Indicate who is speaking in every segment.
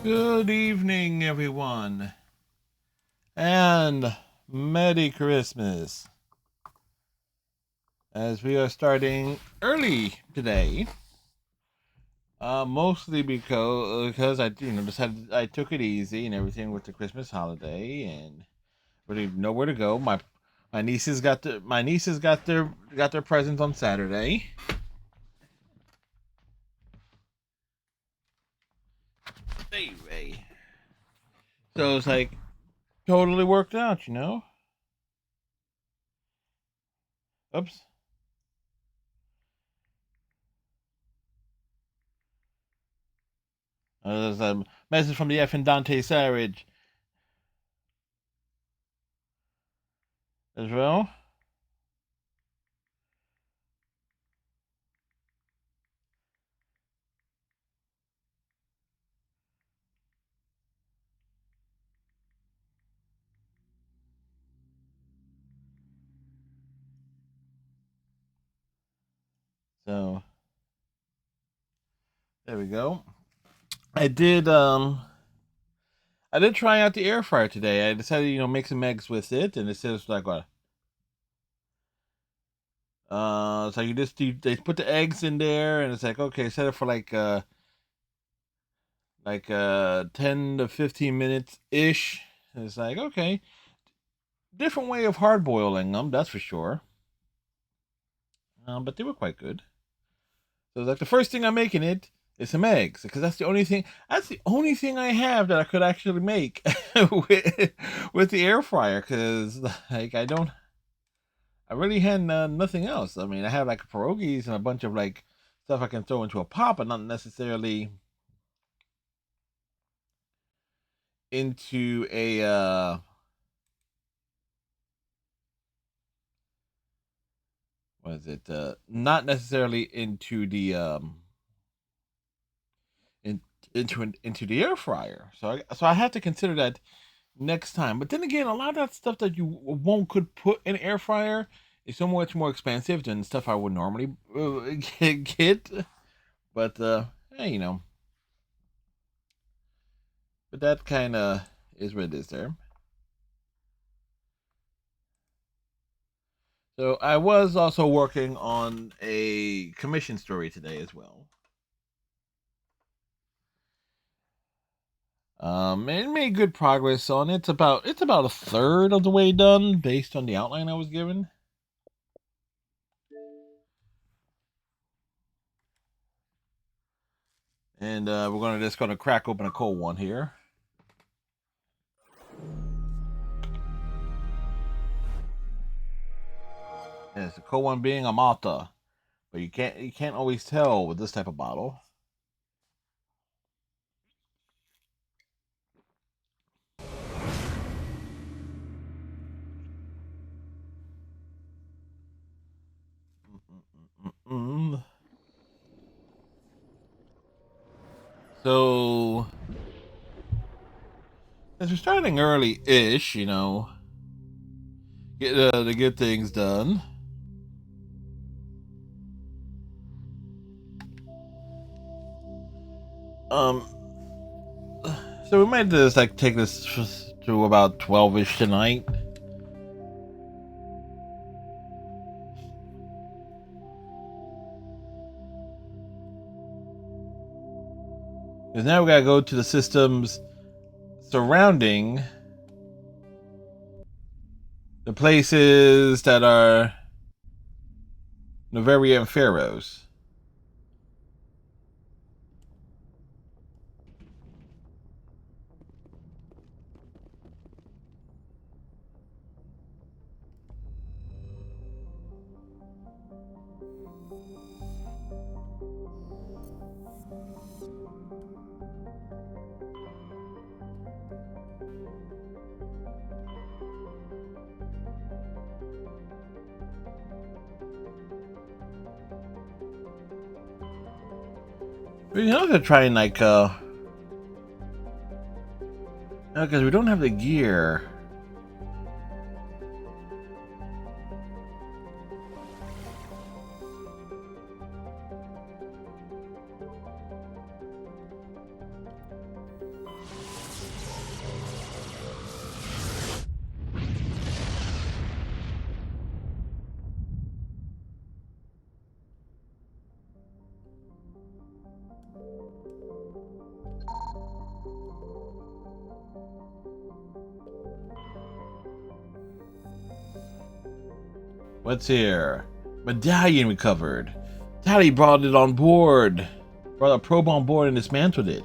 Speaker 1: Good evening, everyone, and Merry Christmas. As we are starting early today, mostly because I decided I took it easy and everything with the Christmas holiday, and really nowhere to go. My nieces got their presents on Saturday. Anyway, so it's like totally worked out. Oops. There's a message from the F and Dante Savage as well. So there we go. I did um I did try out the air fryer today. I decided, make some eggs with it, and it says like what? So they put the eggs in there, and it's like, okay, set it for like 10 to 15 minutes ish. And it's like, okay, different way of hard boiling them, that's for sure. But they were quite good. So like the first thing I'm making it is some eggs, because that's the only thing. That's the only thing I have that I could actually make with the air fryer. Because like I really had nothing else. I mean, I have like pierogies and a bunch of like stuff I can throw into a pot, but not necessarily into a what is it? Not necessarily into the in, into the air fryer. So I have to consider that next time. But then again, a lot of that stuff that you won't could put in air fryer is so much more expensive than stuff I would normally get. But hey, but that kind of is what it is there. So I was also working on a commission story today as well. And made good progress on it. It's about a third of the way done based on the outline I was given. And we're gonna crack open a cold one here. Yes, the cold one being a Malta, but you can't always tell with this type of bottle. Mm-mm-mm-mm. So as we're starting early-ish, to get things done. Um, so we might just like take this to about 12ish tonight. Because now we gotta go to the systems surrounding the places that are Novaria and Pharaohs. We're gonna try and like no, because we don't have the gear. What's here? Medallion recovered. Tally brought it on board. Brought a probe on board and dismantled it.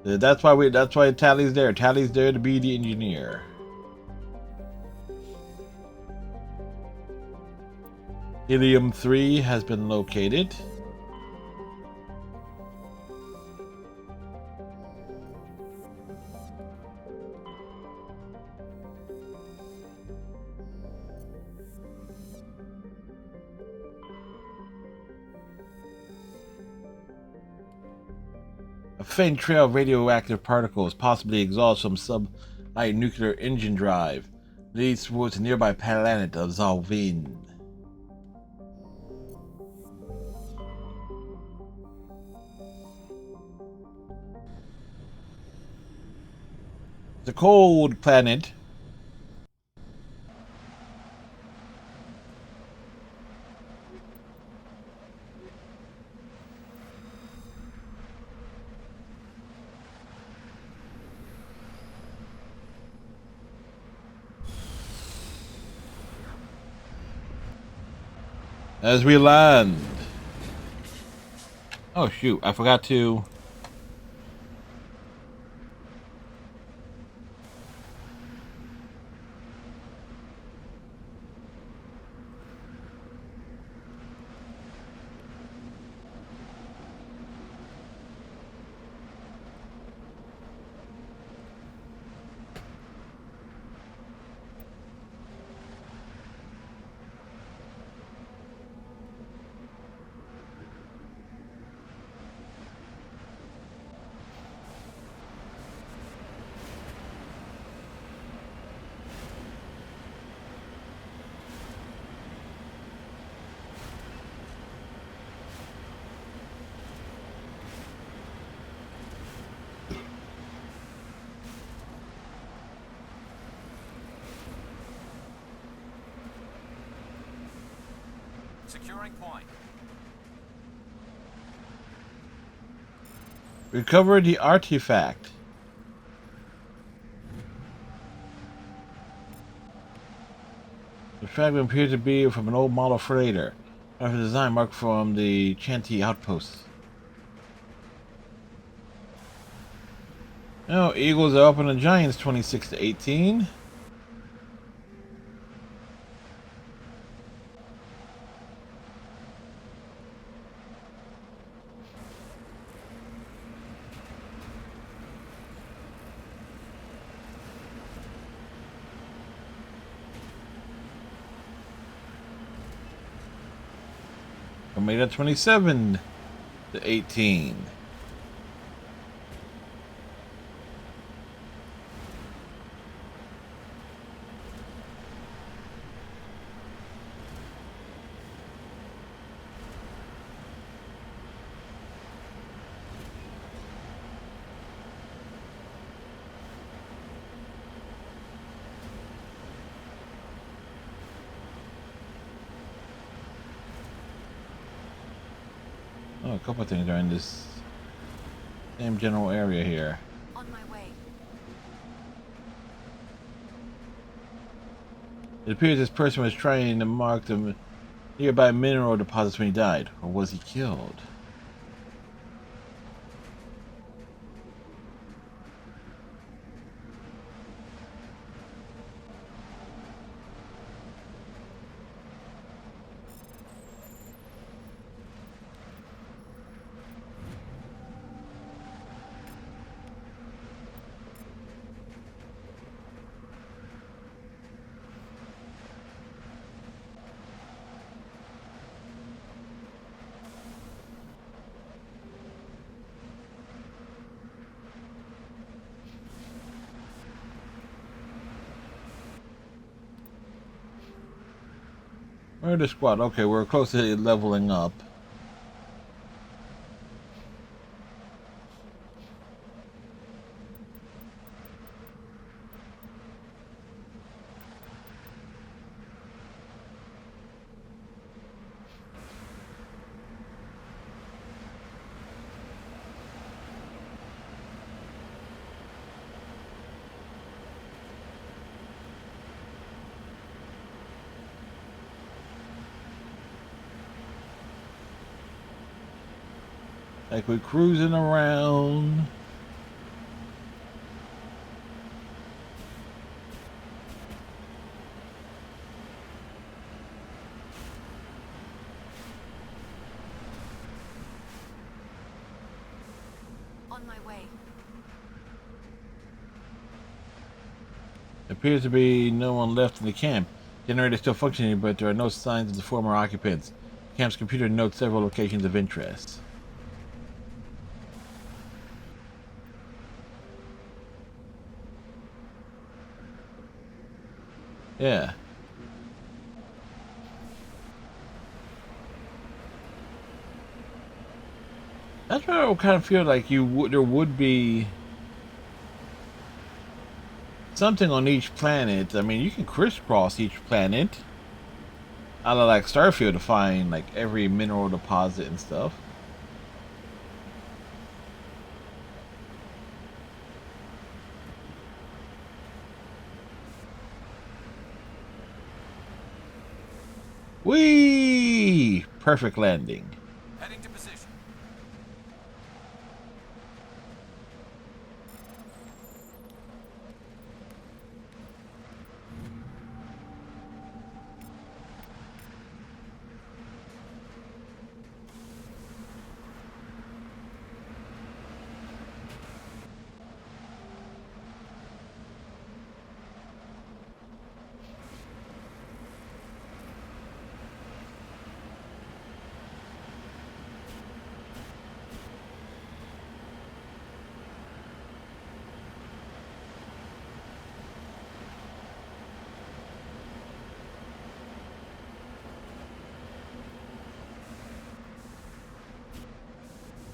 Speaker 1: That's why Tally's there. Tally's there to be the engineer. Helium-3 has been located. A faint trail of radioactive particles, possibly exhaust from sub-light nuclear engine drive, leads towards the nearby planet of Zalvin. It's a cold planet. As we land. Oh shoot, I forgot to...
Speaker 2: Securing point.
Speaker 1: Recover the artifact. The fragment appears to be from an old model freighter. After design marked from the Chanty outpost. Oh, Eagles are up on the Giants 26-18. Made it 27-18. Oh, a couple of things are in this same general area here.
Speaker 2: On my way.
Speaker 1: It appears this person was trying to mark the nearby mineral deposits when he died. Or was he killed? Where's the squad? Okay, we're close to leveling up. Like we're cruising around.
Speaker 2: On my way.
Speaker 1: Appears to be no one left in the camp. Generator is still functioning, but there are no signs of the former occupants. The camp's computer notes several locations of interest. Yeah. That's why I kind of feel like there would be something on each planet. I mean, you can crisscross each planet. Out of like Starfield to find like every mineral deposit and stuff. Whee! Perfect landing.
Speaker 2: Heading to position.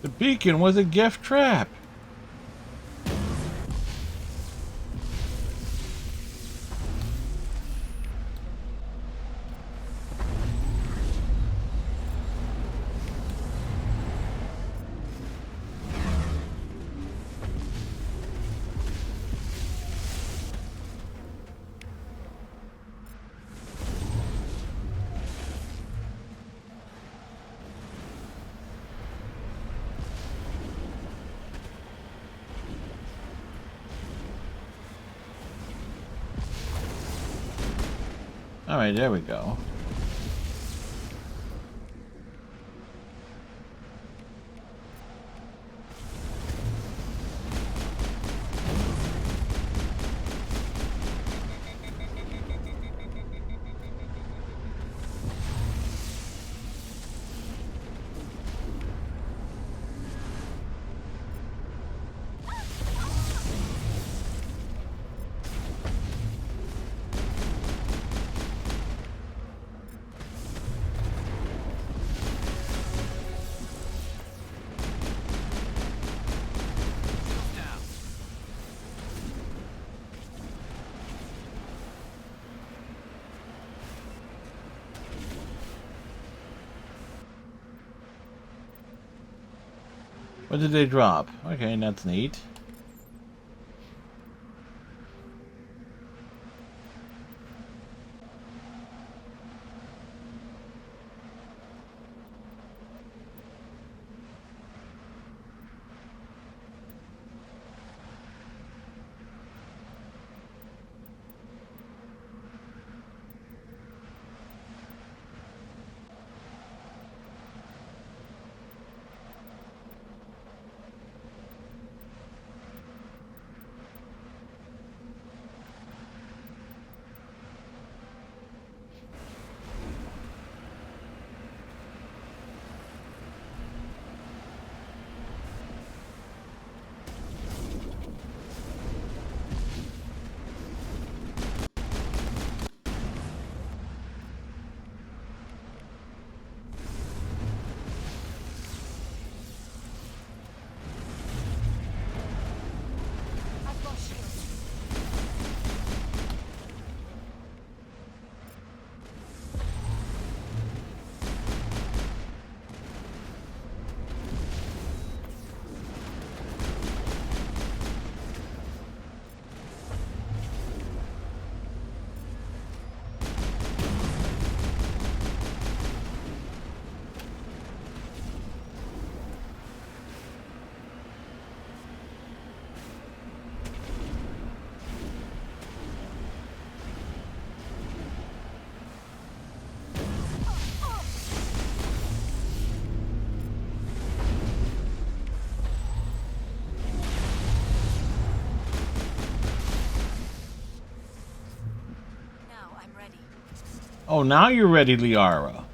Speaker 1: The beacon was a gift trap. All right, there we go.
Speaker 2: Shields down.
Speaker 1: What did they drop? Okay, that's neat. Oh, now you're ready, Liara.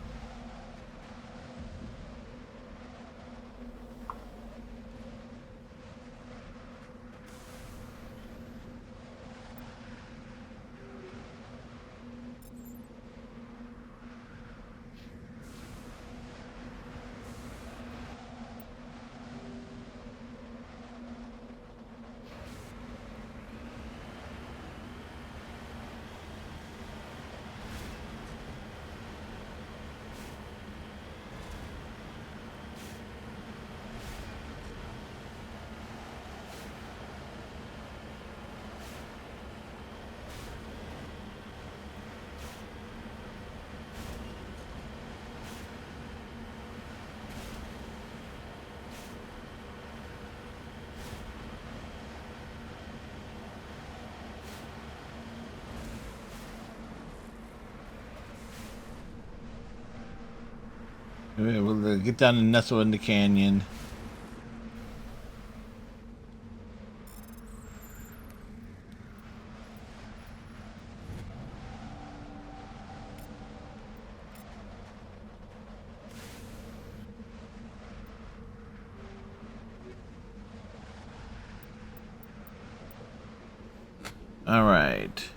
Speaker 1: Yeah, we'll get down and nestle in the canyon. All right.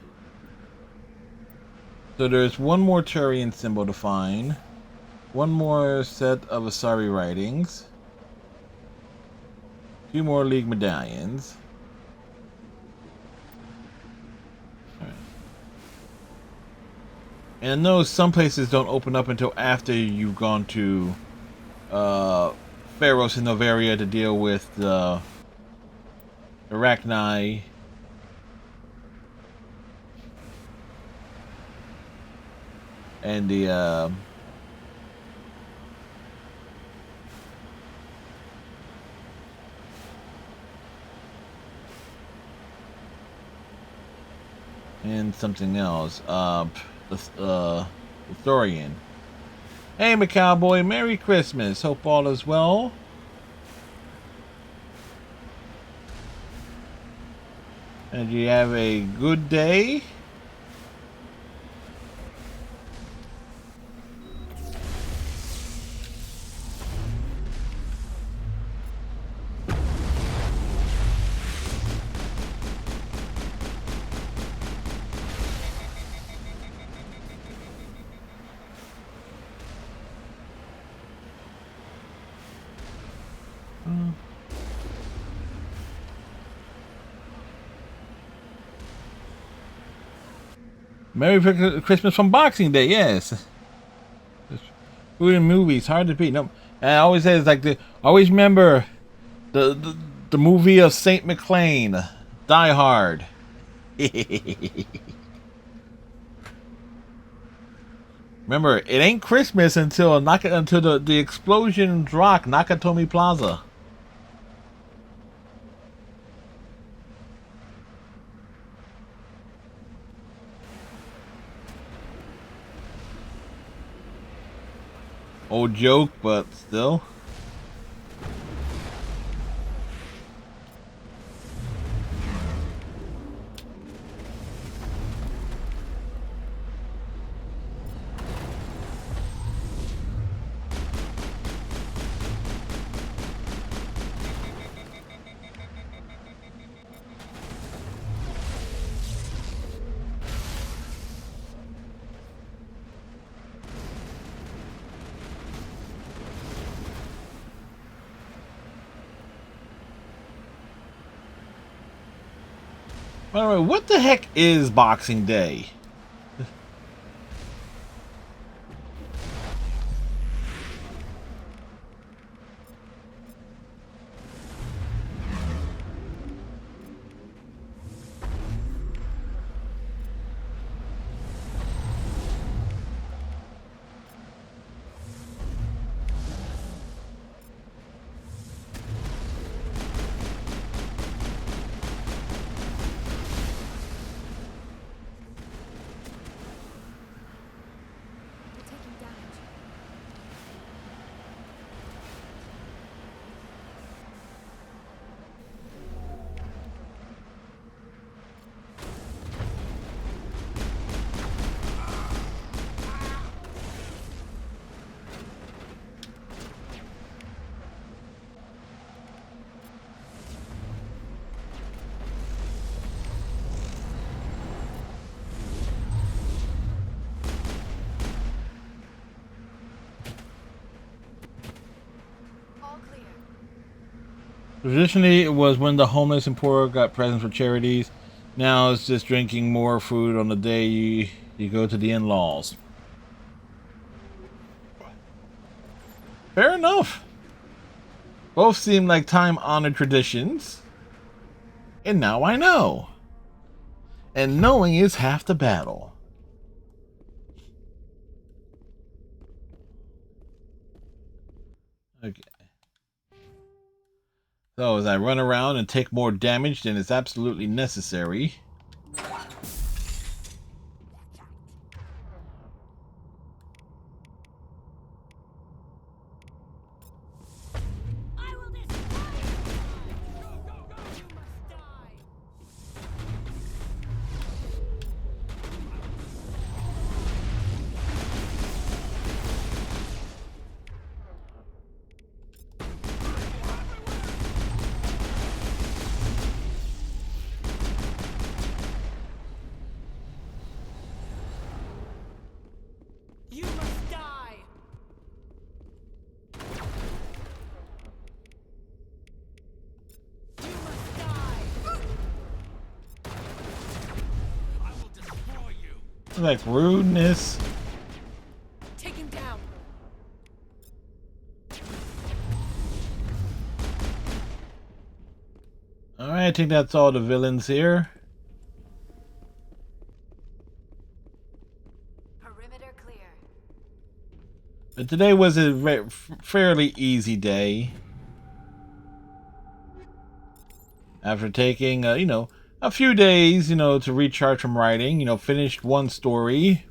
Speaker 1: So there's one more Turian symbol to find. One more set of Asari writings. Two more League medallions. All right. And I know some places don't open up until after you've gone to Pharos and Novaria to deal with the Arachni. And the and something else. The Thorian. Hey, McCowboy, Merry Christmas. Hope all is well. And you have a good day. Merry Christmas from Boxing Day, yes. Food and movies, hard to beat. No, and I always say it's like always remember the movie of Saint McClane, Die Hard. Remember, it ain't Christmas until the explosions rock Nakatomi Plaza. Old joke, but still. By the way, what the heck is Boxing Day? Traditionally, it was when the homeless and poor got presents for charities. Now it's just drinking more food on the day you go to the in-laws. Fair enough. Both seem like time-honored traditions, and now I know. And knowing is half the battle. Okay. So as I run around and take more damage than is absolutely necessary.
Speaker 2: I will destroy you! Go, go, go! You must die! You must die! You must die! I will destroy you!
Speaker 1: Like rudeness.
Speaker 2: Take him down!
Speaker 1: Alright, I think that's all the villains here.
Speaker 2: Perimeter clear.
Speaker 1: But today was a fairly easy day. After taking, a few days, to recharge from writing, finished one story,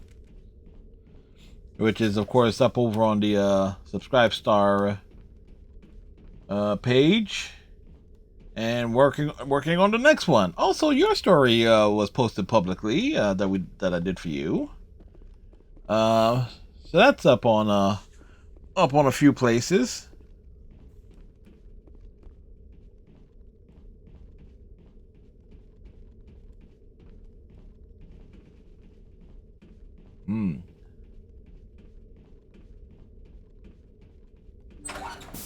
Speaker 1: which is, of course, up over on the Subscribe Star page, and working on the next one. Also, your story was posted publicly that I did for you. So that's up on a few places. Hmm.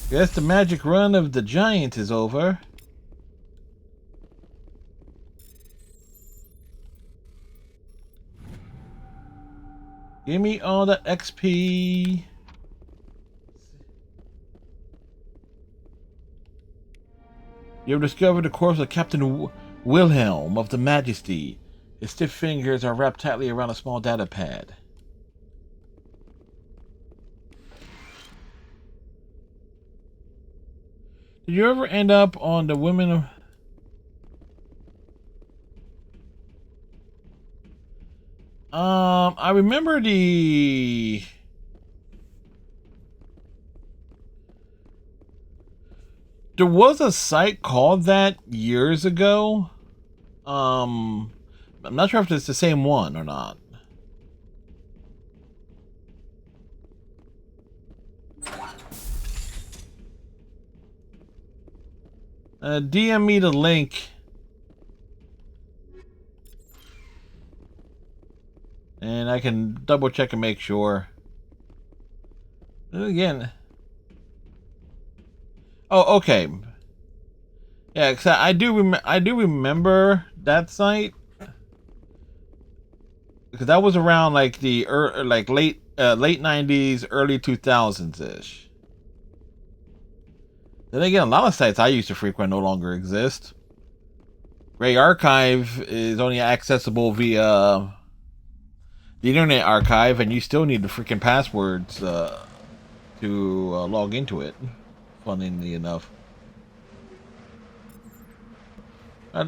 Speaker 1: Guess the magic run of the giant is over. Give me all the XP. You have discovered the corpse of Captain Wilhelm of the Majesty. His stiff fingers are wrapped tightly around a small data pad. Did you ever end up on the women of... I remember there was a site called that years ago. I'm not sure if it's the same one or not. DM me the link. And I can double check and make sure. Again. Oh, okay. Yeah, cause I do remember that site because that was around like the late 90s, early 2000s ish. Then again, a lot of sites I used to frequent no longer exist. Gray Archive is only accessible via the Internet Archive, and you still need the freaking passwords to log into it. Funnily enough. I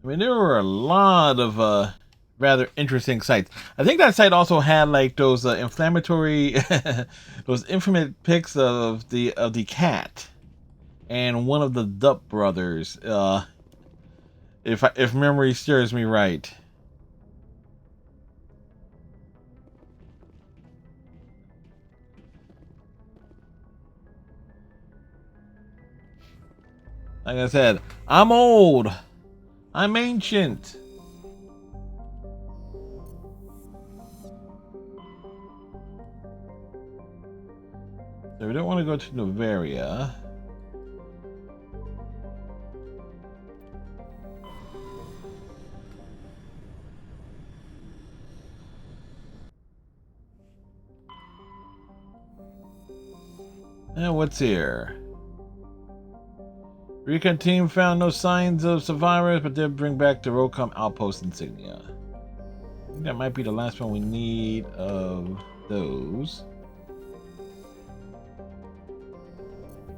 Speaker 1: mean, there were a lot of rather interesting sites. I think that site also had like those inflammatory, those infamous pics of the cat and one of the Dupp brothers. If memory serves me right. Like I said, I'm old. I'm ancient. So we don't want to go to Novaria. And what's here? Recon team found no signs of survivors, but did bring back the Rocom outpost insignia. I think that might be the last one we need of those.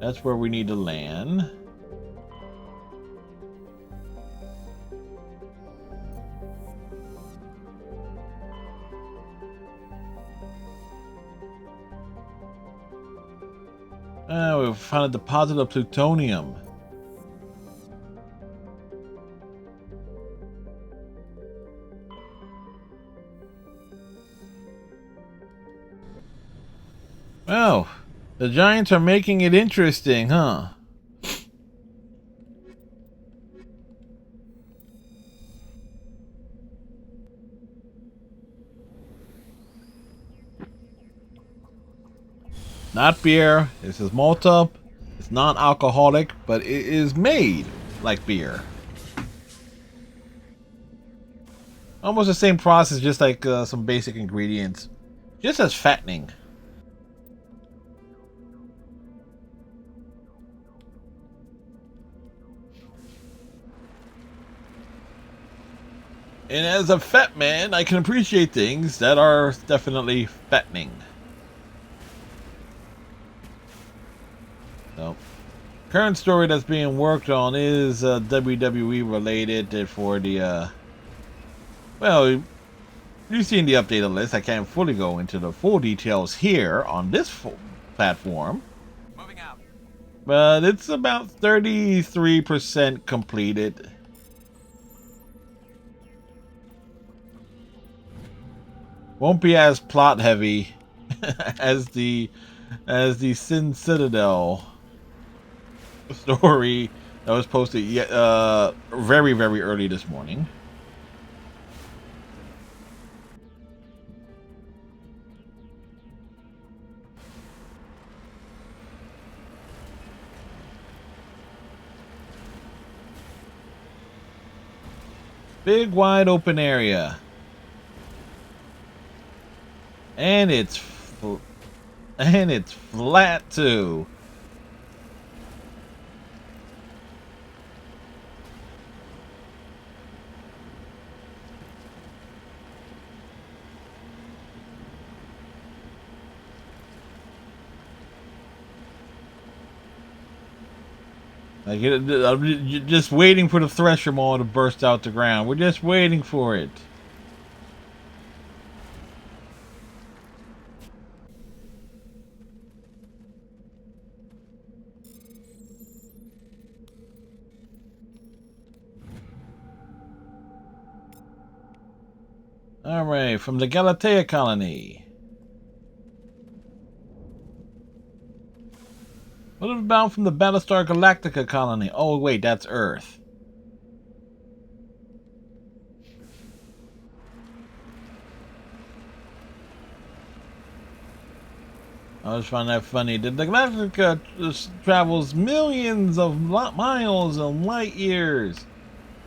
Speaker 1: That's where we need to land. We found a deposit of plutonium. Oh, the Giants are making it interesting, huh? Not beer. This is Malta. It's non-alcoholic, but it is made like beer. Almost the same process, just like some basic ingredients. Just as fattening. And as a fat man, I can appreciate things that are definitely fattening. So, current story that's being worked on is WWE related for the, well, you've seen the updated list. I can't fully go into the full details here on this platform.
Speaker 3: Moving out.
Speaker 1: But it's about 33% completed. Won't be as plot heavy as the Sin Citadel story that was posted very early this morning. Big wide open area. And it's flat too. Like I'm just waiting for the thresher maw to burst out the ground. We're just waiting for it. Alright, from the Galatea colony. What about from the Battlestar Galactica colony? Oh wait, that's Earth. I always find that funny. The Galactica travels millions of miles and light years,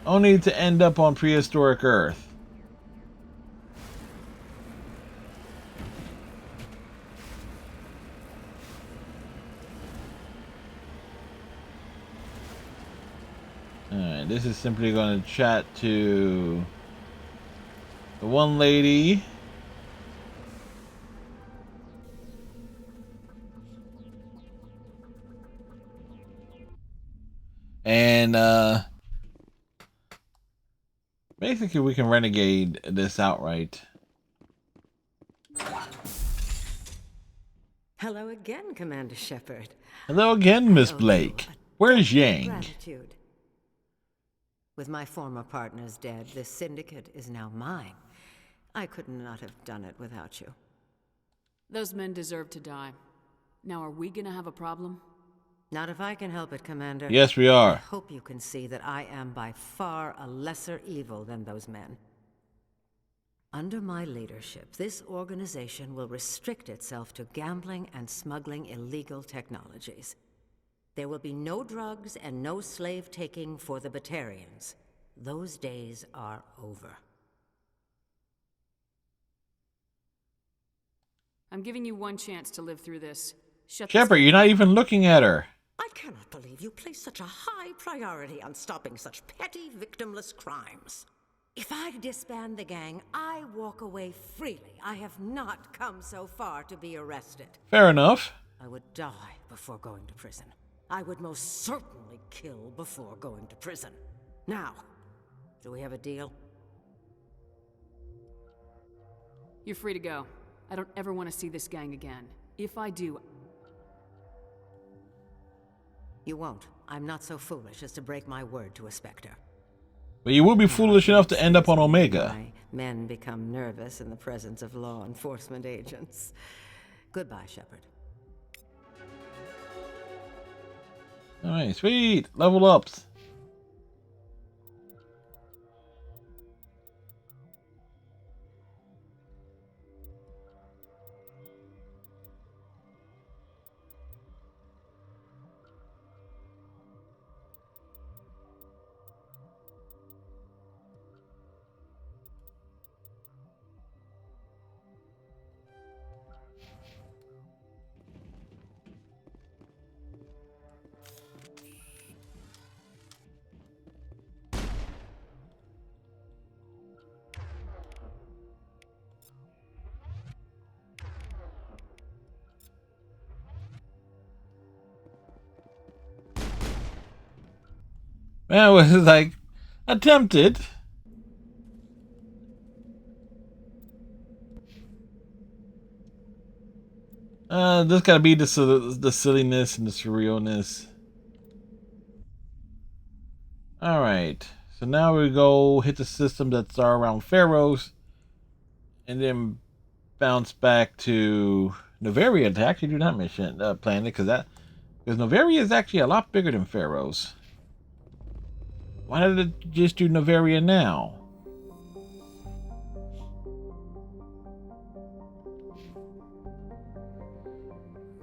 Speaker 1: only to end up on prehistoric Earth. Alright, this is simply going to chat to the one lady. And basically we can renegade this outright.
Speaker 4: Hello again, Commander Shepard.
Speaker 1: Hello again, Miss
Speaker 4: I owe
Speaker 1: Blake.
Speaker 4: you a
Speaker 1: Where's
Speaker 4: debt of
Speaker 1: Yang?
Speaker 4: gratitude. With my former partners dead, this syndicate is now mine. I could not have done it without you.
Speaker 2: Those men deserve to die. Now, are we gonna have a problem?
Speaker 4: Not if I can help it, Commander.
Speaker 1: Yes, we
Speaker 4: I
Speaker 1: are.
Speaker 4: hope you can see that I am by far a lesser evil than those men. Under my leadership, this organization will restrict itself to gambling and smuggling illegal technologies. There will be no drugs and no slave-taking for the Batarians. Those days are over.
Speaker 2: I'm giving you one chance to live through this. Shut this
Speaker 1: Shepard,
Speaker 2: down.
Speaker 1: you're not even looking at her.
Speaker 4: I cannot believe you place such a high priority on stopping such petty, victimless crimes. If I disband the gang, I walk away freely. I have not come so far to be arrested.
Speaker 1: Fair enough.
Speaker 4: I would die before going to prison. I would most certainly kill before going to prison. Now, do we have a deal?
Speaker 2: You're free to go. I don't ever want to see this gang again. If I do...
Speaker 4: You won't. I'm not so foolish as to break my word to a Spectre.
Speaker 1: But you will be foolish enough to end up on Omega.
Speaker 4: My men become nervous in the presence of law enforcement agents. Goodbye, Shepard.
Speaker 1: Alright, sweet. Level ups. That was like attempted. There's gotta be the silliness and the surrealness. Alright. So now we go hit the system that's around Pharaohs. And then bounce back to Novaria to actually do that mission planet, because Novaria is actually a lot bigger than Pharaohs. Why did it just do Novaria now?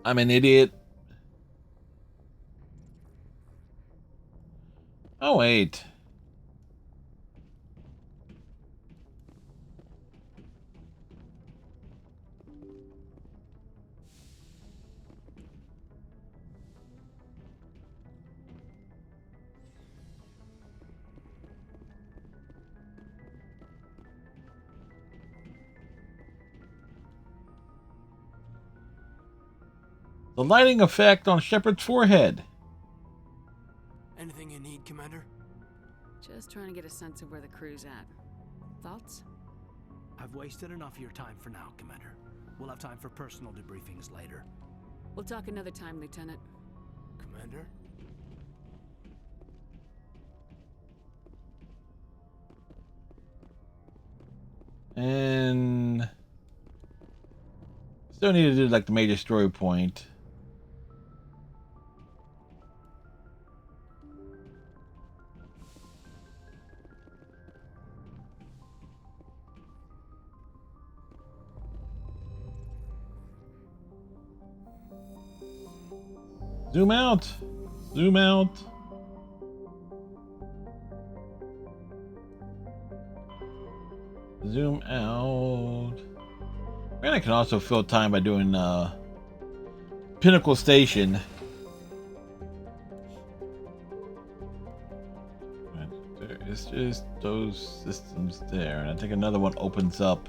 Speaker 1: I'm an idiot. Oh wait. The lighting effect on Shepard's forehead.
Speaker 3: Anything you need, Commander?
Speaker 2: Just trying to get a sense of where the crew's at. Thoughts?
Speaker 3: I've wasted enough of your time for now, Commander. We'll have time for personal debriefings later.
Speaker 2: We'll talk another time, Lieutenant.
Speaker 3: Commander?
Speaker 1: And still need to do like the major story point. Zoom out. Zoom out. Zoom out. And I can also fill time by doing Pinnacle Station. It's just those systems there, and I think another one opens up.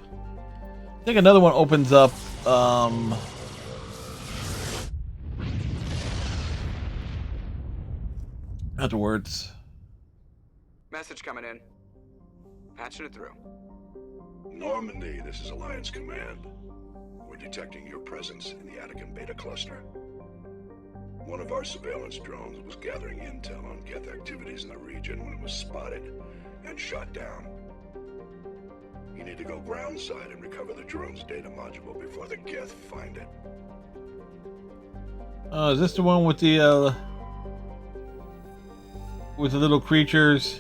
Speaker 1: Afterwards.
Speaker 5: Message coming in. Patching it through.
Speaker 6: Normandy, this is Alliance Command. We're detecting your presence in the Attican Beta Cluster. One of our surveillance drones was gathering intel on Geth activities in the region when it was spotted and shot down. You need to go groundside and recover the drone's data module before the Geth find it.
Speaker 1: Is this the one with the with the little creatures.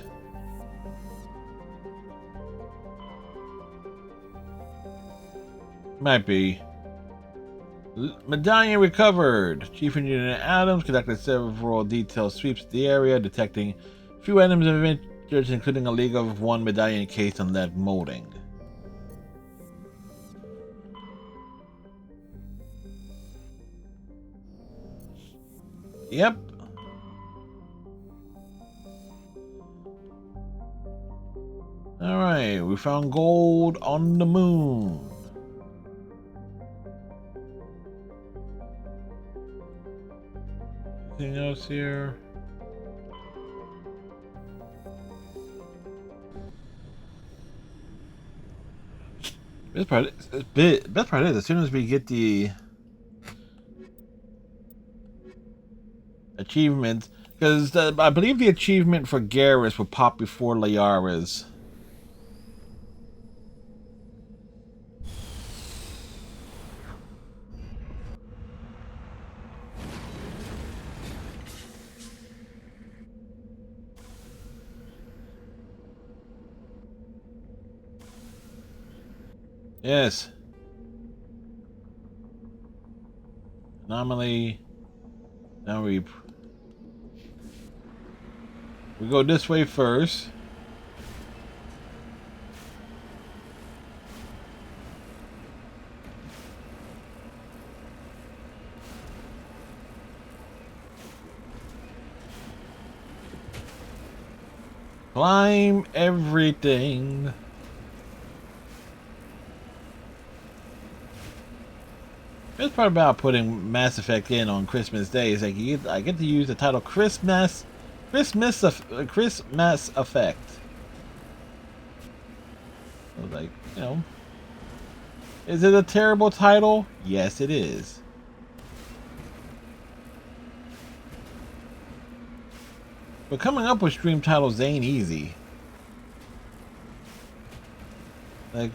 Speaker 1: Might be. Medallion recovered. Chief Engineer Adams conducted several detailed sweeps of the area, detecting a few items of interest, including a League of One medallion case and lead molding. Yep. Alright, we found gold on the moon. Anything else here? Best part is, as soon as we get the achievement, because I believe the achievement for Garrus will pop before Liara's. Yes. Anomaly. Now we go this way first. Climb everything. Best part about putting Mass Effect in on Christmas Day is like I get to use the title Christmas Effect. I was like, you know, is it a terrible title? Yes, it is. But coming up with stream titles ain't easy. Like,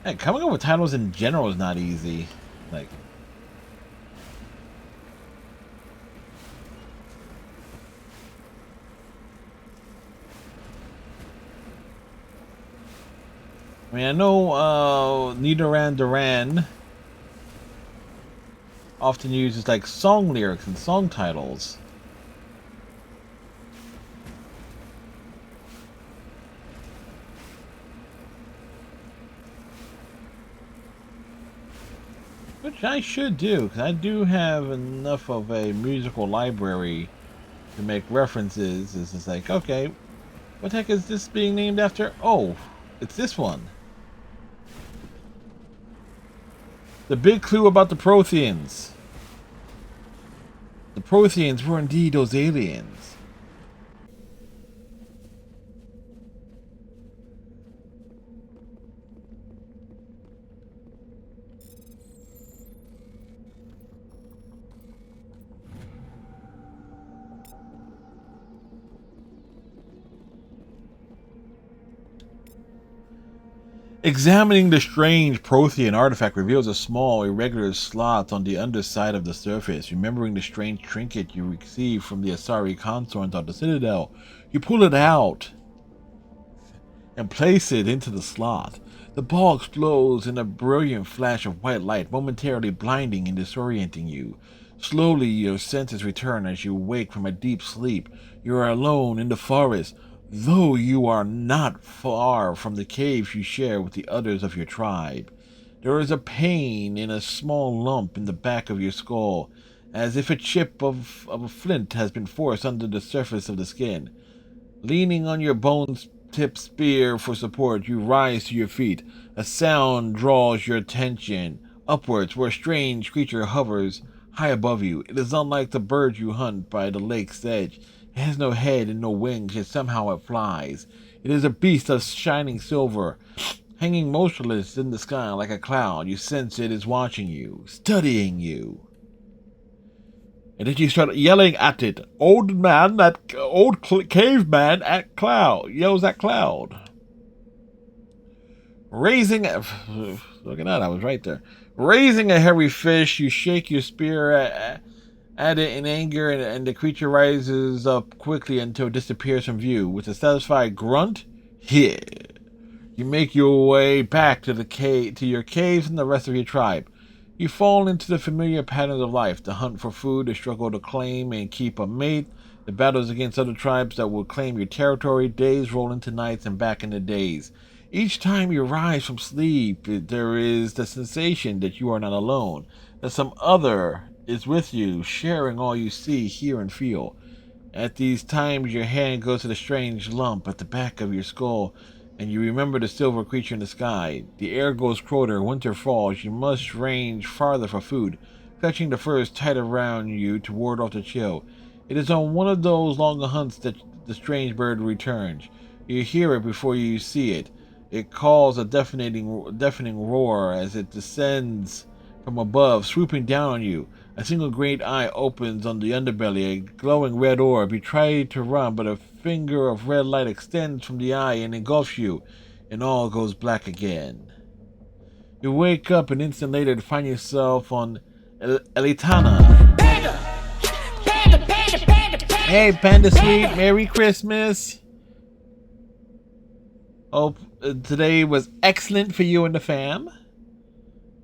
Speaker 1: hey, coming up with titles in general is not easy. Like, I mean, I know Nidoran Duran often uses like song lyrics and song titles. Which I should do, because I do have enough of a musical library to make references. It's just like, okay, what the heck is this being named after? Oh, it's this one. The big clue about the Protheans. The Protheans were indeed those aliens. Examining the strange Prothean artifact reveals a small, irregular slot on the underside of the surface. Remembering the strange trinket you received from the Asari consort of the Citadel, you pull it out and place it into the slot. The ball explodes in a brilliant flash of white light, momentarily blinding and disorienting you. Slowly, your senses return as you wake from a deep sleep. You are alone in the forest, though you are not far from the caves you share with the others of your tribe. There is a pain in a small lump in the back of your skull, as if a chip of a flint has been forced under the surface of the skin. Leaning on your bone-tipped spear for support, you rise to your feet. A sound draws your attention upwards, where a strange creature hovers high above you. It is unlike the bird you hunt by the lake's edge. It has no head and no wings, yet somehow it flies. It is a beast of shining silver, hanging motionless in the sky like a cloud. You sense it is watching you, studying you. And then you start yelling at it. Old caveman at Cloud. Yells at Cloud. Raising... Look at that, I was right there. Raising a hairy fish, you shake your spear Add it in anger, and the creature rises up quickly until it disappears from view. With a satisfied grunt, yeah, you make your way back to your caves and the rest of your tribe. You fall into the familiar patterns of life: the hunt for food, the struggle to claim and keep a mate, the battles against other tribes that will claim your territory. Days roll into nights and back into days. Each time you rise from sleep, there is the sensation that you are not alone, that some other is with you, sharing all you see, hear, and feel. At these times, your hand goes to the strange lump at the back of your skull, and you remember the silver creature in the sky. The air goes colder, winter falls, you must range farther for food, clutching the furs tight around you to ward off the chill. It is on one of those long hunts that the strange bird returns. You hear it before you see it. It calls a deafening roar as it descends from above, swooping down on you. A single great eye opens on the underbelly, a glowing red orb. You try to run, but a finger of red light extends from the eye and engulfs you, and all goes black again. You wake up an instant later to find yourself on Elitana. Hey, Panda Sweet, Merry Christmas. Hope today was excellent for you and the fam.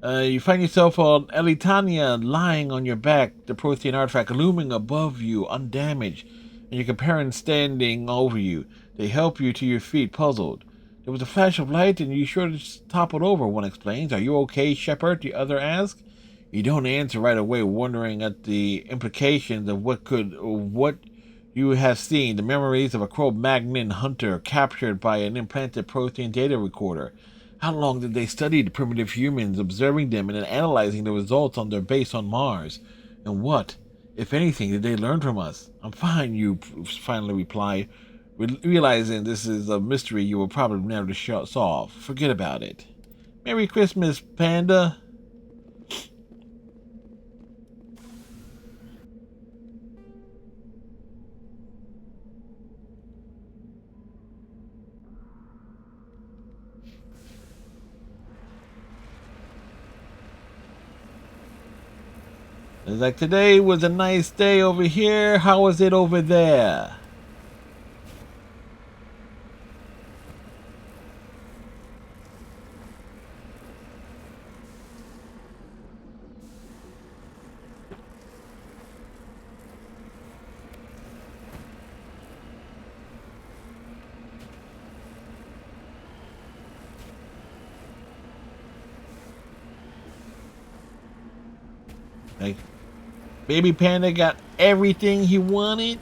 Speaker 1: You find yourself on Elitania, lying on your back, the Prothean artifact looming above you, undamaged, and your companions standing over you. They help you to your feet, puzzled. There was a flash of light, and you sure just toppled over, one explains. Are you okay, Shepard? The other asks. You don't answer right away, wondering at the implications of what you have seen, the memories of a Cro-Magnon hunter captured by an implanted Prothean data recorder. How long did they study the primitive humans, observing them and then analyzing the results on their base on Mars? And what, if anything, did they learn from us? I'm fine, you finally reply, realizing this is a mystery you will probably never solve. Forget about it. Merry Christmas, Panda. It's like, today was a nice day over here. How was it over there? Like, Baby Panda got everything he wanted.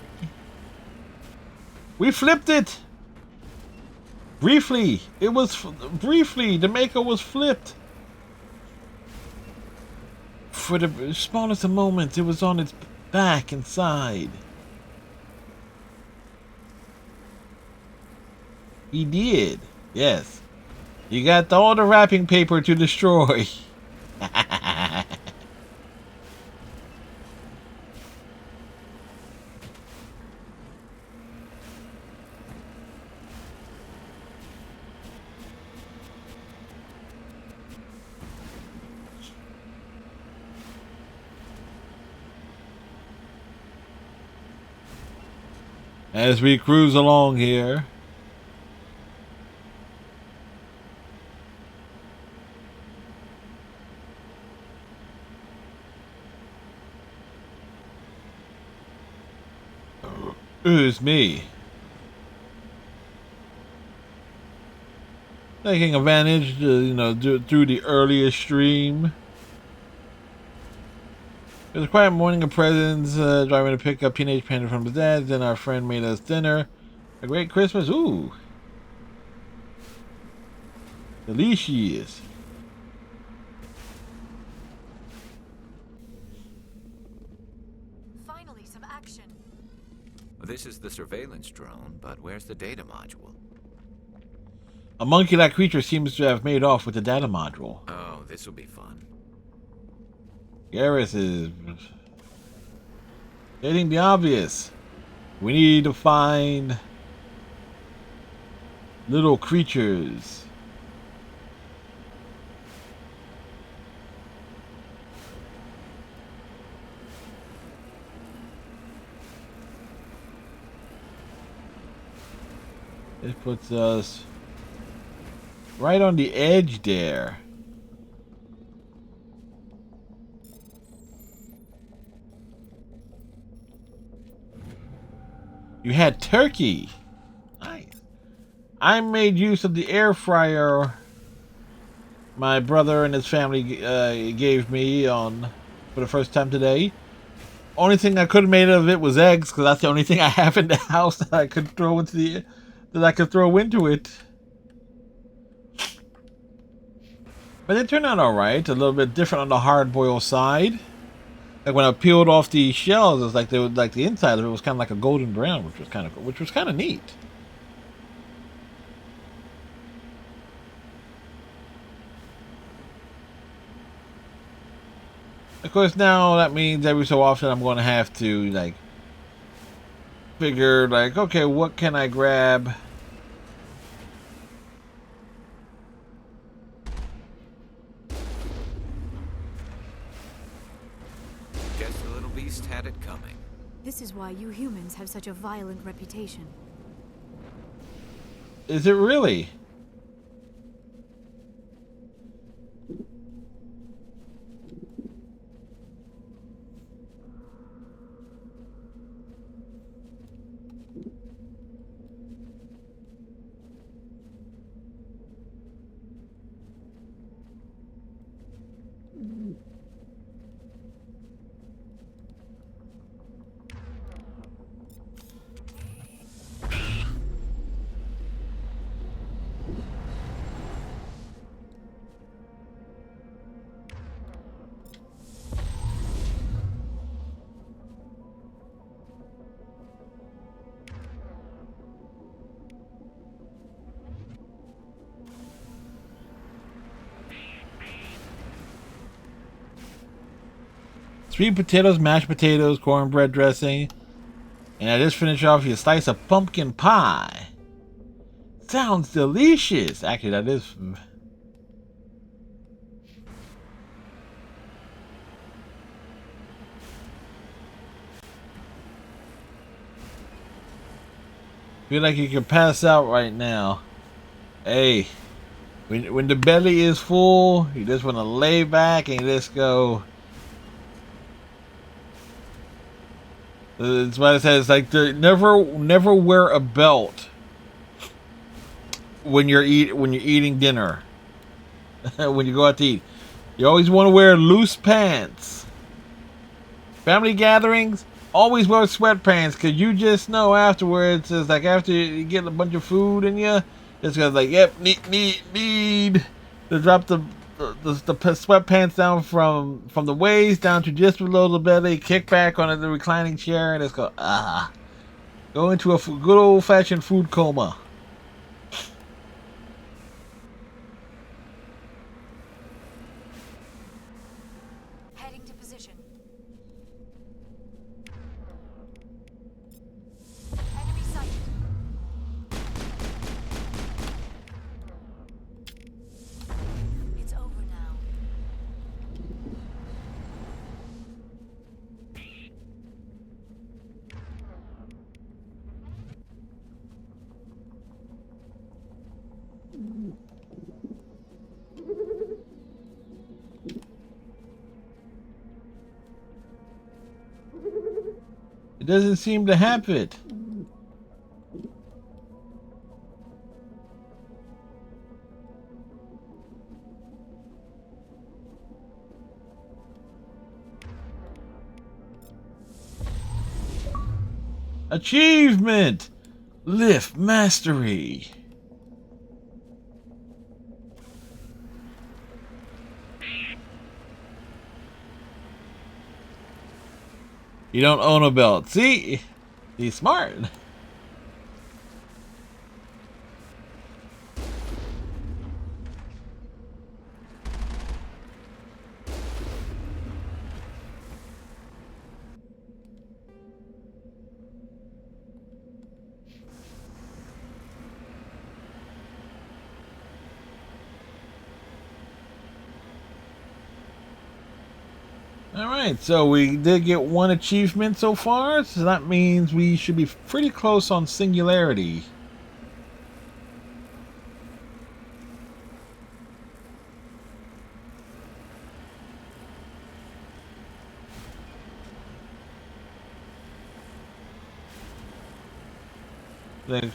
Speaker 1: We flipped it. Briefly, the maker was flipped. For the smallest of moments, it was on its back and side. He did. Yes. You got all the wrapping paper to destroy. As we cruise along here. It's me. Taking advantage, through the earlier stream. It was a quiet morning of presents, driving to pick up Teenage Panda from his dad. Then our friend made us dinner. A great Christmas. Ooh. Delicious.
Speaker 2: Finally, some action.
Speaker 7: This is the surveillance drone, but where's the data module?
Speaker 1: A monkey-like creature seems to have made off with the data module.
Speaker 7: Oh, this will be fun.
Speaker 1: Garrus is stating the obvious. We need to find little creatures. This puts us right on the edge there. You had turkey. Nice. I made use of the air fryer my brother and his family gave me on for the first time today. Only thing I could have made of it was eggs, because that's the only thing I have in the house that I could throw into it. But it turned out all right. A little bit different on the hard-boiled side. Like when I peeled off the shells, it was like the inside of it was kind of like a golden brown, which was kind of neat. Of course, now that means every so often I'm going to have to like figure like, okay, what can I grab?
Speaker 7: Guess the little beast had it coming.
Speaker 2: This is why you humans have such a violent reputation.
Speaker 1: Is it really? Sweet potatoes, mashed potatoes, cornbread dressing. And I just finished off your slice of pumpkin pie. Sounds delicious. Actually, that is. Feel like you can pass out right now. Hey, when the belly is full, you just want to lay back and just go. It's what it says. Like never wear a belt when you're eating dinner. When you go out to eat, you always want to wear loose pants. Family gatherings, always wear sweatpants, because you just know afterwards. It's like after you get a bunch of food in you, it's gonna like, yep, need to drop the sweatpants down from the waist down to just below the belly, kick back on the reclining chair, and just go into a good old fashioned food coma.
Speaker 2: Heading to position. Enemy sighted. It's over now.
Speaker 1: It doesn't seem to have it. Achievement! Lift Mastery. You don't own a belt. See? He's smart. Alright, so we did get one achievement so far, so that means we should be pretty close on Singularity. Like,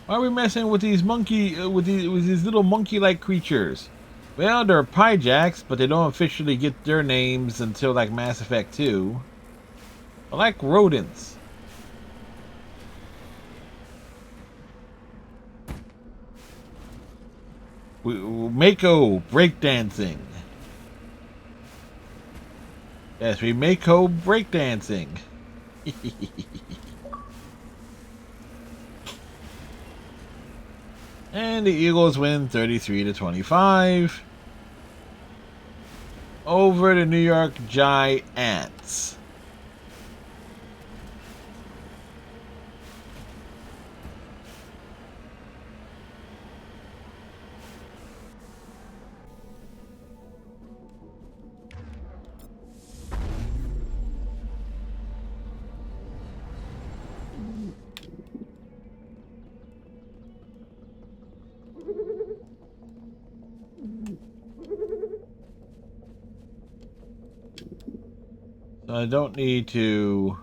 Speaker 1: why are we messing with these monkey, with these little monkey-like creatures? Well, they're Pyjacks, but they don't officially get their names until like Mass Effect 2. I like rodents. Mako breakdancing. Yes, we Mako breakdancing. And the Eagles win 33-25 over the New York Giants. So I don't need to...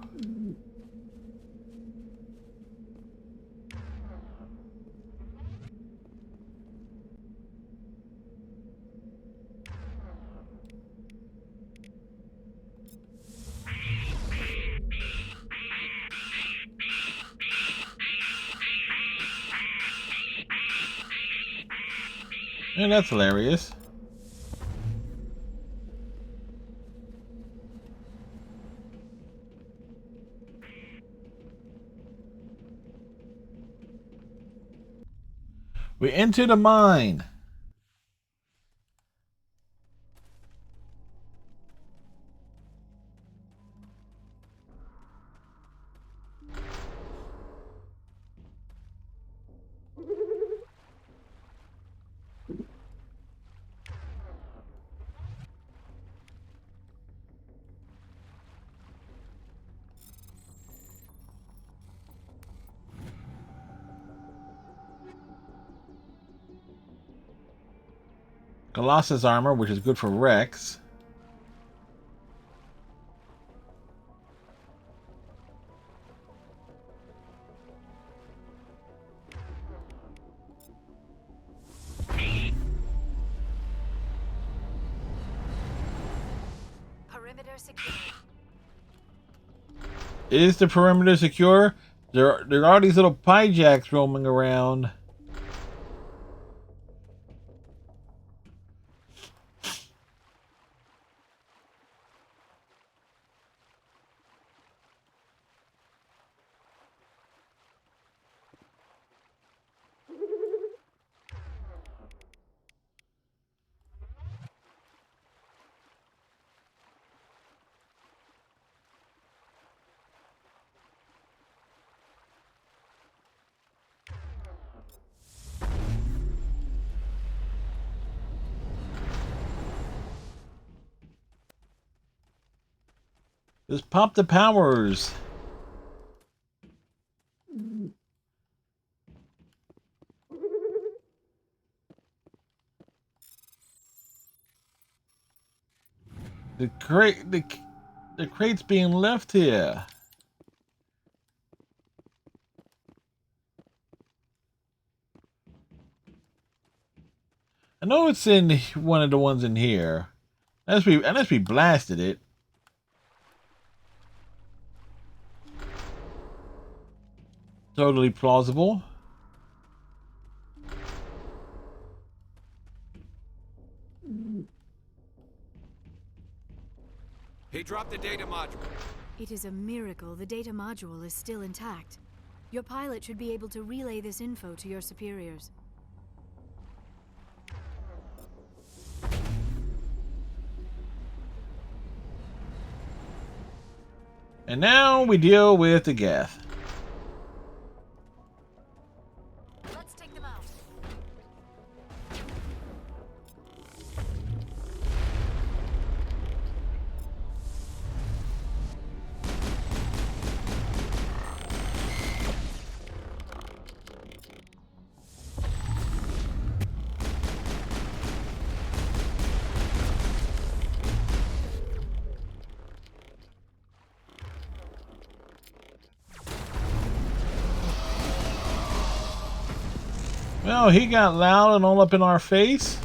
Speaker 1: And that's hilarious. We enter the mine. Colossus armor, which is good for Rex.
Speaker 2: Perimeter secure.
Speaker 1: Is the perimeter secure? There are these little Pyjacks roaming around. Just pop the powers. The crate's being left here. I know it's in one of the ones in here. Unless we blasted it. Totally plausible.
Speaker 7: He dropped the data module.
Speaker 2: It is a miracle the data module is still intact. Your pilot should be able to relay this info to your superiors.
Speaker 1: And now we deal with the Geth.
Speaker 2: Let's take them out.
Speaker 1: Well, he got loud and all up in our face.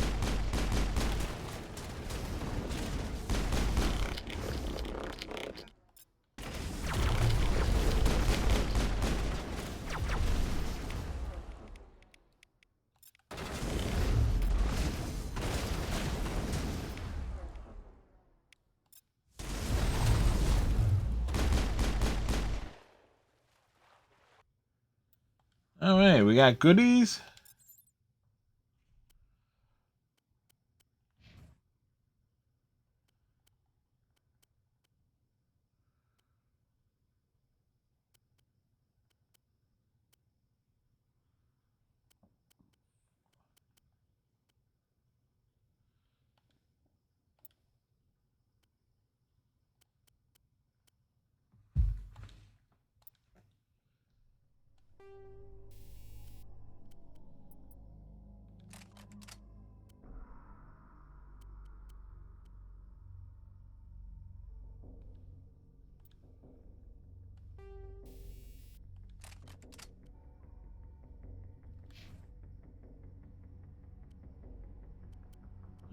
Speaker 1: All right, we got goodies.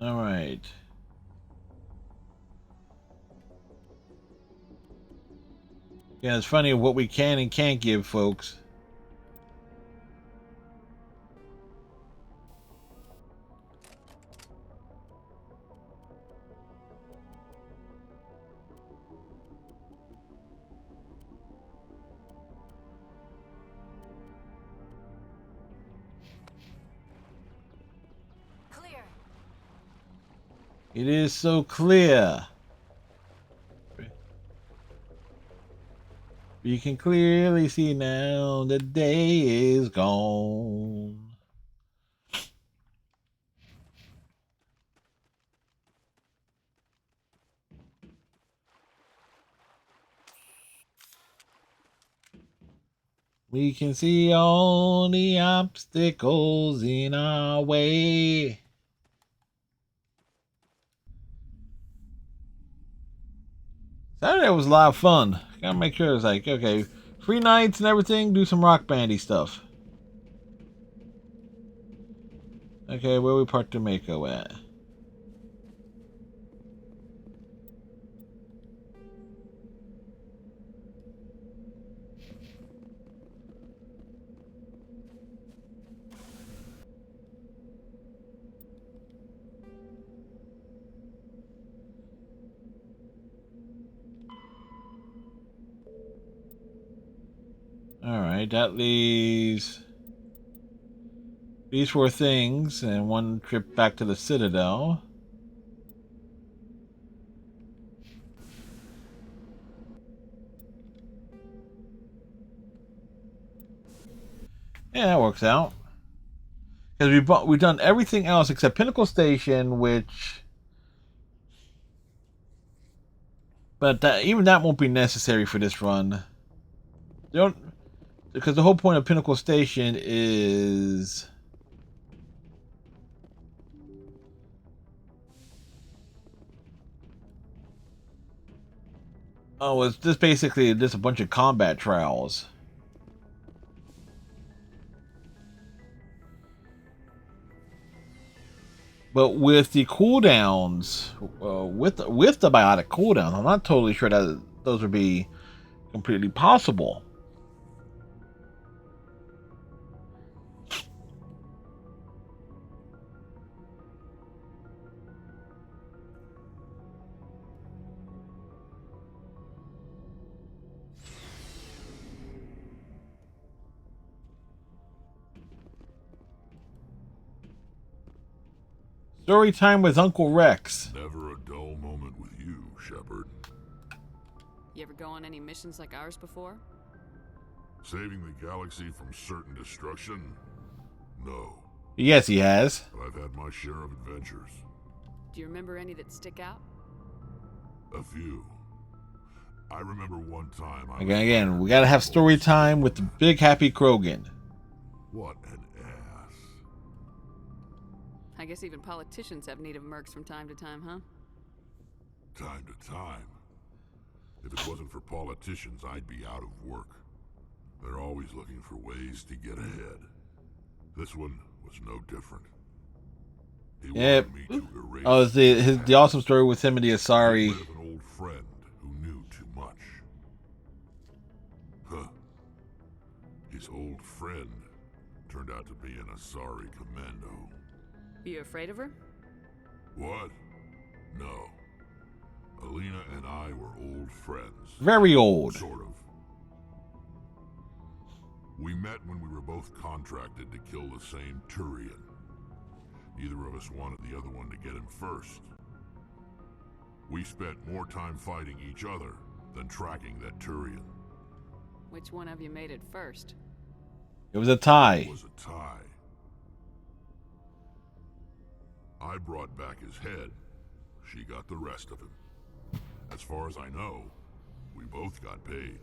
Speaker 1: All right. Yeah, it's funny what we can and can't give folks.
Speaker 2: Clear.
Speaker 1: It is so clear. You can clearly see now the day is gone. We can see all the obstacles in our way. Saturday was a lot of fun. Gotta make sure it's like, okay, free nights and everything, do some rock bandy stuff. Okay, where we parked Mako at? Alright, that leaves these 4 things and 1 trip back to the Citadel. Yeah, that works out. Because we've done everything else except Pinnacle Station, which... But even that won't be necessary for this run. They don't... Because the whole point of Pinnacle Station is... Oh, it's just basically just a bunch of combat trials. But with the cooldowns, with the biotic cooldown, I'm not totally sure that those would be completely possible. Story time with Uncle Rex.
Speaker 6: Never a dull moment with you, Shepard.
Speaker 8: You ever go on any missions like ours before?
Speaker 6: Saving the galaxy from certain destruction? No.
Speaker 1: Yes, he has.
Speaker 6: But I've had my share of adventures.
Speaker 8: Do you remember any that stick out?
Speaker 6: A few. I remember one time I
Speaker 1: Again, we gotta have story time with the big happy Krogan.
Speaker 6: What an ass.
Speaker 8: I guess even politicians have need of mercs from time to time, huh?
Speaker 6: Time to time. If it wasn't for politicians, I'd be out of work. They're always looking for ways to get ahead. This one was no different. He
Speaker 1: Yeah.
Speaker 6: wanted me to erase
Speaker 1: Oh, it's the awesome story with him and the
Speaker 6: get
Speaker 1: Asari.
Speaker 6: rid of an old friend who knew too much. Huh. His old friend turned out to be an Asari commando.
Speaker 8: You afraid of her?
Speaker 6: What? No. Alina and I were old friends.
Speaker 1: Very old.
Speaker 6: Sort of. We met when we were both contracted to kill the same Turian. Neither of us wanted the other one to get him first. We spent more time fighting each other than tracking that Turian.
Speaker 8: Which one of you made it first?
Speaker 1: It was a tie.
Speaker 6: It was a tie. I brought back his head. She got the rest of him. As far as I know, we both got paid.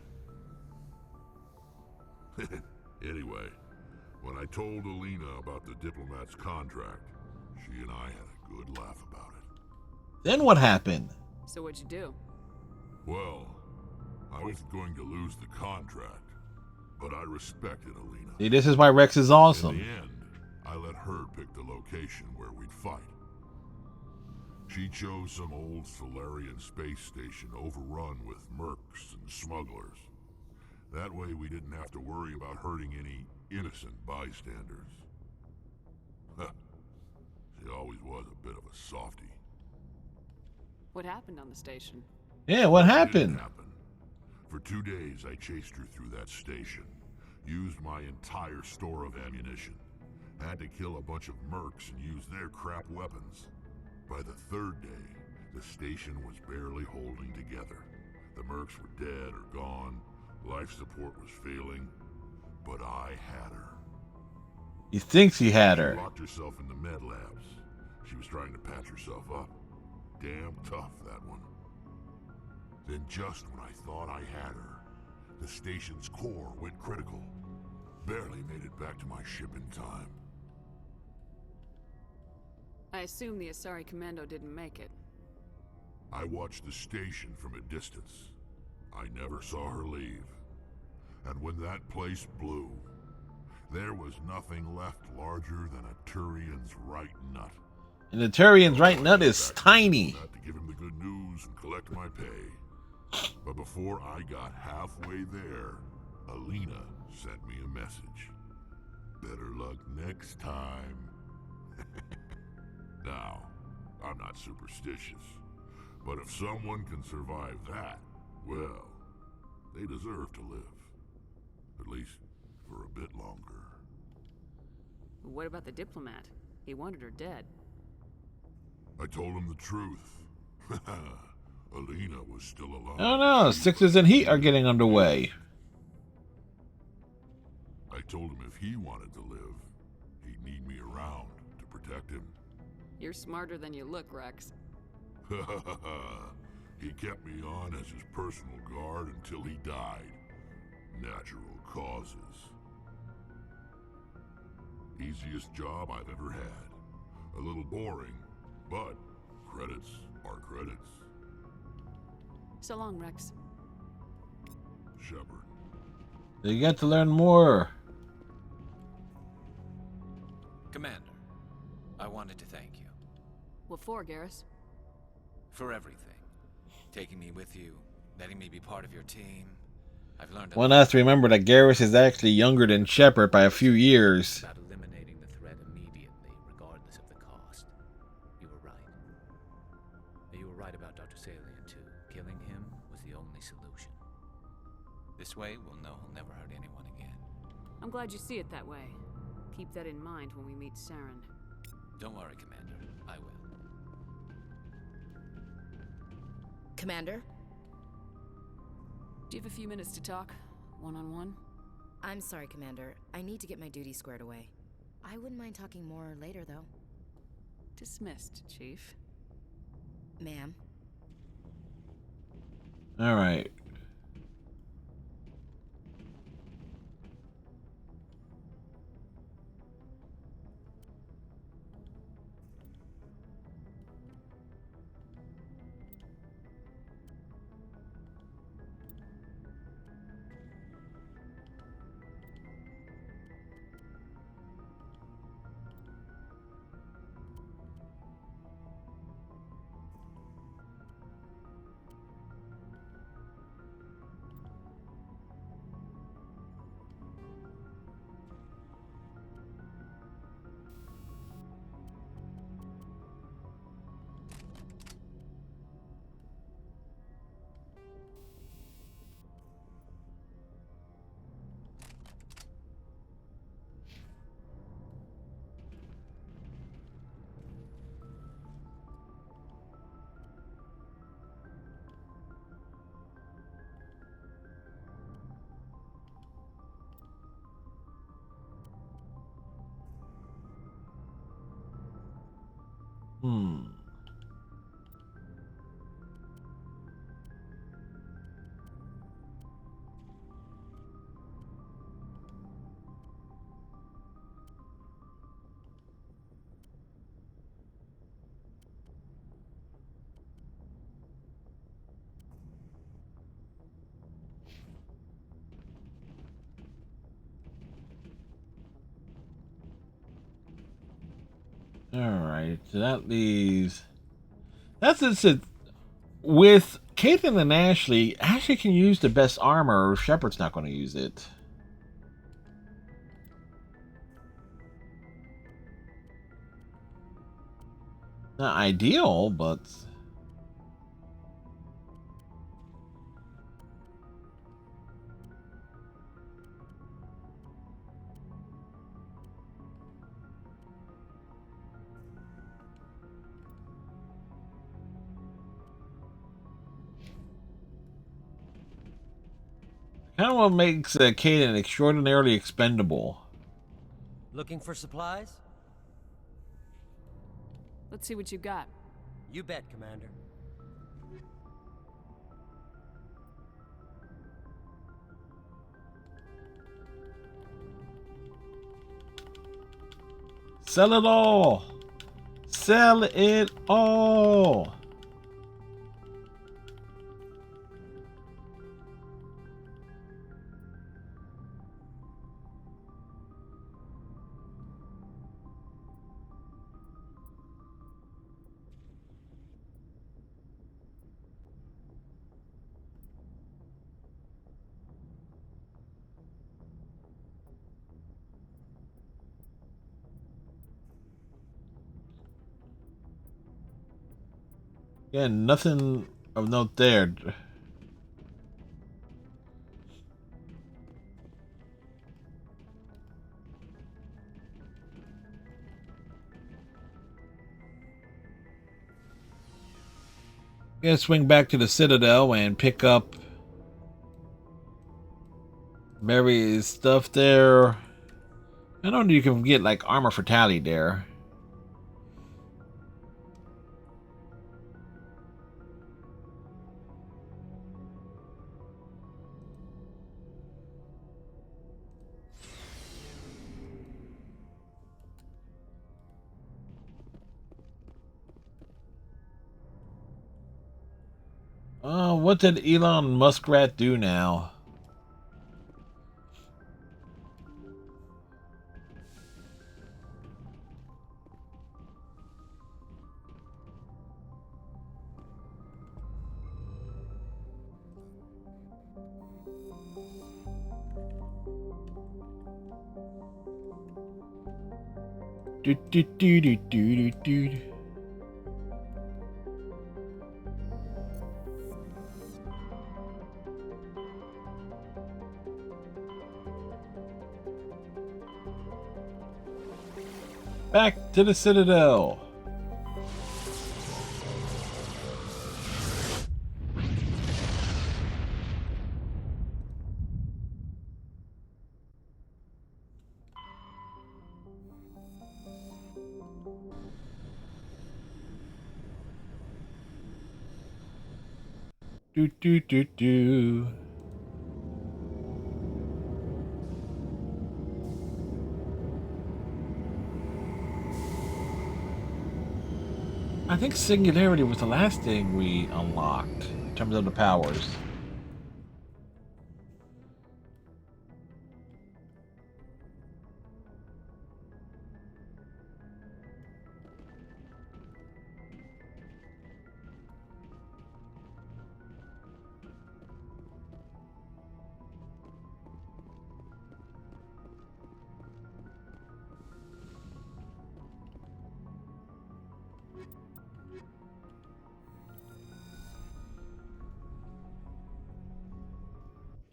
Speaker 6: Anyway, when I told Alina about the diplomat's contract, she and I had a good laugh about it.
Speaker 1: Then what happened?
Speaker 8: So what'd you do?
Speaker 6: Well, I wasn't going to lose the contract, but I respected Alina.
Speaker 1: See, this is why Rex is
Speaker 6: In
Speaker 1: awesome.
Speaker 6: the end, I let her pick the location where we'd fight. She chose some old Solarian space station overrun with mercs and smugglers. That way we didn't have to worry about hurting any innocent bystanders. She always was a bit of a softie.
Speaker 8: What happened on the station?
Speaker 1: Yeah, what
Speaker 6: Didn't
Speaker 1: happened?
Speaker 6: happen. For 2 days I chased her through that station. Used my entire store of ammunition. Had to kill a bunch of mercs and use their crap weapons. By the 3rd day, the station was barely holding together. The mercs were dead or gone. Life support was failing. But I had her.
Speaker 1: He thinks he had
Speaker 6: She
Speaker 1: her.
Speaker 6: locked herself in the med labs. She was trying to patch herself up. Damn tough, that one. Then just when I thought I had her, the station's core went critical. Barely made it back to my ship in time.
Speaker 8: I assume the Asari Commando didn't make it.
Speaker 6: I watched the station from a distance. I never saw her leave. And when that place blew, there was nothing left larger than a Turian's right nut.
Speaker 1: And the Turian's right nut is tiny.
Speaker 6: Not to give him the good news and collect my pay. But before I got halfway there, Alina sent me a message. Better luck next time. Now, I'm not superstitious, but if someone can survive that, well, they deserve to live. At least for a bit longer.
Speaker 8: What about the diplomat? He wanted her dead.
Speaker 6: I told him the truth. Alina was still alive.
Speaker 1: Oh no, Sixers and Heat are getting underway.
Speaker 6: I told him if he wanted to live, he'd need me around to protect him.
Speaker 8: You're smarter than you look, Rex.
Speaker 6: He kept me on as his personal guard until he died. Natural causes. Easiest job I've ever had. A little boring, but credits are credits.
Speaker 8: So long, Rex.
Speaker 6: Shepard.
Speaker 1: You get to learn more.
Speaker 7: Commander, I wanted to thank you
Speaker 8: What for, Garrus?
Speaker 7: for everything. Taking me with you, letting me be part of your team. I've learned
Speaker 1: One has to remember that Garrus is actually younger than Shepard by a few years.
Speaker 7: about eliminating the threat immediately, regardless of the cost. You were right. You were right about Dr. Salian, too. Killing him was the only solution. This way, we'll know he'll never hurt anyone again.
Speaker 8: I'm glad you see it that way. Keep that in mind when we meet Saren.
Speaker 7: Don't worry, Commander. I will.
Speaker 9: Commander?
Speaker 8: Do you have a few minutes to talk? One-on-one?
Speaker 9: I'm sorry, Commander. I need to get my duties squared away. I wouldn't mind talking more later, though.
Speaker 8: Dismissed, Chief.
Speaker 9: Ma'am?
Speaker 1: Alright. Alright, so that leaves... That's it. With Caitlin and Ashley can use the best armor. Shepard's not going to use it. Not ideal, but... kind of what makes Caitlin extraordinarily expendable.
Speaker 10: Looking for supplies?
Speaker 8: Let's see what you got.
Speaker 10: You bet, Commander.
Speaker 1: Sell it all! Sell it all! Yeah, nothing of note there. Gonna swing back to the Citadel and pick up Mary's stuff there. I don't know if you can get like armor for Tally there. Oh, what did Elon Muskrat do now? Do do do do do do do. Back to the Citadel. Do do do do. I think Singularity was the last thing we unlocked in terms of the powers.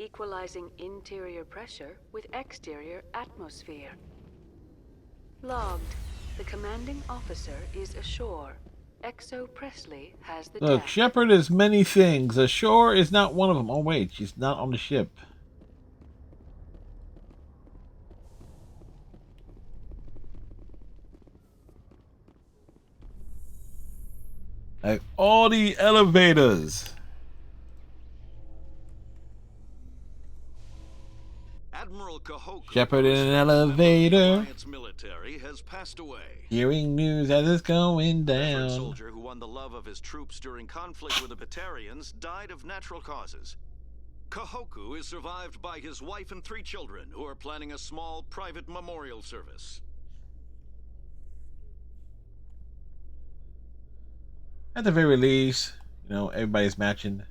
Speaker 8: Equalizing interior pressure with exterior atmosphere. Logged. The commanding officer is ashore. Exo Presley has the
Speaker 1: Look,
Speaker 8: deck.
Speaker 1: Shepard is many things. Ashore is not one of them. Oh wait, she's not on the ship. Like all the elevators.
Speaker 11: Admiral Kahoku,
Speaker 1: Shepard
Speaker 11: a
Speaker 1: in an
Speaker 11: respected member of the
Speaker 1: elevator.
Speaker 11: Alliance military, has passed away.
Speaker 1: Hearing news as it's going
Speaker 11: Veteran
Speaker 1: down.
Speaker 11: soldier who won the love of his troops during conflict with the Batarians died of natural causes. Kahoku is survived by his wife and 3 children, who are planning a small private memorial service.
Speaker 1: At the very least, you know, everybody's matching.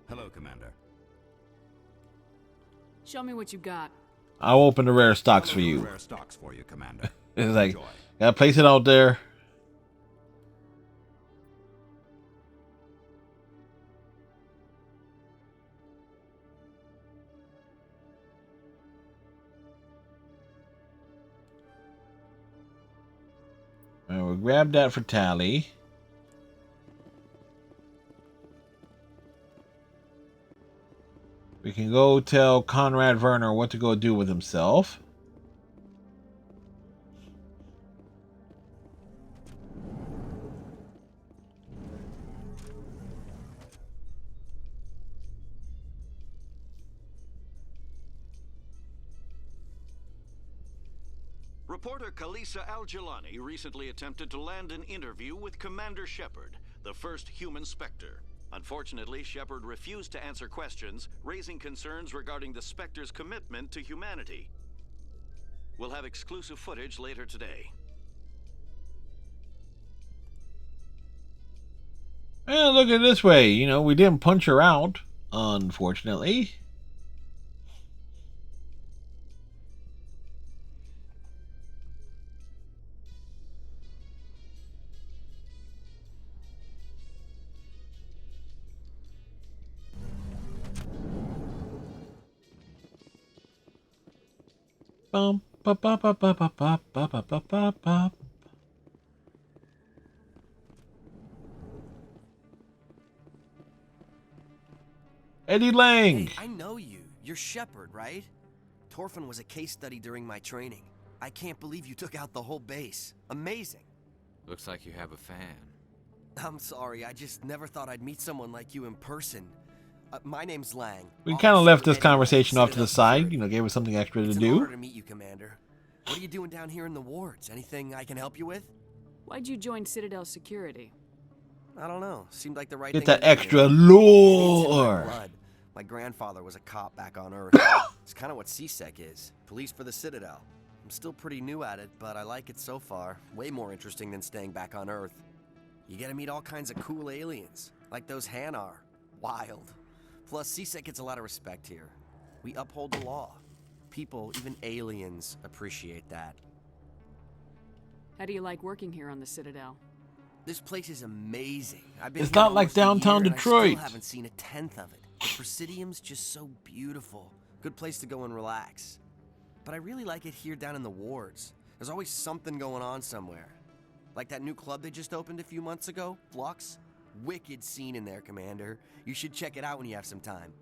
Speaker 12: Hello, Commander.
Speaker 2: Show me what you got.
Speaker 1: I'll open the rare stocks for you.
Speaker 12: Rare stocks for you, Commander.
Speaker 1: It's like,
Speaker 12: Enjoy.
Speaker 1: gotta place it out there. And we'll grab that for Tally. We can go tell Conrad Werner what to go do with himself.
Speaker 11: Reporter Kalisa Al-Jilani recently attempted to land an interview with Commander Shepard, the first human Spectre. Unfortunately, Shepard refused to answer questions, raising concerns regarding the Spectre's commitment to humanity. We'll have exclusive footage later today.
Speaker 1: Well, look at it this way. You know, we didn't punch her out, unfortunately. Bum, ba, ba, ba, ba, ba, ba, ba, ba, ba, ba, ba. Eddie Lang.
Speaker 13: Hey, I know you. You're Shepard, right? Torfin was a case study during my training. I can't believe you took out the whole base. Amazing.
Speaker 7: Looks like you have a fan.
Speaker 13: I'm sorry, I just never thought I'd meet someone like you in person. My name's Lang.
Speaker 1: We kind of left this
Speaker 13: Eddie
Speaker 1: conversation
Speaker 13: Lang,
Speaker 1: off to the side, you know, gave us something extra to
Speaker 13: It's an
Speaker 1: do.
Speaker 13: honor to meet you, Commander. What are you doing down here in the wards? Anything I can help you with?
Speaker 2: Why'd you join Citadel Security?
Speaker 13: I don't know. Seemed like the right
Speaker 1: Get
Speaker 13: thing
Speaker 1: that
Speaker 13: to do,
Speaker 1: extra
Speaker 13: you know? It's in my
Speaker 1: lore.
Speaker 13: blood. My grandfather was a cop back on Earth. It's kind of what CSEC is. Police for the Citadel. I'm still pretty new at it, but I like it so far. Way more interesting than staying back on Earth. You get to meet all kinds of cool aliens, like those Hanar. Wild. Plus, CSEC gets a lot of respect here. We uphold the law. People, even aliens, appreciate that.
Speaker 2: How do you like working here on the Citadel?
Speaker 13: This place is amazing. I've been
Speaker 1: It's
Speaker 13: here
Speaker 1: not like
Speaker 13: almost a
Speaker 1: downtown
Speaker 13: year, and
Speaker 1: Detroit.
Speaker 13: I still haven't seen a tenth of it. The Presidium's just so beautiful. Good place to go and relax. But I really like it here down in the wards. There's always something going on somewhere. Like that new club they just opened a few months ago, Flux. Wicked scene in there, Commander. You should check it out when you have some time.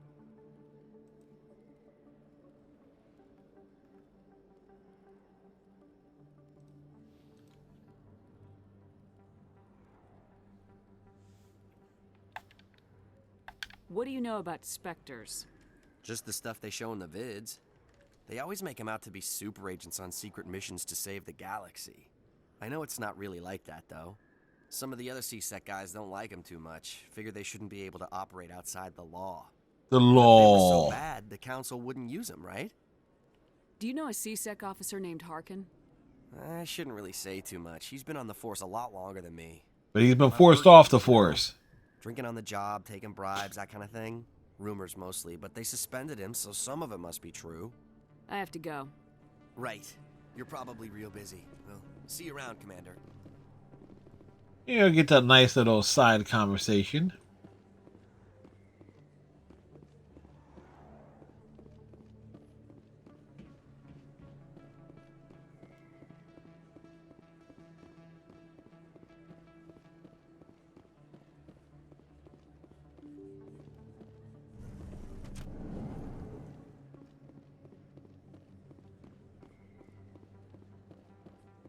Speaker 2: What do you know about Spectres?
Speaker 13: Just the stuff they show in the vids. They always make them out to be super agents on secret missions to save the galaxy. I know it's not really like that, though. Some of the other CSEC guys don't like them too much. Figure they shouldn't be able to operate outside the law.
Speaker 1: The
Speaker 13: If they were
Speaker 1: law.
Speaker 13: so bad, the council wouldn't use them, right?
Speaker 2: Do you know a CSEC officer named Harkin?
Speaker 13: I shouldn't really say too much. He's been on the force a lot longer than me.
Speaker 1: But he's been
Speaker 13: My
Speaker 1: forced
Speaker 13: work
Speaker 1: off the
Speaker 13: ethic, you know,
Speaker 1: force.
Speaker 13: Drinking on the job, taking bribes, that kind of thing. Rumors mostly, but they suspended him, so some of it must be true.
Speaker 2: I have to go.
Speaker 13: Right. You're probably real busy. Well, see you around, Commander.
Speaker 1: You know, get that nice little side conversation.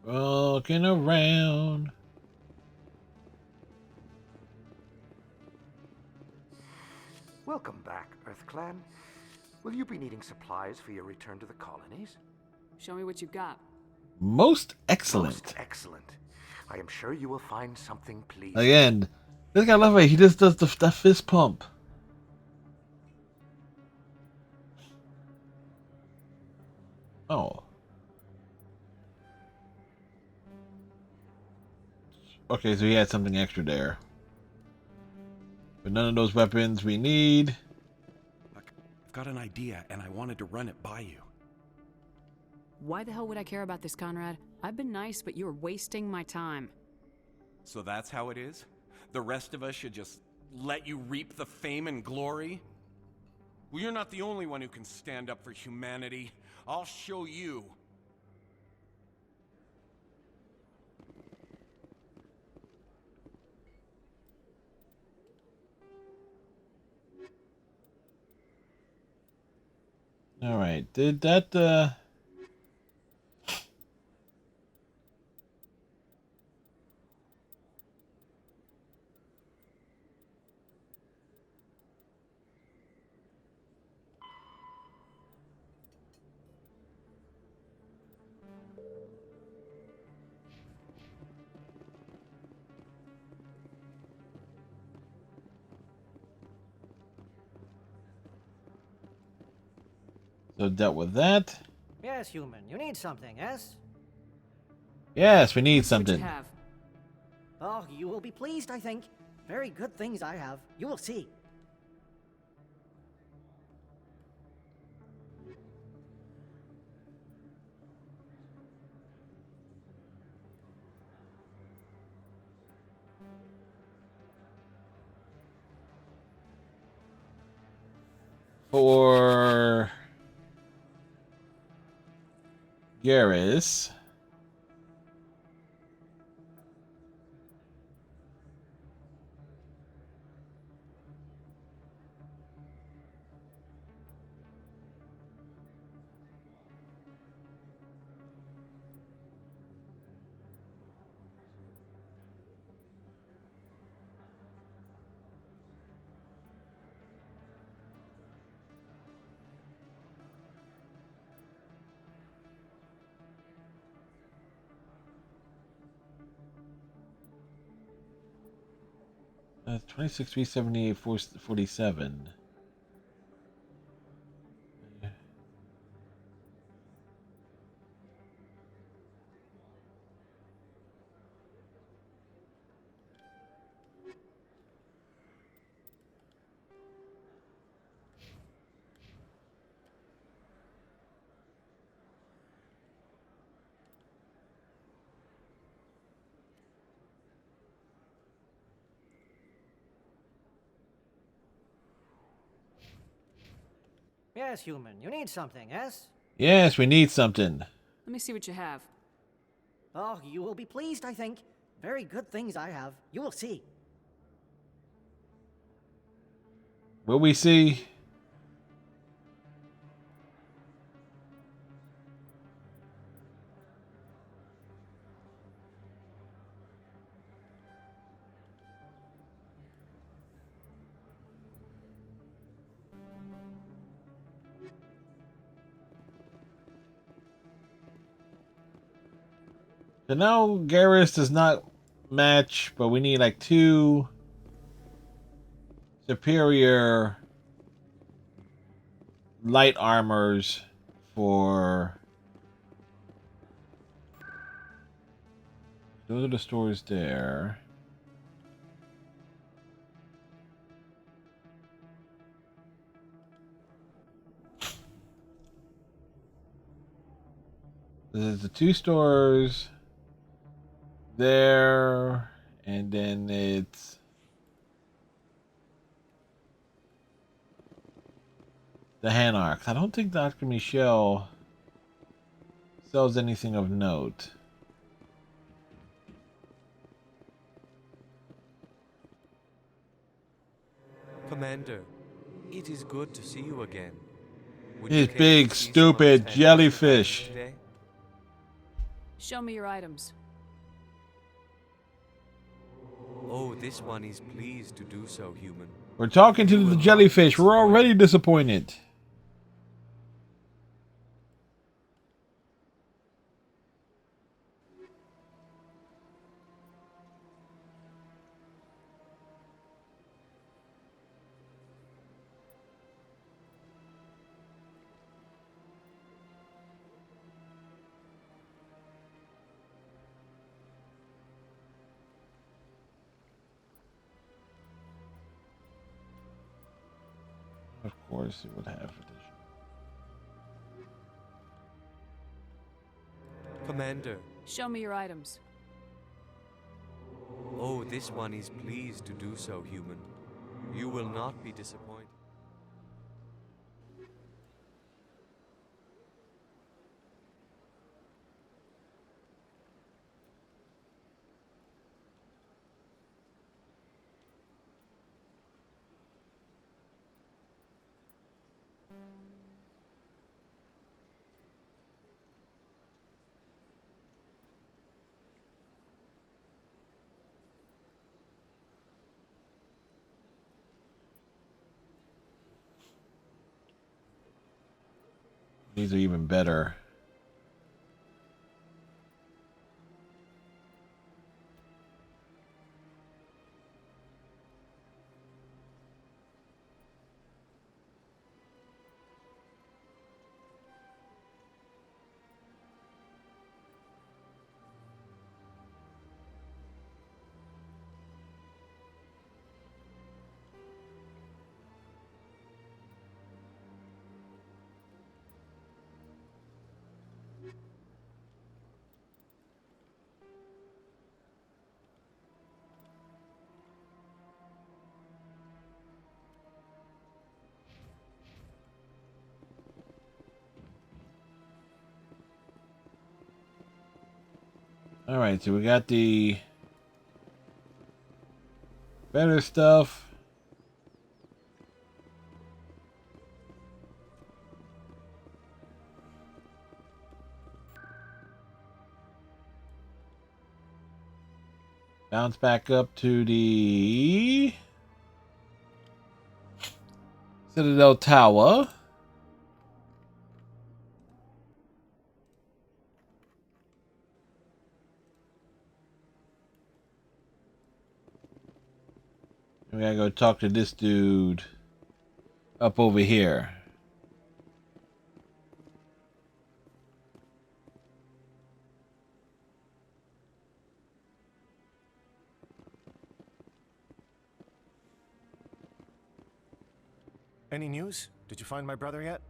Speaker 1: Walking around.
Speaker 14: Welcome back, EarthClan. Will you be needing supplies for your return to the colonies?
Speaker 15: Show me what you've got.
Speaker 1: Most excellent.
Speaker 14: Most excellent. I am sure you will find something pleasing.
Speaker 1: Again, this guy, I love it. He just does that fist pump. Oh. Okay, so he had something extra there. But none of those weapons we need.
Speaker 16: Look, I've got an idea, and I wanted to run it by you.
Speaker 15: Why the hell would I care about this, Conrad? I've been nice, but you're wasting my time.
Speaker 16: So that's how it is? The rest of us should just let you reap the fame and glory? Well, you're not the only one who can stand up for humanity. I'll show you.
Speaker 1: All right, did that so dealt with that?
Speaker 10: Yes, human. You need something, yes?
Speaker 1: Yes, we need
Speaker 15: What
Speaker 1: something.
Speaker 15: you have?
Speaker 10: Oh, you will be pleased, I think. Very good things I have. You will see.
Speaker 1: For Garrus. That's 26, 378, 47.
Speaker 10: Yes, human. You need something, yes?
Speaker 1: Yes, we need something.
Speaker 15: Let me see what you have.
Speaker 10: Oh, you will be pleased, I think. Very good things I have. You will see.
Speaker 1: Will we see? So now Garrus does not match, but we need like 2 superior light armors for... Those are the stores there. There's the 2 stores there, and then it's the Hanarchs. I don't think Dr. Michelle sells anything of note.
Speaker 17: Commander, it is good to see you again.
Speaker 1: His big, stupid jellyfish.
Speaker 15: Show me your items.
Speaker 17: Oh, this one is pleased to do so, human.
Speaker 1: We're talking to the jellyfish. We're already disappointed. Of course, it would have addition.
Speaker 17: Commander.
Speaker 15: Show me your items.
Speaker 17: Oh, this one is pleased to do so, human. You will not be disappointed.
Speaker 1: These are even better. All right, so we got the better stuff. Bounce back up to the Citadel Tower. We gotta go talk to this dude up over here.
Speaker 18: Any news? Did you find my brother yet?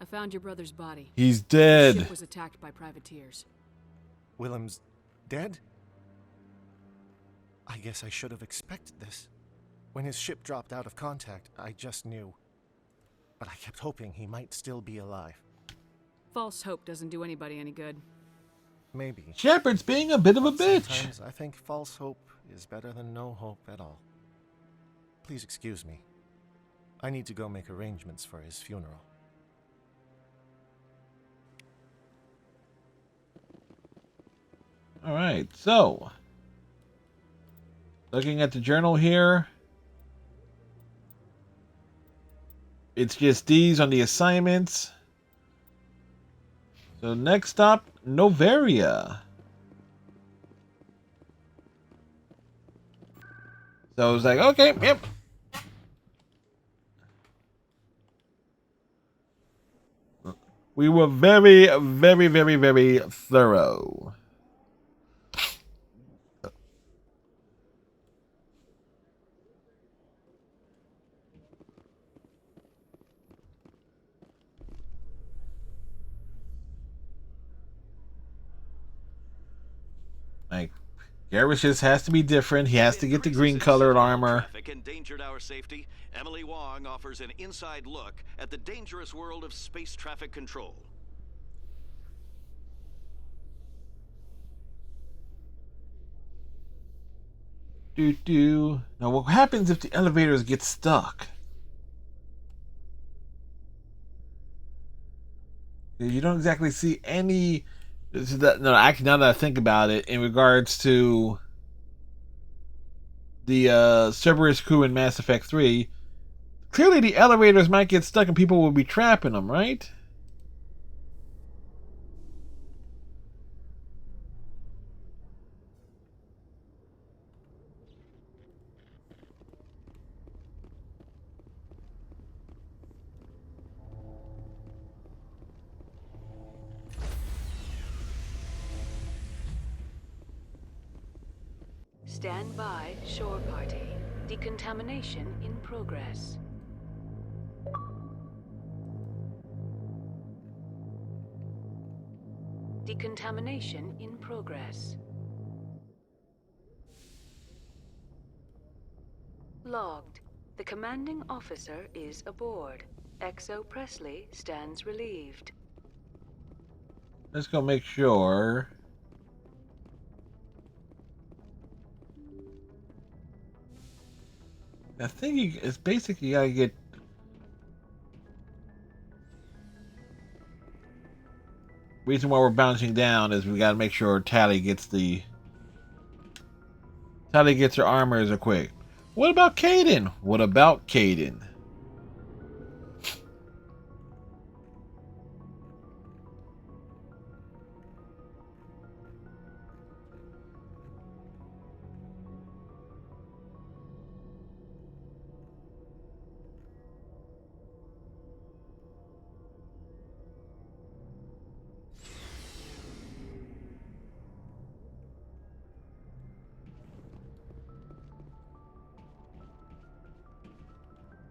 Speaker 15: I found your brother's body.
Speaker 1: He's dead.
Speaker 15: The ship was attacked by privateers.
Speaker 18: Willem's dead? I guess I should have expected this. When his ship dropped out of contact, I just knew. But I kept hoping he might still be alive.
Speaker 15: False hope doesn't do anybody any good.
Speaker 18: Maybe.
Speaker 1: Shepard's being a bit of a bitch.
Speaker 18: Sometimes I think false hope is better than no hope at all. Please excuse me. I need to go make arrangements for his funeral.
Speaker 1: All right, so looking at the journal here, it's just these on the assignments. So next stop, Novaria. So I was like, okay, yep. We were very, very, very, very thorough. Like, Garrus just has to be different. He has to get the green colored armor.
Speaker 11: Traffic endangered our safety. Emily Wong offers an inside look at the dangerous world of space traffic control.
Speaker 1: Now, what happens if the elevators get stuck? You don't exactly see any This is that no, actually, now that I think about it, in regards to the Cerberus crew in Mass Effect 3, clearly the elevators might get stuck and people will be trapping them, right?
Speaker 8: Stand by, shore party. Decontamination in progress. Decontamination in progress. Logged. The commanding officer is aboard. XO Presley stands relieved.
Speaker 1: Let's go make sure. I think it's basically you gotta get. Reason why we're bouncing down is we gotta make sure Tally gets her armors equipped. What about Caden? What about Caden?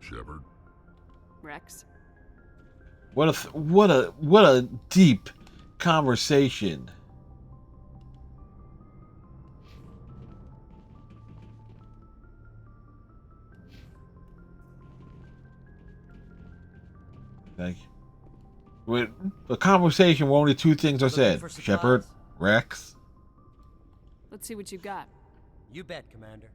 Speaker 6: Shepard.
Speaker 15: Rex?
Speaker 1: What a deep conversation. Like, with a conversation where only two things are said: Shepard, Rex.
Speaker 15: Let's see what you got.
Speaker 10: You bet, Commander.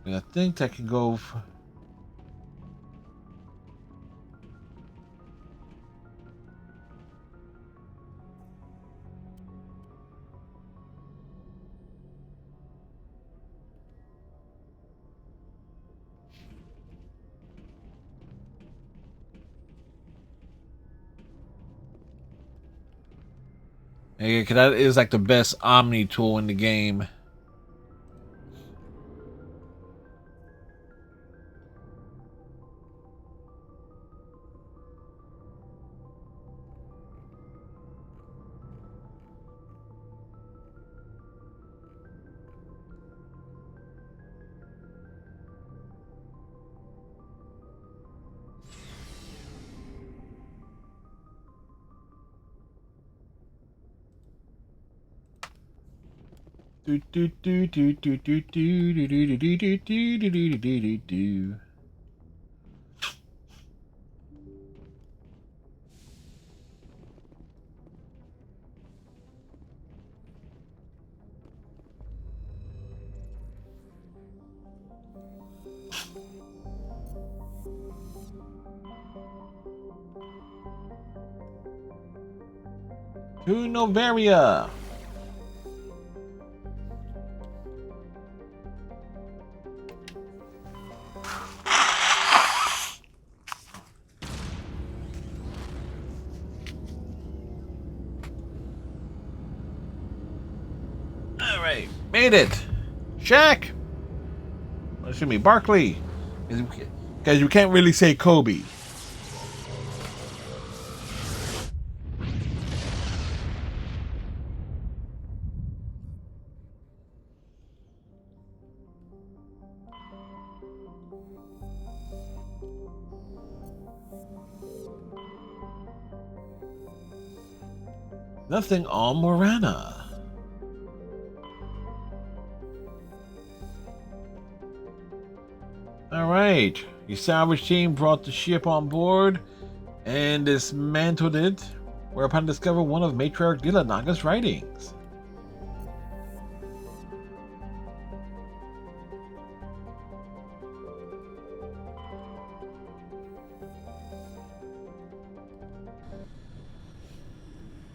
Speaker 1: And I think that can go. Yeah, because that is like the best Omni tool in the game. Do do do do do do do do do do do do do do do. To Novaria. Alright, made it. Shaq. Excuse me, Barkley. Because you can't really say Kobe. Nothing on Morana. Alright, your salvage team brought the ship on board and dismantled it, whereupon discovered one of Matriarch Dilanaga's writings.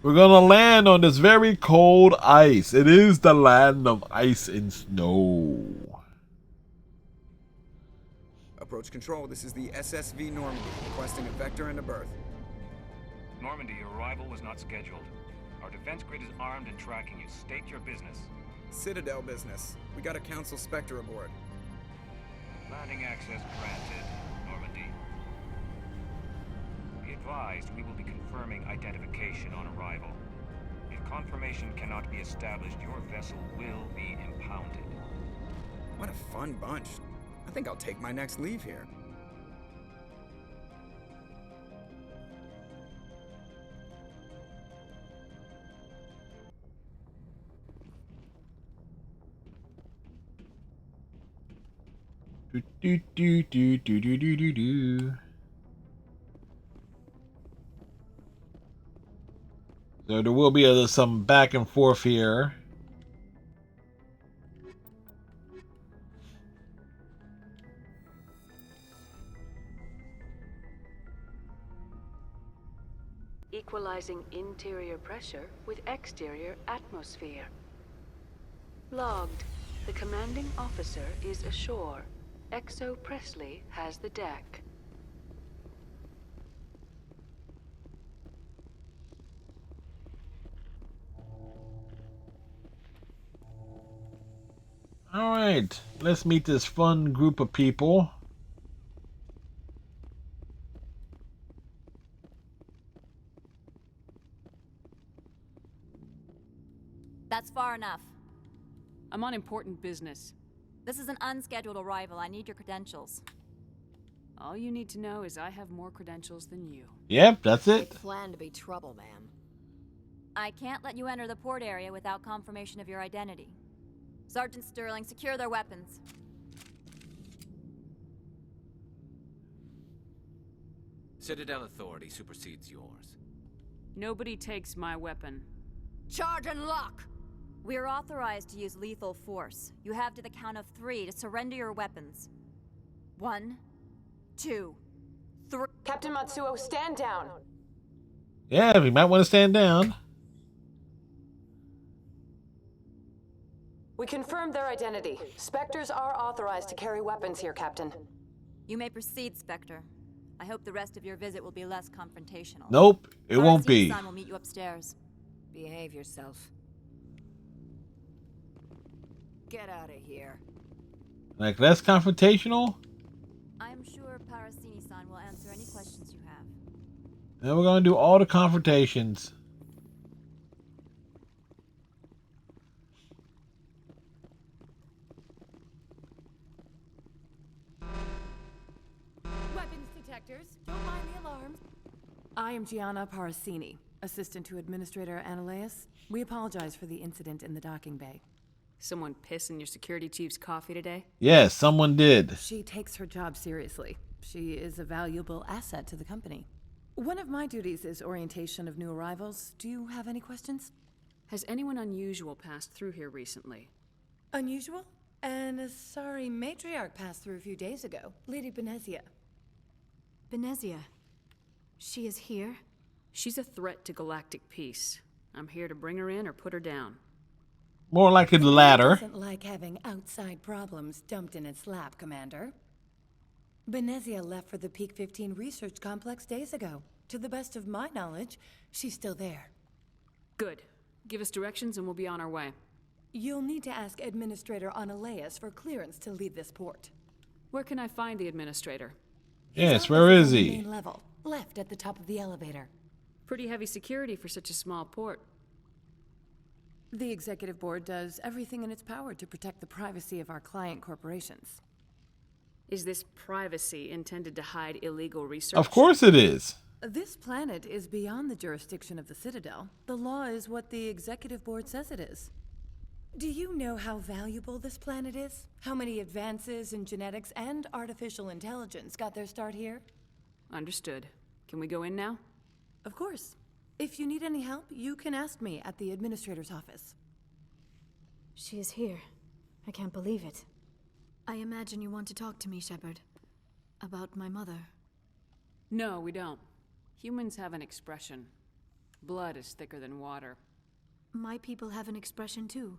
Speaker 1: We're gonna land on this very cold ice. It is the land of ice and snow.
Speaker 5: Approach control, this is the SSV Normandy, requesting a vector and a berth.
Speaker 19: Normandy, your arrival was not scheduled. Our defense grid is armed and tracking you. State your business.
Speaker 5: Citadel business. We got a Council Spectre aboard.
Speaker 19: Landing access granted, Normandy. Be advised, we will be confirming identification on arrival. If confirmation cannot be established, your vessel will be impounded.
Speaker 5: What a fun bunch. I think I'll take my next leave here.
Speaker 1: Do, do, do, do, do, do, do, do, do. So there will be some back and forth here.
Speaker 8: Equalizing interior pressure with exterior atmosphere. Logged. The commanding officer is ashore. Exo Presley has the deck.
Speaker 1: Alright, let's meet this fun group of people.
Speaker 20: That's far enough.
Speaker 15: I'm on important business.
Speaker 20: This is an unscheduled arrival. I need your credentials.
Speaker 15: All you need to know is I have more credentials than you.
Speaker 1: Yep, that's it.
Speaker 9: Plan to be trouble, ma'am.
Speaker 20: I can't let you enter the port area without confirmation of your identity. Sergeant Sterling, secure their weapons.
Speaker 7: Citadel authority supersedes yours.
Speaker 15: Nobody takes my weapon.
Speaker 20: Charge and lock! We're authorized to use lethal force. You have to the count of 3 to surrender your weapons. 1, 2, 3.
Speaker 21: Captain Matsuo, stand down.
Speaker 1: Yeah, we might want to stand down.
Speaker 21: We confirmed their identity. Spectres are authorized to carry weapons here, Captain.
Speaker 20: You may proceed, Spectre. I hope the rest of your visit will be less confrontational.
Speaker 1: Nope, it won't be.
Speaker 20: Son will meet you upstairs.
Speaker 9: Behave yourself. Get out of here.
Speaker 1: Like less confrontational?
Speaker 20: I am sure Parasini-san will answer any questions you have.
Speaker 1: Then we're gonna do all the confrontations.
Speaker 21: Weapons detectors. Don't mind the alarms. I am Gianna Parasini, assistant to Administrator Ananias. We apologize for the incident in the docking bay.
Speaker 15: Someone piss in your security chief's coffee today?
Speaker 1: Yes, someone did.
Speaker 21: She takes her job seriously. She is a valuable asset to the company. One of my duties is orientation of new arrivals. Do you have any questions?
Speaker 15: Has anyone unusual passed through here recently?
Speaker 21: Unusual? And a sorry matriarch passed through a few days ago. Lady Benezia.
Speaker 2: Benezia. She is here?
Speaker 15: She's a threat to galactic peace. I'm here to bring her in or put her down.
Speaker 1: More likely the latter.
Speaker 21: Doesn't like having outside problems dumped in its lap, Commander. Benezia left for the Peak 15 research complex days ago. To the best of my knowledge, she's still there.
Speaker 15: Good. Give us directions and we'll be on our way.
Speaker 21: You'll need to ask Administrator Ananias for clearance to leave this port.
Speaker 15: Where can I find the Administrator?
Speaker 1: Yes, where is he?
Speaker 21: Main level, left at the top of the elevator.
Speaker 15: Pretty heavy security for such a small port.
Speaker 21: The Executive Board does everything in its power to protect the privacy of our client corporations.
Speaker 15: Is this privacy intended to hide illegal research?
Speaker 1: Of course it is.
Speaker 21: This planet is beyond the jurisdiction of the Citadel. The law is what the Executive Board says it is. Do you know how valuable this planet is? How many advances in genetics and artificial intelligence got their start here?
Speaker 15: Understood. Can we go in now?
Speaker 21: Of course. If you need any help, you can ask me at the Administrator's office.
Speaker 2: She is here. I can't believe it. I imagine you want to talk to me, Shepard. About my mother.
Speaker 15: No, we don't. Humans have an expression. Blood is thicker than water.
Speaker 2: My people have an expression too.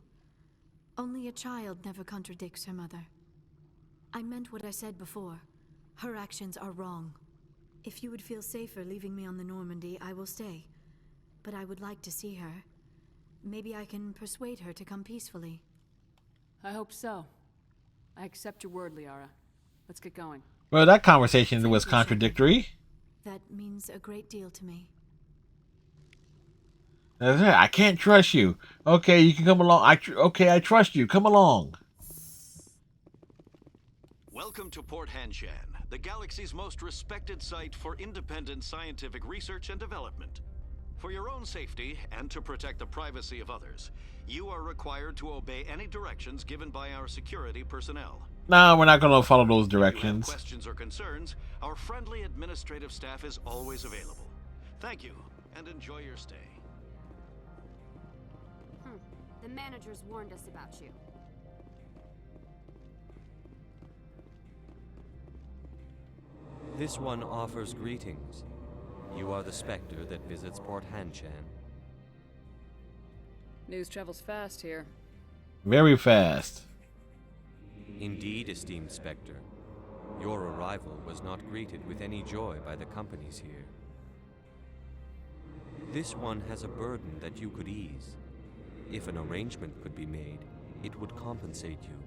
Speaker 2: Only a child never contradicts her mother. I meant what I said before. Her actions are wrong. If you would feel safer leaving me on the Normandy, I will stay. But I would like to see her. Maybe I can persuade her to come peacefully.
Speaker 15: I hope so. I accept your word, Liara. Let's get going.
Speaker 1: Well, that conversation was contradictory.
Speaker 2: That means a great deal to me.
Speaker 1: I can't trust you. Okay, you can come along. Okay, I trust you. Come along.
Speaker 11: Welcome to Port Hanshan, the galaxy's most respected site for independent scientific research and development. For your own safety and to protect the privacy of others, you are required to obey any directions given by our security personnel.
Speaker 1: Nah, we're not going to follow those
Speaker 11: If you have
Speaker 1: directions.
Speaker 11: questions or concerns, our friendly administrative staff is always available. Thank you, and enjoy your stay.
Speaker 4: The managers warned us about you.
Speaker 17: This one offers greetings. You are the Spectre that visits Port Hanshan.
Speaker 15: News travels fast here.
Speaker 1: Very fast.
Speaker 17: Indeed, esteemed Spectre. Your arrival was not greeted with any joy by the companies here. This one has a burden that you could ease. If an arrangement could be made, it would compensate you.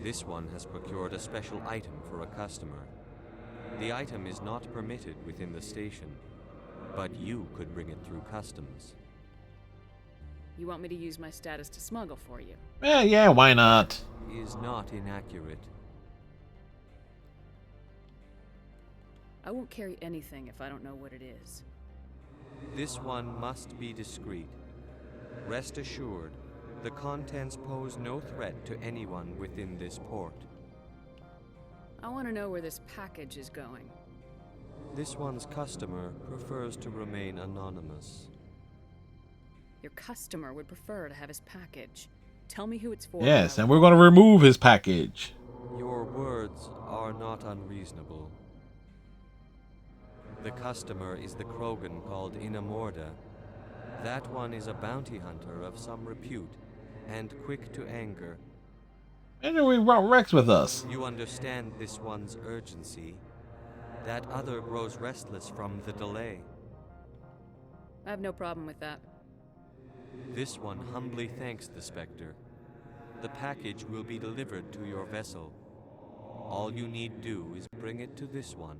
Speaker 17: This one has procured a special item for a customer. The item is not permitted within the station, but you could bring it through customs.
Speaker 15: You want me to use my status to smuggle for you?
Speaker 1: Yeah, why not?
Speaker 17: Is not inaccurate.
Speaker 15: I won't carry anything if I don't know what it is.
Speaker 17: This one must be discreet. Rest assured, the contents pose no threat to anyone within this port.
Speaker 15: I want to know where this package is going.
Speaker 17: This one's customer prefers to remain anonymous.
Speaker 15: Your customer would prefer to have his package. Tell me who it's for.
Speaker 1: Yes, and we're going to remove his package.
Speaker 17: Your words are not unreasonable. The customer is the Krogan called Inamorda. That one is a bounty hunter of some repute, and quick to anger.
Speaker 1: And then we brought Rex with us.
Speaker 17: You understand this one's urgency. That other grows restless from the delay.
Speaker 15: I have no problem with that.
Speaker 17: This one humbly thanks the Spectre. The package will be delivered to your vessel. All you need do is bring it to this one.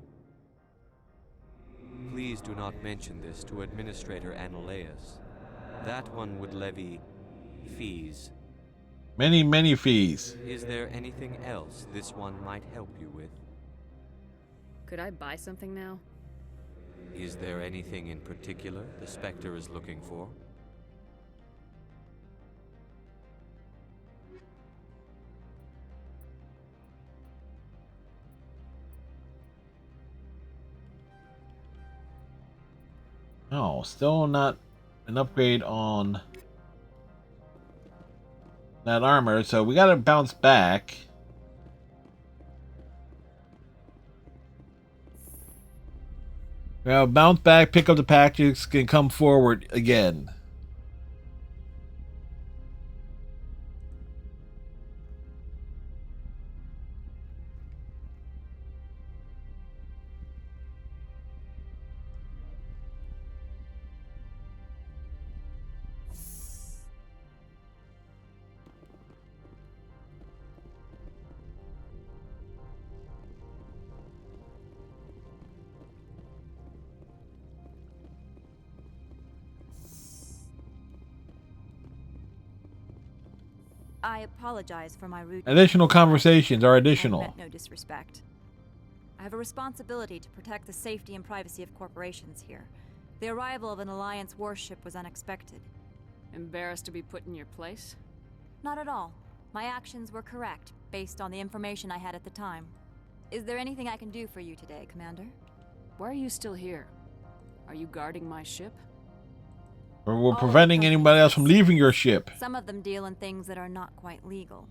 Speaker 17: Please do not mention this to Administrator Analaeus. That one would levy fees.
Speaker 1: Many fees.
Speaker 17: Is there anything else this one might help you with?
Speaker 15: Could I buy something now?
Speaker 17: Is there anything in particular the Spectre is looking for?
Speaker 1: No, still not an upgrade on that armor, so we gotta bounce back. Well, bounce back, pick up the package, can come forward again.
Speaker 20: I apologize for my rudeness.
Speaker 1: Additional conversations are additional.
Speaker 20: I meant no disrespect. I have a responsibility to protect the safety and privacy of corporations here. The arrival of an Alliance warship was unexpected.
Speaker 15: Embarrassed to be put in your place?
Speaker 20: Not at all. My actions were correct, based on the information I had at the time. Is there anything I can do for you today, Commander?
Speaker 15: Why are you still here? Are you guarding my ship?
Speaker 1: Or we're preventing anybody else from leaving your ship.
Speaker 20: Some of them deal in things that are not quite legal.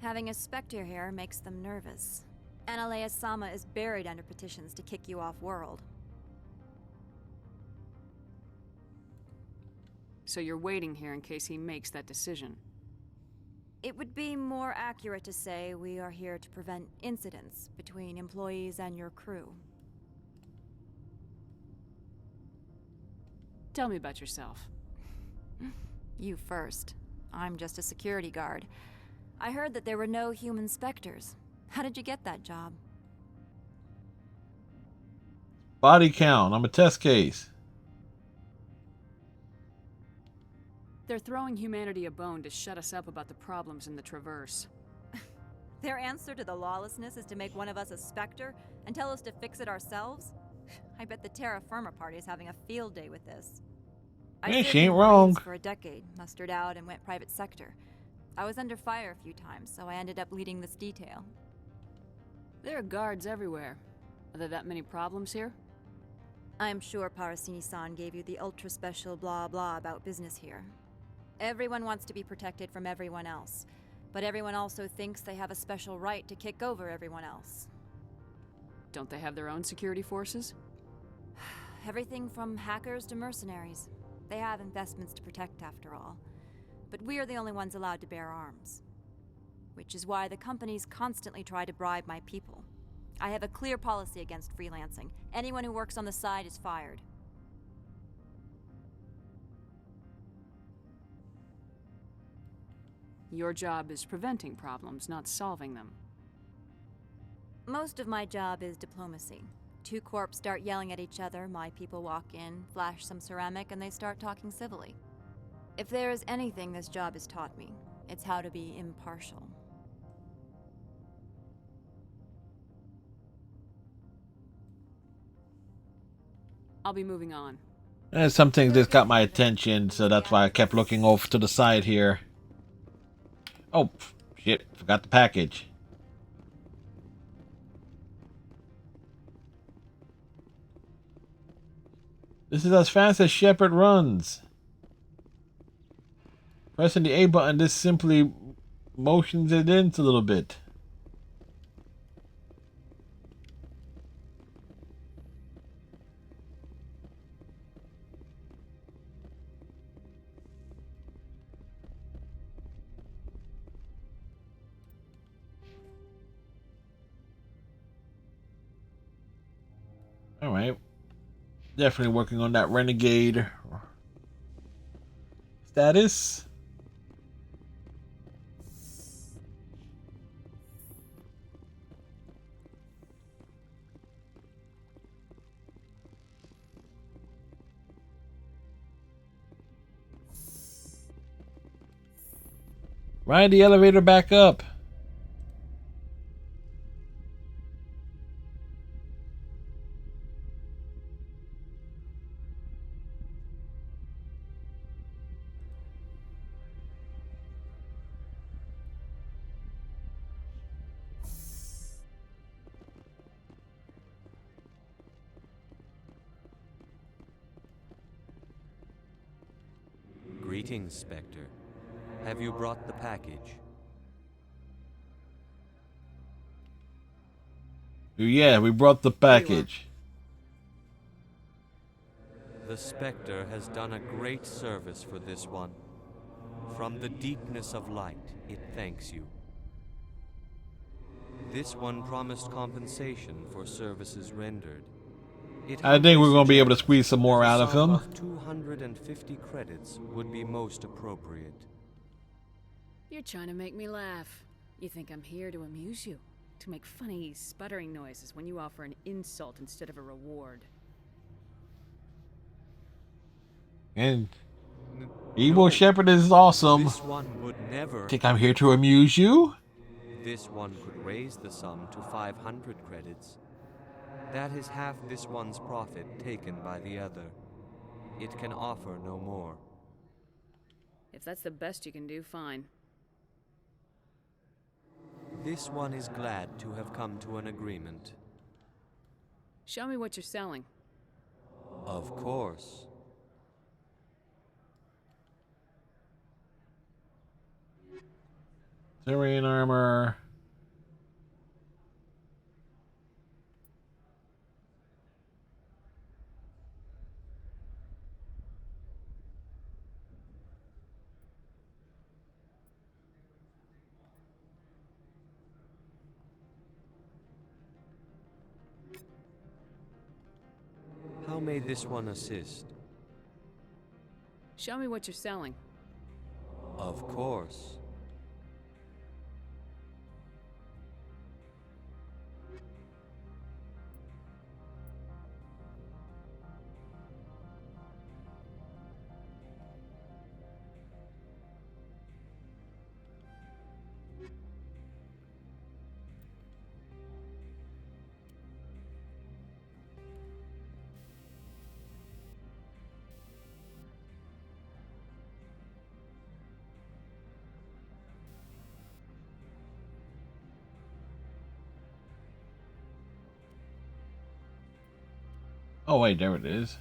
Speaker 20: Having a Spectre here makes them nervous. Analea-sama is buried under petitions to kick you off-world.
Speaker 15: So you're waiting here in case he makes that decision?
Speaker 20: It would be more accurate to say we are here to prevent incidents between employees and your crew.
Speaker 15: Tell me about yourself.
Speaker 20: You first. I'm just a security guard. I heard that there were no human Spectres. How did you get that job?
Speaker 1: Body count. I'm a test case.
Speaker 15: They're throwing humanity a bone to shut us up about the problems in the Traverse.
Speaker 20: Their answer to the lawlessness is to make one of us a Spectre and tell us to fix it ourselves? I bet the Terra Firma party is having a field day with this.
Speaker 1: Yeah,
Speaker 20: served
Speaker 1: she ain't
Speaker 20: in the
Speaker 1: wrong.
Speaker 20: Marines for a decade, mustered out and went private sector. I was under fire a few times, so I ended up leading this detail.
Speaker 15: There are guards everywhere. Are there that many problems here?
Speaker 20: I'm sure Parasini-san gave you the ultra-special blah blah about business here. Everyone wants to be protected from everyone else, but everyone also thinks they have a special right to kick over everyone else.
Speaker 15: Don't they have their own security forces?
Speaker 20: Everything from hackers to mercenaries. They have investments to protect, after all. But we are the only ones allowed to bear arms. Which is why the companies constantly try to bribe my people. I have a clear policy against freelancing. Anyone who works on the side is fired.
Speaker 15: Your job is preventing problems, not solving them.
Speaker 20: Most of my job is diplomacy. Two corps start yelling at each other, my people walk in, flash some ceramic, and they start talking civilly. If there is anything this job has taught me, it's how to be impartial.
Speaker 15: I'll be moving on.
Speaker 1: Something just got my attention, so that's why I kept looking over to the side here. Oh, shit. Forgot the package. This is as fast as Shepard runs. Pressing the A button, this simply motions it in a little bit. Alright. Definitely working on that renegade status. Ride the elevator back up.
Speaker 17: Greetings, Spectre. Have you brought the package?
Speaker 1: Yeah, we brought the package.
Speaker 17: The Spectre has done a great service for this one. From the deepness of light, it thanks you. This one promised compensation for services rendered.
Speaker 1: I think we're going to be able to squeeze some more out of him.
Speaker 17: 250 credits would be most appropriate.
Speaker 15: You're trying to make me laugh. You think I'm here to amuse you? To make funny, sputtering noises when you offer an insult instead of a reward.
Speaker 1: And Evil Shepherd is awesome.
Speaker 17: This one would never.
Speaker 1: Think I'm here to amuse you?
Speaker 17: This one could raise the sum to 500 credits. That is half this one's profit taken by the other. It can offer no more.
Speaker 15: If that's the best you can do, fine.
Speaker 17: This one is glad to have come to an agreement.
Speaker 15: Show me what you're selling.
Speaker 17: Of course.
Speaker 1: Terrain armor.
Speaker 17: How may this one assist?
Speaker 15: Show me what you're selling.
Speaker 17: Of course.
Speaker 1: Oh wait, there it is.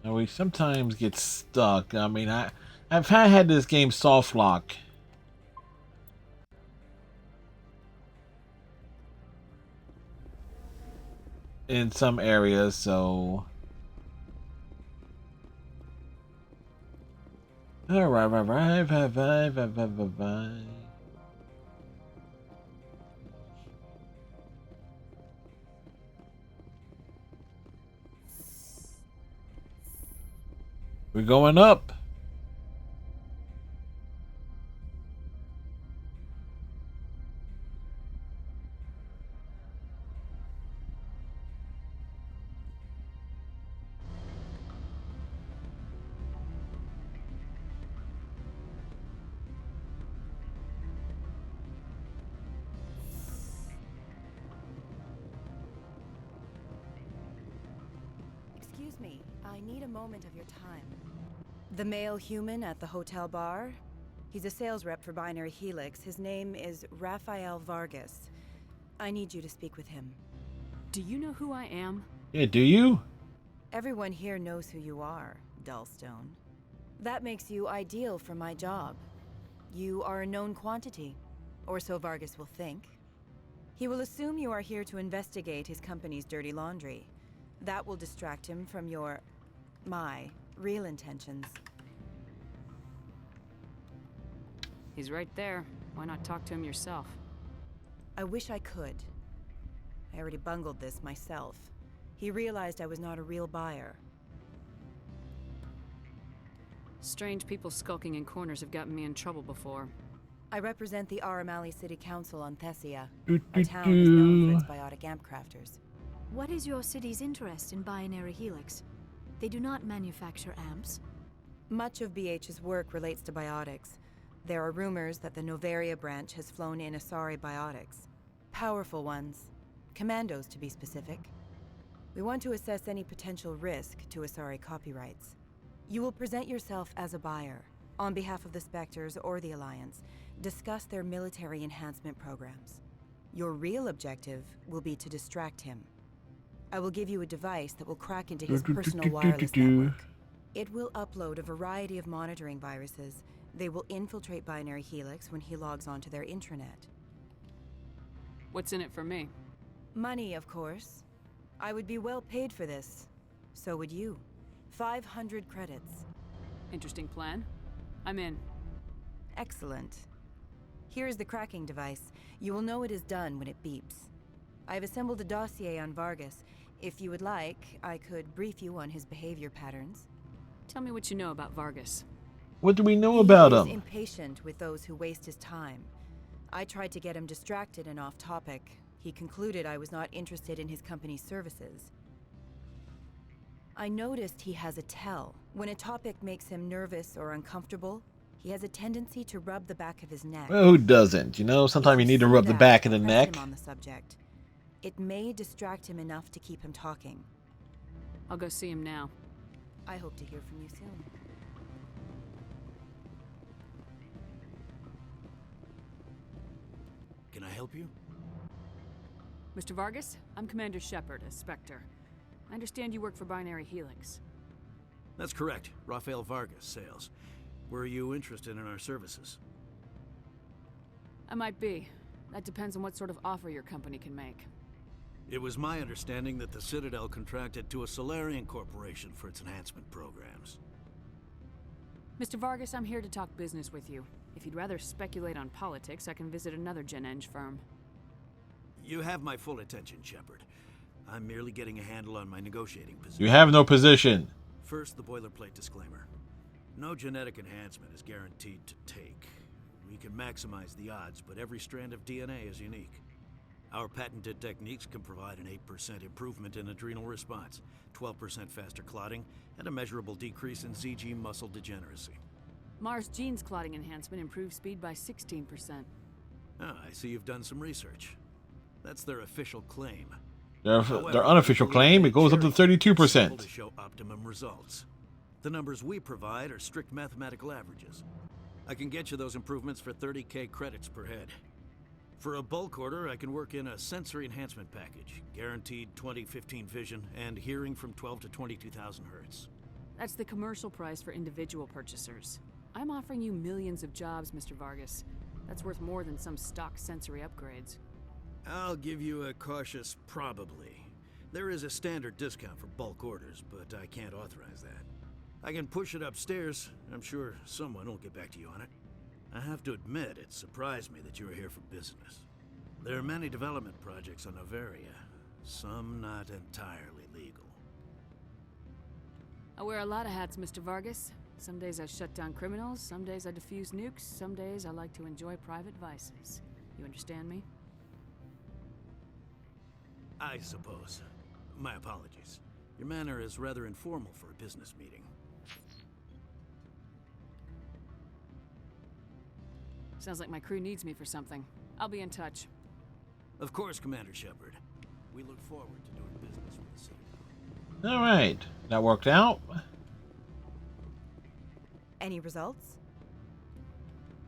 Speaker 1: Now we sometimes get stuck. I mean, I've had this game soft lock. In some areas, so alright. We're going up.
Speaker 9: Excuse me, I need a moment of your time. The male human at the hotel bar? He's a sales rep for Binary Helix. His name is Rafael Vargas. I need you to speak with him.
Speaker 15: Do you know who I am?
Speaker 1: Yeah, do you?
Speaker 9: Everyone here knows who you are, Dullstone. That makes you ideal for my job. You are a known quantity, or so Vargas will think. He will assume you are here to investigate his company's dirty laundry. That will distract him from my real intentions.
Speaker 15: He's right there. Why not talk to him yourself?
Speaker 9: I wish I could. I already bungled this myself. He realized I was not a real buyer.
Speaker 15: Strange people skulking in corners have gotten me in trouble before.
Speaker 9: I represent the Aramali City Council on Thessia. Our town is known for its biotic amp crafters.
Speaker 2: What is your city's interest in Binary Helix? They do not manufacture amps.
Speaker 9: Much of BH's work relates to biotics. There are rumors that the Novaria branch has flown in Asari biotics. Powerful ones. Commandos, to be specific. We want to assess any potential risk to Asari copyrights. You will present yourself as a buyer, on behalf of the Spectres or the Alliance, discuss their military enhancement programs. Your real objective will be to distract him. I will give you a device that will crack into his personal wireless network. It will upload a variety of monitoring viruses. They will infiltrate Binary Helix when he logs onto their intranet.
Speaker 15: What's in it for me?
Speaker 9: Money, of course. I would be well paid for this. So would you. 500 credits.
Speaker 15: Interesting plan. I'm in.
Speaker 9: Excellent. Here is the cracking device. You will know it is done when it beeps. I've assembled a dossier on Vargas. If you would like, I could brief you on his behavior patterns.
Speaker 15: Tell me what you know about Vargas.
Speaker 1: What do we know about him?
Speaker 9: He is impatient with those who waste his time. I tried to get him distracted and off topic. He concluded I was not interested in his company's services. I noticed he has a tell. When a topic makes him nervous or uncomfortable, he has a tendency to rub the back of his neck.
Speaker 1: Well, who doesn't? You know, sometimes you need to rub the back of the
Speaker 9: Press
Speaker 1: neck.
Speaker 9: him on the subject. It may distract him enough to keep him talking.
Speaker 15: I'll go see him now.
Speaker 9: I hope to hear from you soon.
Speaker 3: Can I help you?
Speaker 15: Mr. Vargas, I'm Commander Shepard, a Spectre. I understand you work for Binary Helix.
Speaker 3: That's correct. Rafael Vargas, sales. Were you interested in our services?
Speaker 15: I might be. That depends on what sort of offer your company can make.
Speaker 3: It was my understanding that the Citadel contracted to a Solarian corporation for its enhancement programs.
Speaker 15: Mr. Vargas, I'm here to talk business with you. If you'd rather speculate on politics, I can visit another Gen Eng firm.
Speaker 3: You have my full attention, Shepard. I'm merely getting a handle on my negotiating position.
Speaker 1: You have no position.
Speaker 3: First, the boilerplate disclaimer. No genetic enhancement is guaranteed to take. We can maximize the odds, but every strand of DNA is unique. Our patented techniques can provide an 8% improvement in adrenal response, 12% faster clotting, and a measurable decrease in ZG muscle degeneracy.
Speaker 15: Mars Gene's clotting enhancement improves speed by 16%.
Speaker 3: Ah, I see you've done some research. That's their official claim.
Speaker 1: Their unofficial claim, it goes up to 32%.
Speaker 3: To show optimum results. The numbers we provide are strict mathematical averages. I can get you those improvements for 30K credits per head. For a bulk order, I can work in a sensory enhancement package, guaranteed 20/15 vision, and hearing from 12 to 22,000 hertz.
Speaker 15: That's the commercial price for individual purchasers. I'm offering you millions of jobs, Mr. Vargas. That's worth more than some stock sensory upgrades.
Speaker 3: I'll give you a cautious probably. There is a standard discount for bulk orders, but I can't authorize that. I can push it upstairs. I'm sure someone will get back to you on it. I have to admit, it surprised me that you were here for business. There are many development projects on Novaria, some not entirely legal.
Speaker 15: I wear a lot of hats, Mr. Vargas. Some days I shut down criminals, some days I defuse nukes, some days I like to enjoy private vices. You understand me?
Speaker 3: I suppose. My apologies. Your manner is rather informal for a business meeting.
Speaker 15: Sounds like my crew needs me for something. I'll be in touch.
Speaker 3: Of course, Commander Shepard. We look forward to doing business with the Citadel.
Speaker 1: All right, that worked out.
Speaker 9: Any results?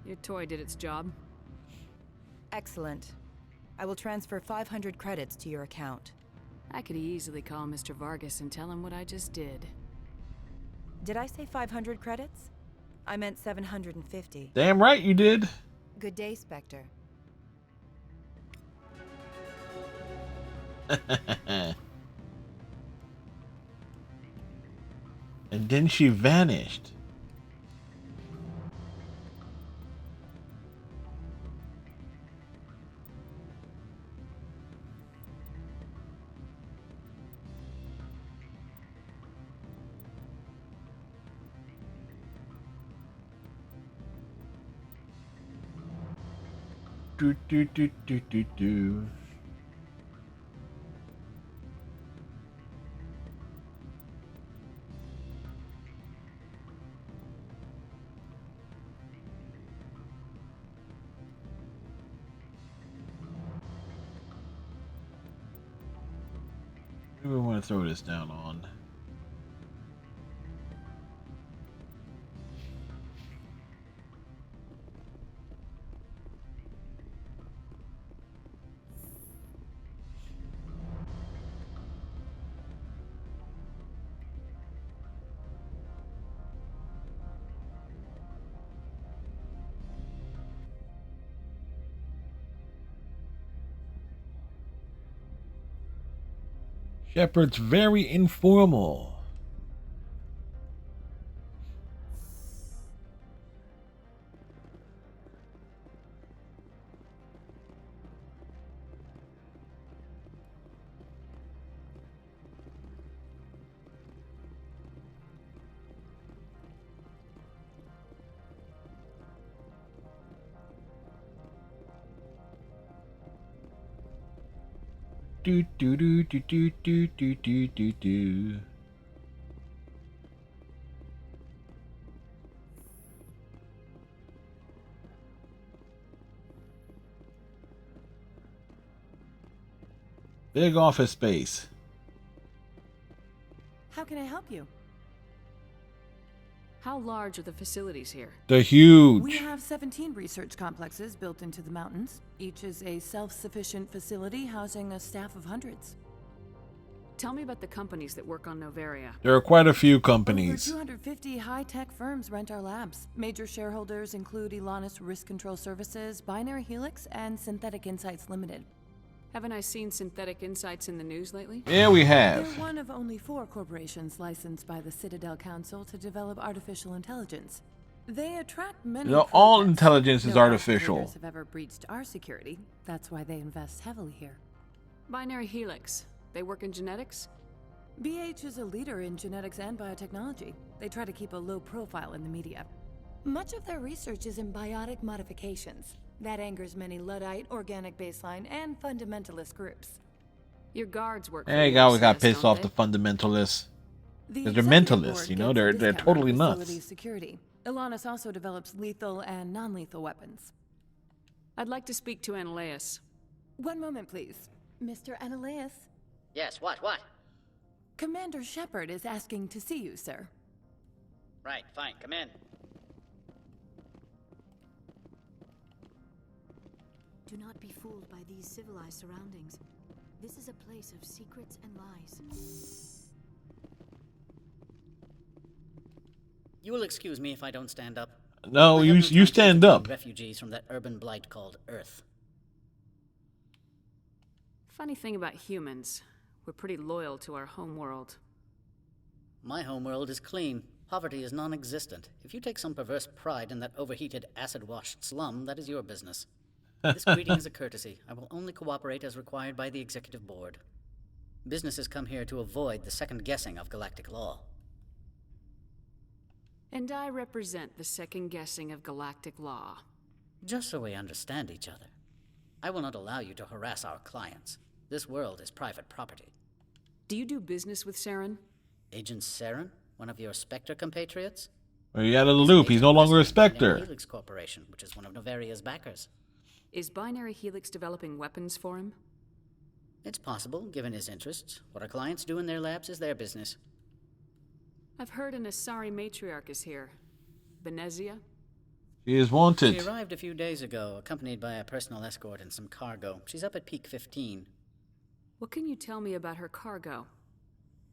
Speaker 15: Your toy did its job.
Speaker 9: Excellent. I will transfer 500 credits to your account.
Speaker 15: I could easily call Mr. Vargas and tell him what I just did.
Speaker 9: Did I say 500 credits? I meant 750.
Speaker 1: Damn right you did.
Speaker 9: Good day, Spectre.
Speaker 1: And then she vanished. Do do do do do do. Who do we want to throw this down on? Shepard's very informal. Do do do do do do do do do do. Big office space.
Speaker 21: How can I help you?
Speaker 15: How large are the facilities here?
Speaker 1: They're huge.
Speaker 21: We have 17 research complexes built into the mountains. Each is a self-sufficient facility housing a staff of hundreds.
Speaker 15: Tell me about the companies that work on Novaria.
Speaker 1: There are quite a few
Speaker 21: Over
Speaker 1: companies.
Speaker 21: 250 high-tech firms rent our labs. Major shareholders include Elanus Risk Control Services, Binary Helix, and Synthetic Insights Limited.
Speaker 15: Haven't I seen Synthetic Insights in the news lately?
Speaker 1: Yeah, we have.
Speaker 21: They're one of only 4 corporations licensed by the Citadel Council to develop artificial intelligence. They attract many.
Speaker 1: You know, all
Speaker 21: protests.
Speaker 1: intelligence is
Speaker 21: No
Speaker 1: artificial.
Speaker 21: operators have ever breached our security. That's why they invest heavily here.
Speaker 15: Binary Helix. They work in genetics?
Speaker 21: BH is a leader in genetics and biotechnology. They try to keep a low profile in the media. Much of their research is in biotic modifications. That angers many Luddite, organic baseline, and fundamentalist groups.
Speaker 15: Your guards work.
Speaker 1: Hey, we got pissed off the fundamentalists. Because they're mentalists, you know, they're totally nuts.
Speaker 21: Security. Elanus also develops lethal and non-lethal weapons.
Speaker 15: I'd like to speak to Analeus.
Speaker 21: One moment, please. Mr. Analeus?
Speaker 12: Yes, what?
Speaker 21: Commander Shepard is asking to see you, sir.
Speaker 12: Right, fine, come in.
Speaker 2: Do not be fooled by these civilized surroundings. This is a place of secrets and lies.
Speaker 12: You will excuse me if I don't stand up.
Speaker 1: No, you stand up.
Speaker 12: Refugees from that urban blight called Earth.
Speaker 15: Funny thing about humans, we're pretty loyal to our homeworld.
Speaker 12: My homeworld is clean. Poverty is non-existent. If you take some perverse pride in that overheated, acid-washed slum, that is your business. This greeting is a courtesy. I will only cooperate as required by the Executive Board. Businesses come here to avoid the second guessing of galactic law.
Speaker 15: And I represent the second guessing of galactic law.
Speaker 12: Just so we understand each other. I will not allow you to harass our clients. This world is private property.
Speaker 15: Do you do business with Saren?
Speaker 12: Agent Saren? One of your Spectre compatriots?
Speaker 1: Well, you out of the loop. He's no longer a Spectre.
Speaker 12: Helix Corporation, which is one of Novaria's backers.
Speaker 15: Is Binary Helix developing weapons for him?
Speaker 12: It's possible, given his interests. What our clients do in their labs is their business.
Speaker 15: I've heard an Asari matriarch is here. Benezia?
Speaker 1: She is wanted.
Speaker 12: She arrived a few days ago, accompanied by a personal escort and some cargo. She's up at Peak 15.
Speaker 15: What can you tell me about her cargo?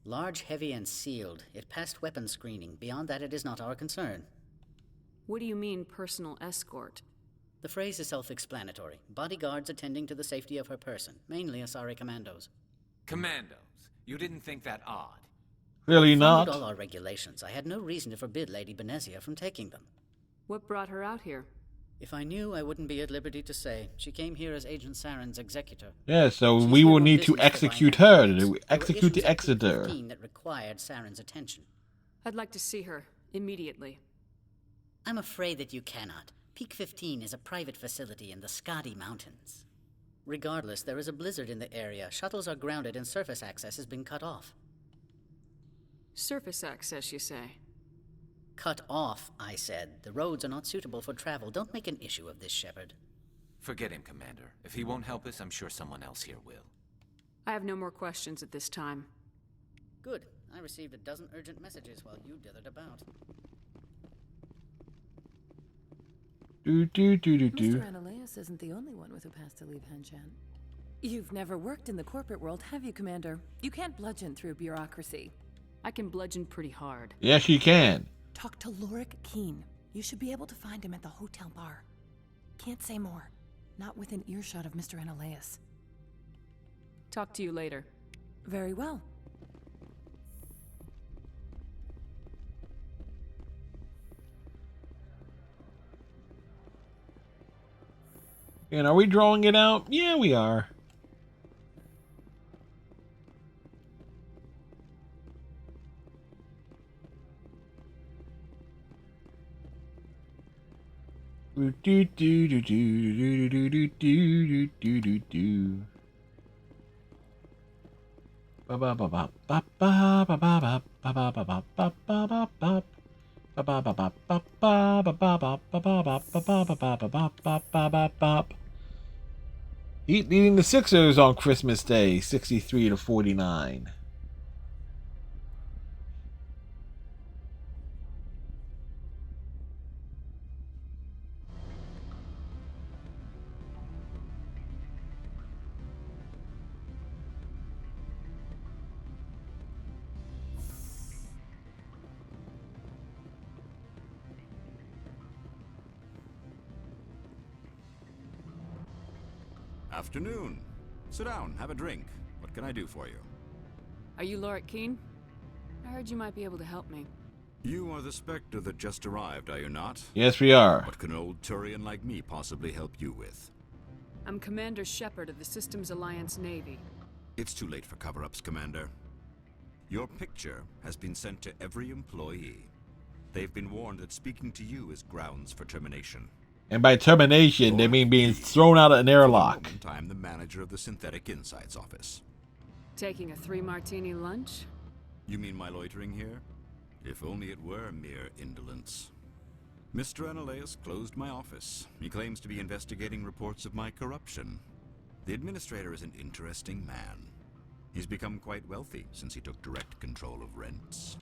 Speaker 12: Large, heavy, and sealed. It passed weapons screening. Beyond that, it is not our concern.
Speaker 15: What do you mean, personal escort?
Speaker 12: The phrase is self-explanatory. Bodyguards attending to the safety of her person, mainly Asari commandos.
Speaker 7: Commandos? You didn't think that odd?
Speaker 1: Clearly not.
Speaker 12: Followed all our regulations. I had no reason to forbid Lady Benezia from taking them.
Speaker 15: What brought her out here?
Speaker 12: If I knew, I wouldn't be at liberty to say. She came here as Agent Saren's executor.
Speaker 1: Yeah, so we will need to execute her. Execute the exeter.
Speaker 12: That required Saren's attention.
Speaker 15: I'd like to see her immediately.
Speaker 12: I'm afraid that you cannot. Peak 15 is a private facility in the Skadi Mountains. Regardless, there is a blizzard in the area. Shuttles are grounded and surface access has been cut off.
Speaker 15: Surface access, you say?
Speaker 12: Cut off, I said. The roads are not suitable for travel. Don't make an issue of this, Shepard.
Speaker 7: Forget him, Commander. If he won't help us, I'm sure someone else here will.
Speaker 15: I have no more questions at this time.
Speaker 12: Good. I received a dozen urgent messages while you dithered about.
Speaker 21: Mr. Analeus isn't the only one with who passed to leave Hanshan. You've never worked in the corporate world, have you, Commander? You can't bludgeon through bureaucracy.
Speaker 15: I can bludgeon pretty hard.
Speaker 1: Yes, she can.
Speaker 21: Talk to Lorik Keen. You should be able to find him at the hotel bar. Can't say more. Not within earshot of Mr. Analeus.
Speaker 15: Talk to you later.
Speaker 21: Very well.
Speaker 1: And are we drawing it out? Yeah, we are. Do do do do do do do do do do do. Heat leading the Sixers on Christmas Day, 63-49.
Speaker 13: Afternoon. Sit down, have a drink. What can I do for you?
Speaker 15: Are you Lorik Keen? I heard you might be able to help me.
Speaker 13: You are the Spectre that just arrived, are you not?
Speaker 1: Yes, we are.
Speaker 13: What can an old Turian like me possibly help you with?
Speaker 15: I'm Commander Shepard of the Systems Alliance Navy.
Speaker 13: It's too late for cover-ups, Commander. Your picture has been sent to every employee. They've been warned that speaking to you is grounds for termination.
Speaker 1: And by termination, they mean being thrown out of an airlock.
Speaker 13: For the moment, I'm the manager of the Synthetic Insights Office.
Speaker 15: Taking a 3-martini lunch?
Speaker 13: You mean my loitering here? If only it were mere indolence. Mr. Analaeus closed my office. He claims to be investigating reports of my corruption. The administrator is an interesting man. He's become quite wealthy since he took direct control of rents.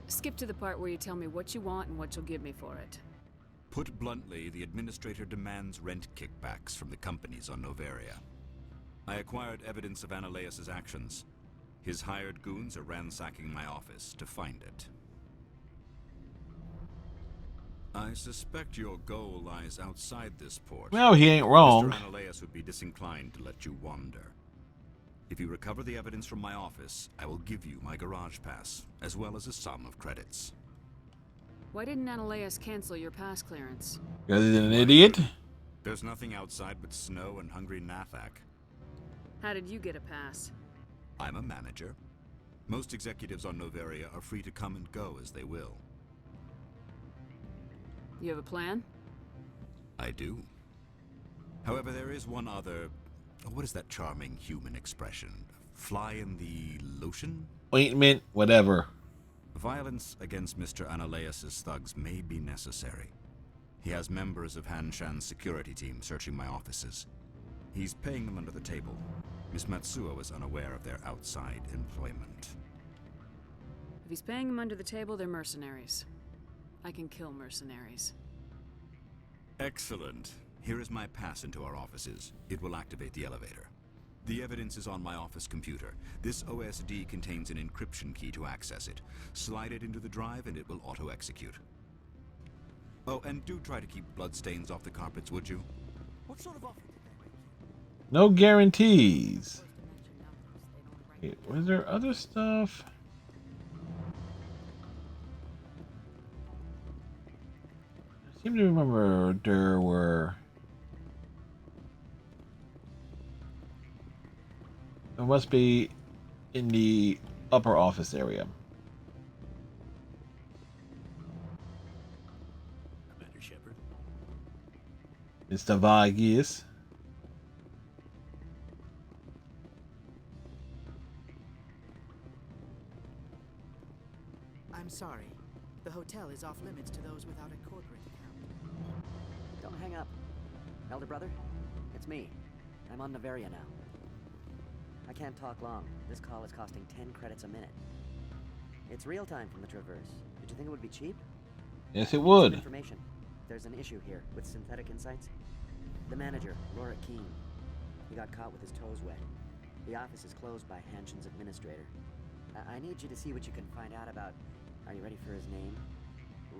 Speaker 15: Skip to the part where you tell me what you want and what you'll give me for it.
Speaker 13: Put bluntly, the administrator demands rent kickbacks from the companies on Noveria. I acquired evidence of Analaeus' actions. His hired goons are ransacking my office to find it. I suspect your goal lies outside this port.
Speaker 1: Well, he ain't wrong.
Speaker 13: Mr. Analaeus would be disinclined to let you wander. If you recover the evidence from my office, I will give you my garage pass, as well as a sum of credits.
Speaker 15: Why didn't Analaeus cancel your pass clearance?
Speaker 1: Because he's an idiot?
Speaker 13: There's nothing outside but snow and hungry Nathak.
Speaker 15: How did you get a pass?
Speaker 13: I'm a manager. Most executives on Noveria are free to come and go as they will.
Speaker 15: You have a plan?
Speaker 13: I do. However, there is one other... what is that charming human expression? Fly in the lotion?
Speaker 1: Ointment, whatever.
Speaker 13: Violence against Mr. Analaeus' thugs may be necessary. He has members of Hanshan's security team searching my offices. He's paying them under the table. Miss Matsuo is unaware of their outside employment.
Speaker 15: If he's paying them under the table, they're mercenaries. I can kill mercenaries.
Speaker 13: Excellent. Here is my pass into our offices. It will activate the elevator. The evidence is on my office computer. This OSD contains an encryption key to access it. Slide it into the drive and it will auto-execute. Oh, and do try to keep bloodstains off the carpets, would you?
Speaker 10: What sort of offer?
Speaker 1: No guarantees. Wait, was there other stuff? I seem to remember there were... It must be in the upper office area.
Speaker 3: Commander Shepard.
Speaker 1: Mr. Vargas.
Speaker 22: I'm sorry. The hotel is off limits to those without a corporate account.
Speaker 10: Don't hang up. Elder brother, it's me. I'm on Noveria now. I can't talk long. This call is costing 10 credits a minute. It's real time from the Traverse. Did you think it would be cheap?
Speaker 1: Yes, it would.
Speaker 10: Some information. There's an issue here with Synthetic Insights. The manager, Lorik Keen. He got caught with his toes wet. The office is closed by Hanshan's administrator. I need you to see what you can find out about... Are you ready for his name?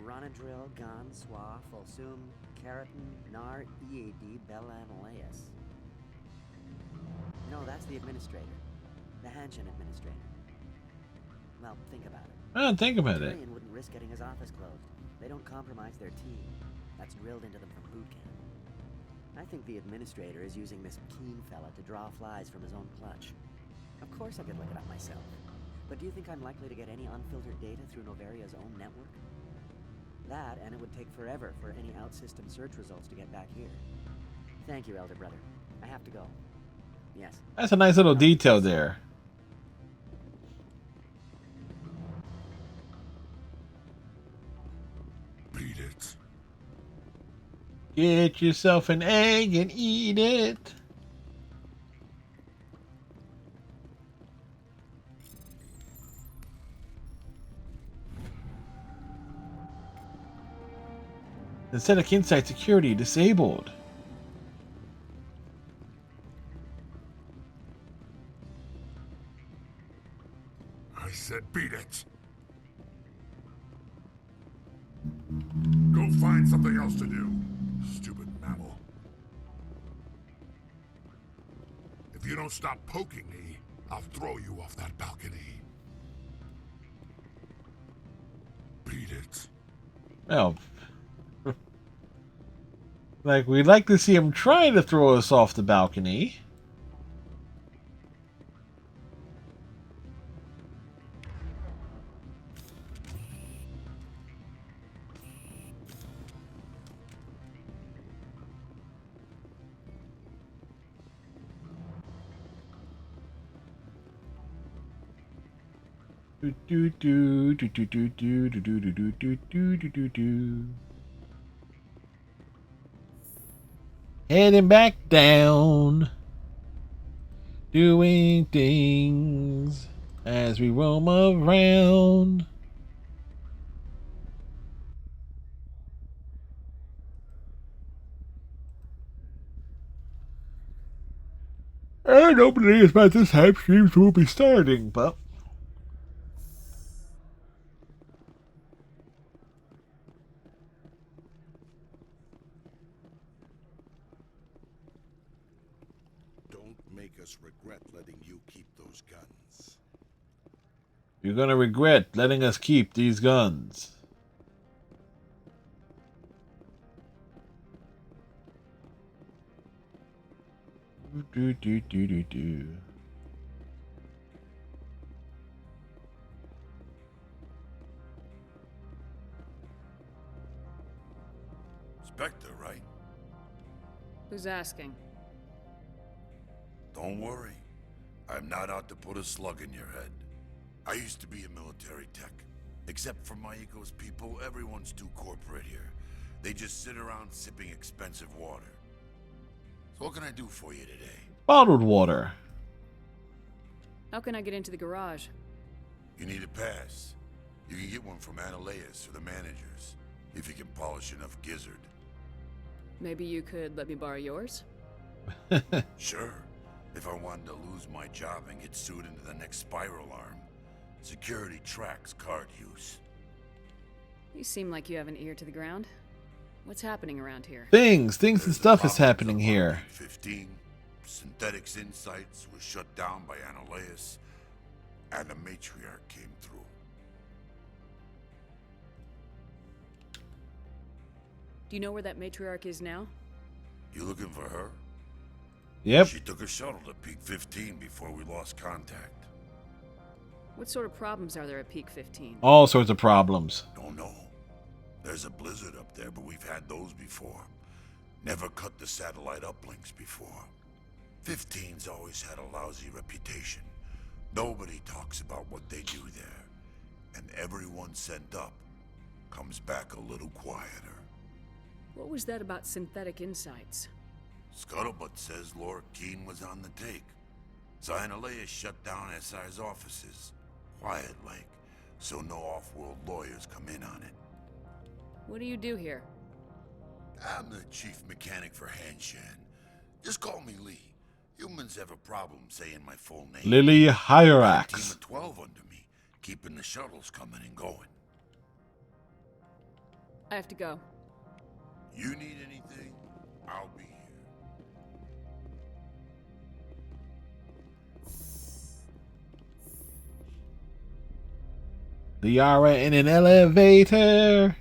Speaker 10: Ronadril Gan Swa Folsum Keratin Nar Ead Belanalaeus. No, that's the administrator. The Hanshan administrator. Well, think about it.
Speaker 1: Think about it.
Speaker 10: Turian wouldn't risk getting his office closed. They don't compromise their team. That's drilled into them from boot camp. I think the administrator is using this Keen fella to draw flies from his own clutch. Of course I could look it up myself. But do you think I'm likely to get any unfiltered data through Noveria's own network? That, and it would take forever for any out-system search results to get back here. Thank you, Elder Brother. I have to go. Yes.
Speaker 1: That's a nice little detail there. Get yourself an egg and eat it. Synthetic Insight Security disabled.
Speaker 6: I said beat it. Go find something else to do, stupid mammal. If you don't stop poking me, I'll throw you off that balcony. Beat it.
Speaker 1: Well, like, we'd like to see him trying to throw us off the balcony. Do do do do do do do do do do do do do do do. Heading back down, doing things as we roam around. I don't believe by this time streams will be starting, but
Speaker 6: Don't make us regret letting you keep those guns.
Speaker 1: you're gonna regret letting us keep these guns. Do do do do do.
Speaker 6: Spectre, right?
Speaker 15: Who's asking?
Speaker 6: Don't worry. I'm not out to put a slug in your head. I used to be a military tech. Except for my eco's people, everyone's too corporate here. They just sit around sipping expensive water. So what can I do for you today?
Speaker 1: Bottled water.
Speaker 15: How can I get into the garage?
Speaker 6: You need a pass. You can get one from Ananias or the managers, if you can polish enough gizzard.
Speaker 15: Maybe you could let me borrow yours?
Speaker 6: Sure. If I wanted to lose my job and get sued into the next spiral arm. Security tracks card use.
Speaker 15: You seem like you have an ear to the ground. What's happening around here?
Speaker 1: Things and stuff is happening here.
Speaker 6: 15. Synthetics Insights was shut down by Ananias, and the matriarch came through.
Speaker 15: Do you know where that matriarch is now?
Speaker 6: You looking for her?
Speaker 1: Yep.
Speaker 6: She took a shuttle to Peak 15 before we lost contact.
Speaker 15: What sort of problems are there at Peak 15?
Speaker 1: All sorts of problems.
Speaker 6: Don't know. There's a blizzard up there, but we've had those before. Never cut the satellite uplinks before. 15's always had a lousy reputation. Nobody talks about what they do there. And everyone sent up comes back a little quieter.
Speaker 15: What was that about Synthetic Insights?
Speaker 6: Scuttlebutt says Laura Keene was on the take. Singularity shut down SI's offices. Quiet like, so no off-world lawyers come in on it.
Speaker 15: What do you do here?
Speaker 6: I'm the chief mechanic for Hanshan. Just call me Lee. Humans have a problem saying my full name.
Speaker 1: Lily
Speaker 6: Got a
Speaker 1: Hyrax.
Speaker 6: team of 12 under me, keeping the shuttles coming and going.
Speaker 15: I have to go.
Speaker 6: You need anything, I'll be here.
Speaker 1: Liara in an elevator.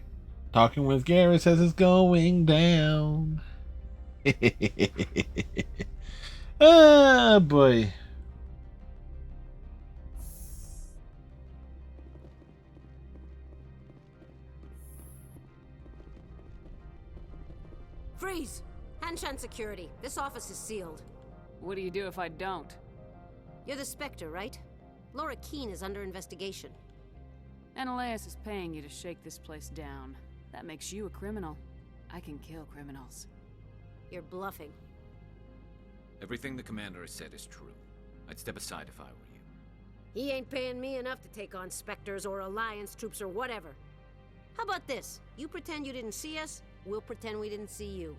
Speaker 1: Talking with Garrett says it's going down. Ah, boy.
Speaker 14: Freeze! Hanshan Security. This office is sealed.
Speaker 15: What do you do if I don't?
Speaker 14: You're the Spectre, right? Laura Keene is under investigation.
Speaker 15: Ananias is paying you to shake this place down. That makes you a criminal. I can kill criminals.
Speaker 14: You're bluffing.
Speaker 7: Everything the commander has said is true. I'd step aside if I were you.
Speaker 14: He ain't paying me enough to take on Spectres or Alliance troops or whatever. How about this? You pretend you didn't see us, we'll pretend we didn't see you.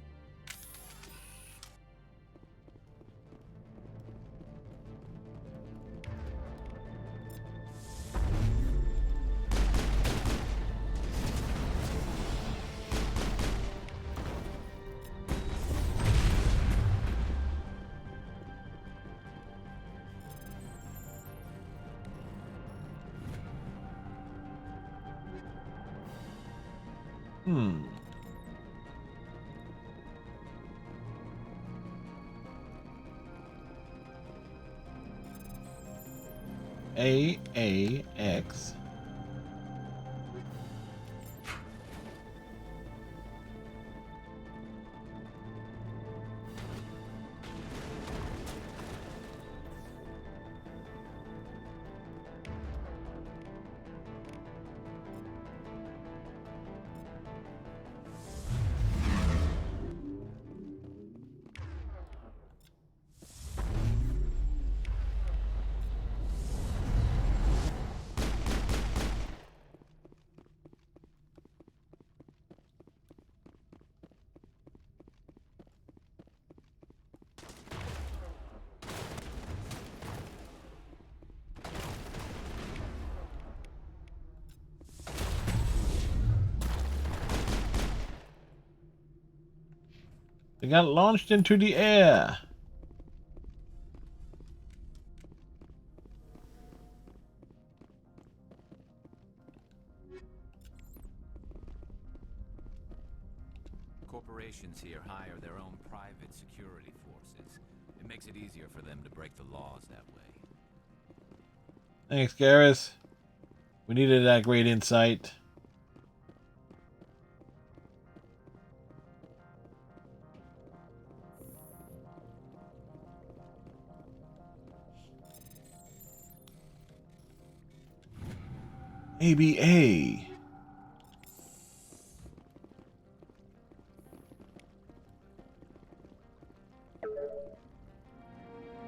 Speaker 1: AAX. They got launched into the air.
Speaker 7: Corporations here hire their own private security forces. It makes it easier for them to break the laws that way.
Speaker 1: Thanks, Garrus. We needed that great insight. ABA.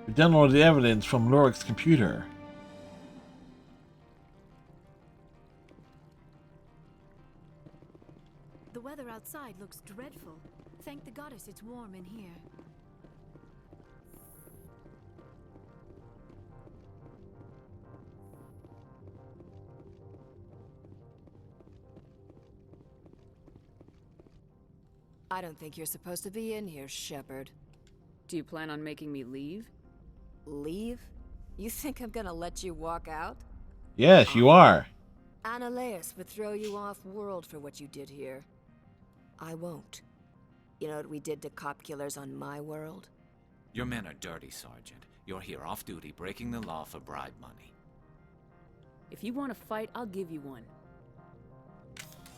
Speaker 1: We downloaded the evidence from Lorik's computer.
Speaker 2: The weather outside looks dreadful. Thank the goddess it's warm in here.
Speaker 16: I don't think you're supposed to be in here, Shepard.
Speaker 15: Do you plan on making me leave?
Speaker 16: Leave? You think I'm gonna let you walk out?
Speaker 1: Yes, you are.
Speaker 16: Annaleus would throw you off-world for what you did here. I won't. You know what we did to cop killers on my world?
Speaker 7: Your men are dirty, Sergeant. You're here off-duty, breaking the law for bribe money.
Speaker 15: If you want to fight, I'll give you one.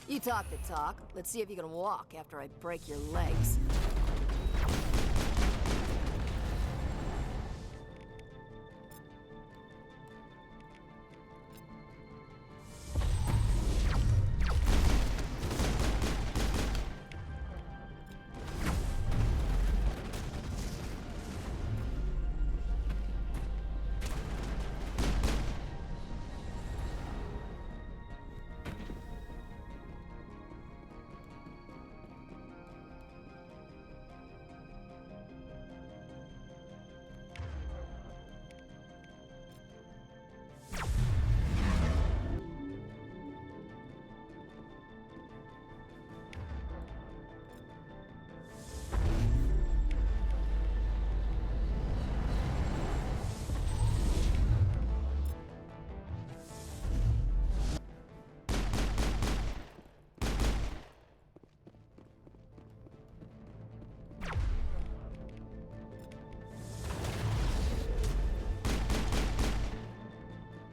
Speaker 16: You talk the talk. Let's see if you can walk after I break your legs.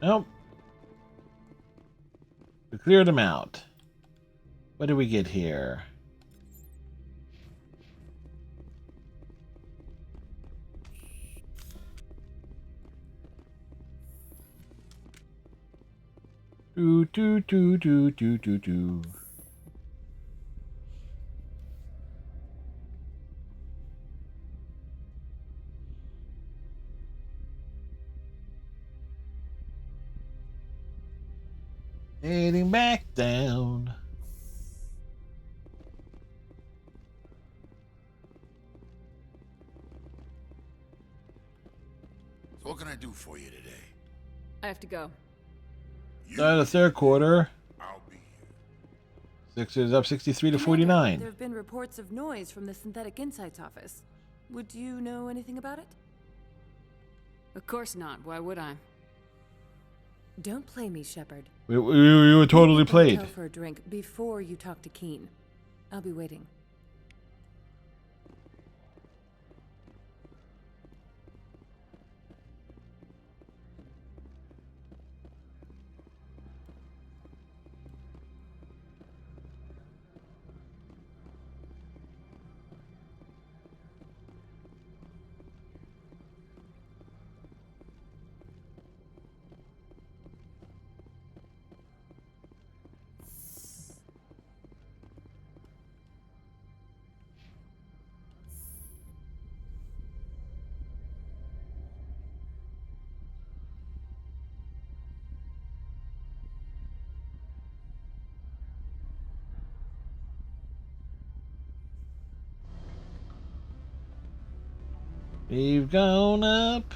Speaker 1: Nope. We cleared them out. What do we get here? Do do do do do do do. Heading back down.
Speaker 18: So what can I do for you today?
Speaker 15: I have to go.
Speaker 1: Start of the third quarter.
Speaker 18: I'll be here.
Speaker 1: Sixers up 63 to
Speaker 21: Commander,
Speaker 1: 49.
Speaker 21: there have been reports of noise from the Synthetic Insights office. Would you know anything about it?
Speaker 15: Of course not. Why would I?
Speaker 21: Don't play me, Shepard.
Speaker 1: We were totally
Speaker 21: Meet at the
Speaker 1: played.
Speaker 21: hotel for a drink before you talk to Keen. I'll be waiting.
Speaker 1: We've gone up.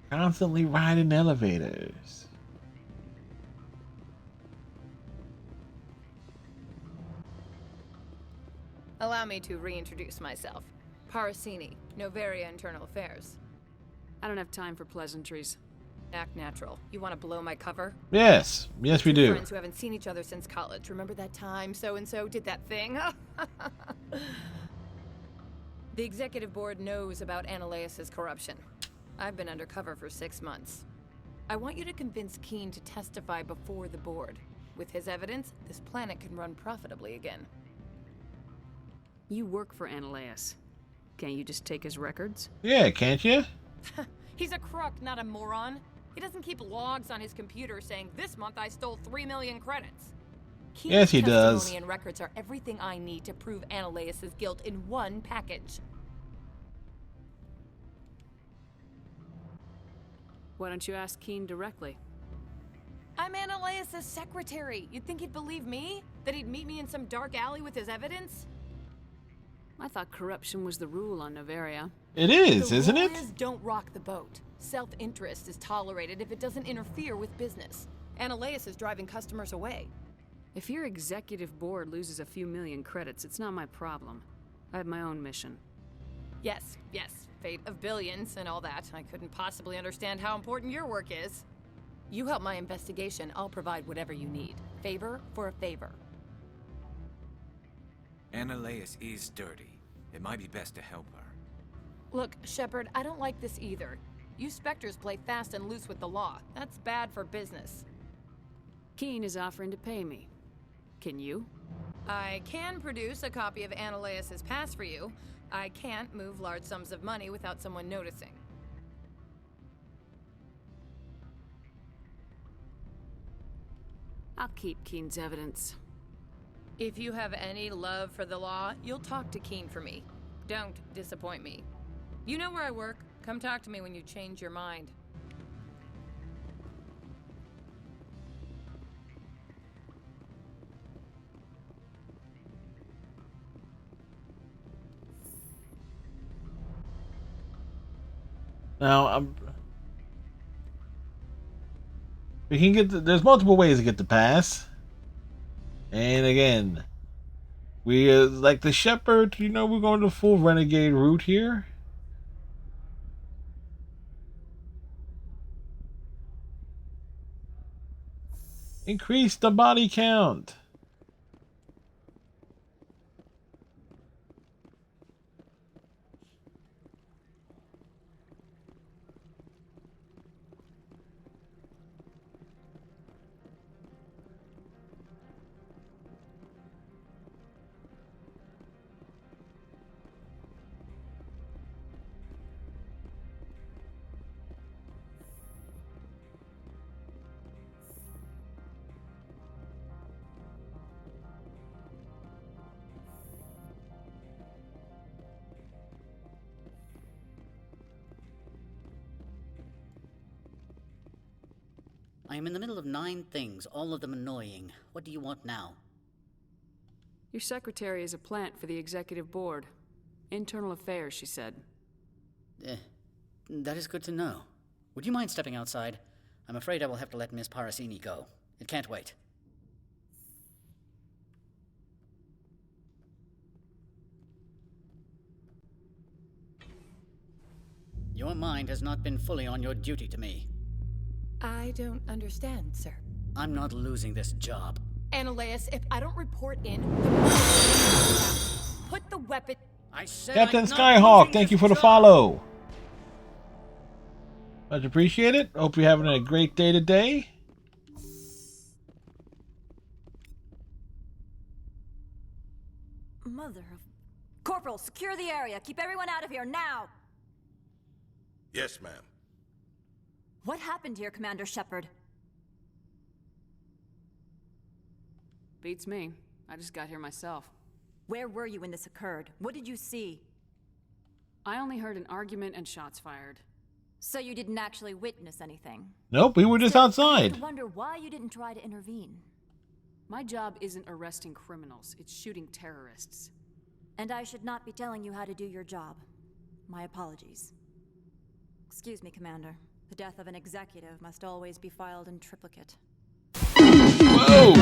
Speaker 1: Constantly riding elevators.
Speaker 19: Allow me to reintroduce myself. Parasini, Novaria Internal Affairs.
Speaker 15: I don't have time for pleasantries.
Speaker 19: Act natural. You want to blow my cover?
Speaker 1: Yes. Yes, we
Speaker 19: Two
Speaker 1: do.
Speaker 19: friends who haven't seen each other since college. Remember that time so-and-so did that thing? The executive board knows about Ananias's corruption. I've been undercover for 6 months. I want you to convince Keen to testify before the board. With his evidence, this planet can run profitably again.
Speaker 15: You work for Ananias. Can't you just take his records?
Speaker 1: Yeah, can't you?
Speaker 19: He's a crook, not a moron. He doesn't keep logs on his computer saying, "This month I stole 3 million credits." Keen's
Speaker 1: Yes, he does.
Speaker 19: testimony and records are everything I need to prove Ananias's guilt in one package.
Speaker 15: Why don't you ask Keen directly?
Speaker 19: I'm Ananias's secretary. You'd think he'd believe me? That he'd meet me in some dark alley with his evidence?
Speaker 15: I thought corruption was the rule on Novaria.
Speaker 1: It is,
Speaker 19: The
Speaker 1: isn't
Speaker 19: rule
Speaker 1: it?
Speaker 19: is don't rock the boat. Self-interest is tolerated if it doesn't interfere with business. Ananias is driving customers away.
Speaker 15: If your executive board loses a few million credits, it's not my problem. I have my own mission.
Speaker 19: Yes, fate of billions and all that. I couldn't possibly understand how important your work is. You help my investigation, I'll provide whatever you need. Favor for a favor.
Speaker 7: Ananias is dirty. It might be best to help her.
Speaker 19: Look, Shepard, I don't like this either. You Spectres play fast and loose with the law. That's bad for business.
Speaker 15: Keen is offering to pay me. Can you?
Speaker 19: I can produce a copy of Ananias's pass for you. I can't move large sums of money without someone noticing.
Speaker 15: I'll keep Keen's evidence.
Speaker 19: If you have any love for the law, you'll talk to Keen for me. Don't disappoint me. You know where I work. Come talk to me when you change your mind.
Speaker 1: Now, we can get there's multiple ways to get the pass. And again, we like the Shepherd, we're going the full renegade route here. Increase the body count.
Speaker 12: I am in the middle of 9 things, all of them annoying. What do you want now?
Speaker 15: Your secretary is a plant for the executive board. Internal affairs, she said.
Speaker 12: That is good to know. Would you mind stepping outside? I'm afraid I will have to let Miss Parasini go. It can't wait. Your mind has not been fully on your duty to me.
Speaker 19: I don't understand, sir.
Speaker 12: I'm not losing this job.
Speaker 19: Annaleas, if I don't report in, put the weapon.
Speaker 12: I said
Speaker 1: Captain Skyhawk, thank you for the follow. Much appreciated. Hope you're having a great day today.
Speaker 20: Mother of... Corporal, secure the area. Keep everyone out of here now.
Speaker 18: Yes, ma'am.
Speaker 20: What happened here, Commander Shepard?
Speaker 15: Beats me. I just got here myself.
Speaker 20: Where were you when this occurred? What did you see?
Speaker 15: I only heard an argument and shots fired.
Speaker 20: So you didn't actually witness anything?
Speaker 1: Nope, we were just outside.
Speaker 20: I wonder why you didn't try to intervene.
Speaker 15: My job isn't arresting criminals, it's shooting terrorists.
Speaker 20: And I should not be telling you how to do your job. My apologies. Excuse me, Commander. The death of an executive must always be filed in triplicate.
Speaker 1: Whoa!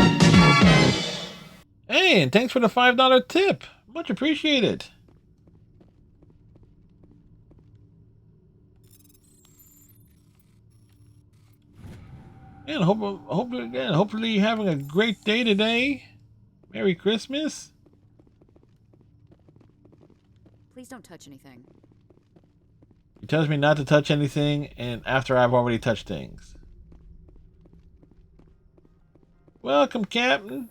Speaker 1: Hey, and thanks for the $5 tip. Much appreciated. And hopefully you're having a great day today. Merry Christmas.
Speaker 5: Please don't touch anything.
Speaker 1: He tells me not to touch anything, and after I've already touched things. Welcome, Captain.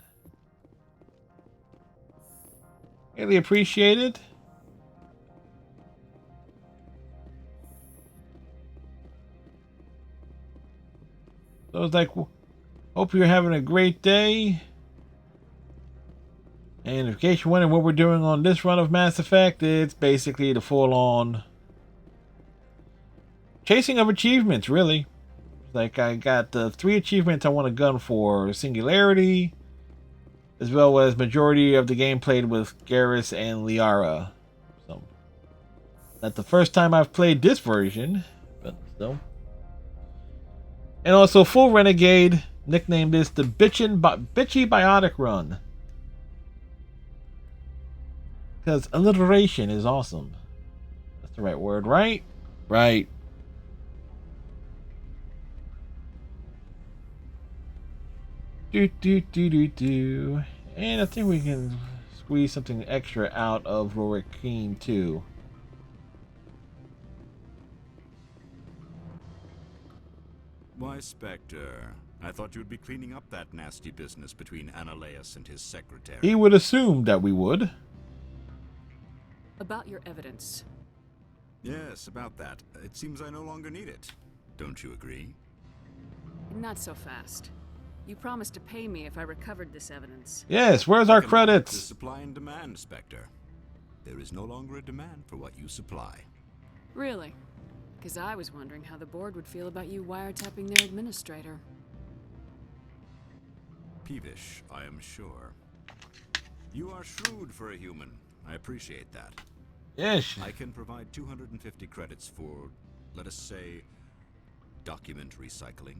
Speaker 1: Really appreciate it. So it's like, hope you're having a great day. And in case you're wondering what we're doing on this run of Mass Effect, it's basically the full-on chasing of achievements, really. Like, I got 3 achievements I want to gun for: Singularity, as well as majority of the game played with Garrus and Liara. So, not the first time I've played this version, but still. And also full Renegade, nicknamed this the Bitchy Biotic Run. Because alliteration is awesome. That's the right word, right? Right. Do. And I think we can squeeze something extra out of Rorik Keen too.
Speaker 13: Why, Spectre, I thought you'd be cleaning up that nasty business between Annaleas and his secretary.
Speaker 1: He would assume that we would.
Speaker 15: About your evidence.
Speaker 13: Yes, about that. It seems I no longer need it. Don't you agree?
Speaker 15: Not so fast. You promised to pay me if I recovered this evidence.
Speaker 1: Yes, where's our credits?
Speaker 13: The supply and demand, Spectre. There is no longer a demand for what you supply.
Speaker 15: Really? Because I was wondering how the board would feel about you wiretapping their administrator.
Speaker 13: Peevish, I am sure. You are shrewd for a human. I appreciate that.
Speaker 1: Yes.
Speaker 13: I can provide 250 credits for, let us say, document recycling.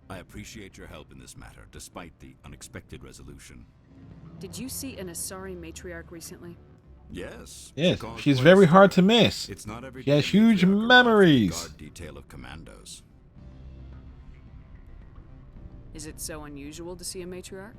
Speaker 13: I appreciate your help in this matter, despite the unexpected resolution.
Speaker 15: Did you see an Asari matriarch recently?
Speaker 13: Yes.
Speaker 1: Yes, she's very hard to miss.
Speaker 13: It's not every
Speaker 1: she has
Speaker 13: day
Speaker 1: huge memories.
Speaker 13: Guard detail of commandos.
Speaker 15: Is it so unusual to see a matriarch?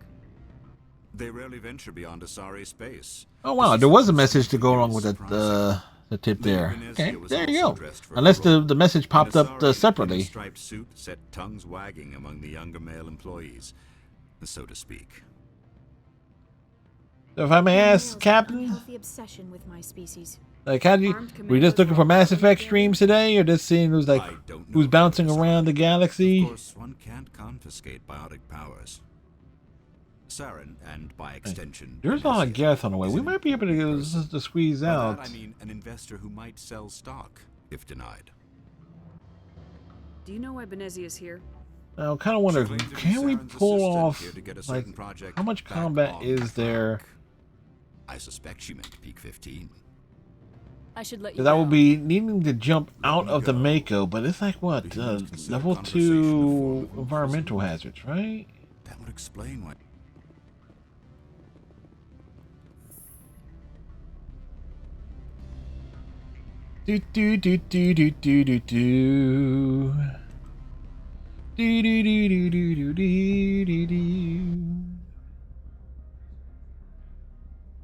Speaker 13: They rarely venture beyond Asari space.
Speaker 1: Oh wow, there was a message to go along with the tip there. Okay, there you go. Unless the message popped up separately.
Speaker 13: Striped suit set tongues wagging among the younger male employees, so to speak.
Speaker 1: So if I may ask, Captain,
Speaker 2: Healthy obsession with my species.
Speaker 1: like, how do you? Were you just looking for Mass Effect streams today, or just seeing who's like who's bouncing around the galaxy?
Speaker 13: Of course, one can't confiscate biotic powers. Saren, and by extension,
Speaker 1: There's a lot of gas on the way. We might be able to squeeze
Speaker 13: by
Speaker 1: out.
Speaker 13: that I mean an investor who might sell stock if denied.
Speaker 15: Do you know why Benezi is here?
Speaker 1: Now, I kind of wonder, can we pull off,
Speaker 13: here to get a
Speaker 1: like,
Speaker 13: certain project
Speaker 1: how much
Speaker 13: back
Speaker 1: combat
Speaker 13: on
Speaker 1: is there?
Speaker 13: I suspect she meant peak 15.
Speaker 15: I should let you
Speaker 1: Because I will
Speaker 15: go.
Speaker 1: be needing to jump
Speaker 13: Let
Speaker 1: out
Speaker 13: me
Speaker 1: of the
Speaker 13: go.
Speaker 1: Mako, but it's like, what,
Speaker 13: The humans consider
Speaker 1: level
Speaker 13: conversation a form
Speaker 1: 2
Speaker 13: of
Speaker 1: environmental
Speaker 13: imprisonment.
Speaker 1: hazards, right?
Speaker 13: That would explain why.
Speaker 1: Do do do do do do do do. Do do do do do do do do.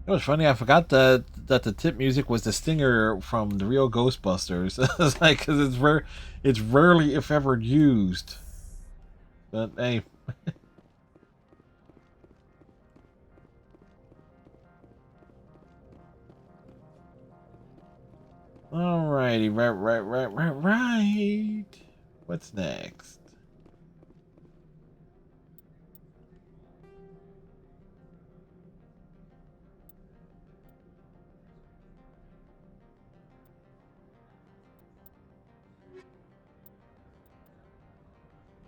Speaker 1: It was funny. I forgot that the tip music was the stinger from the real Ghostbusters. It's like because it's rarely, if ever, used. But hey, alrighty, right. What's next?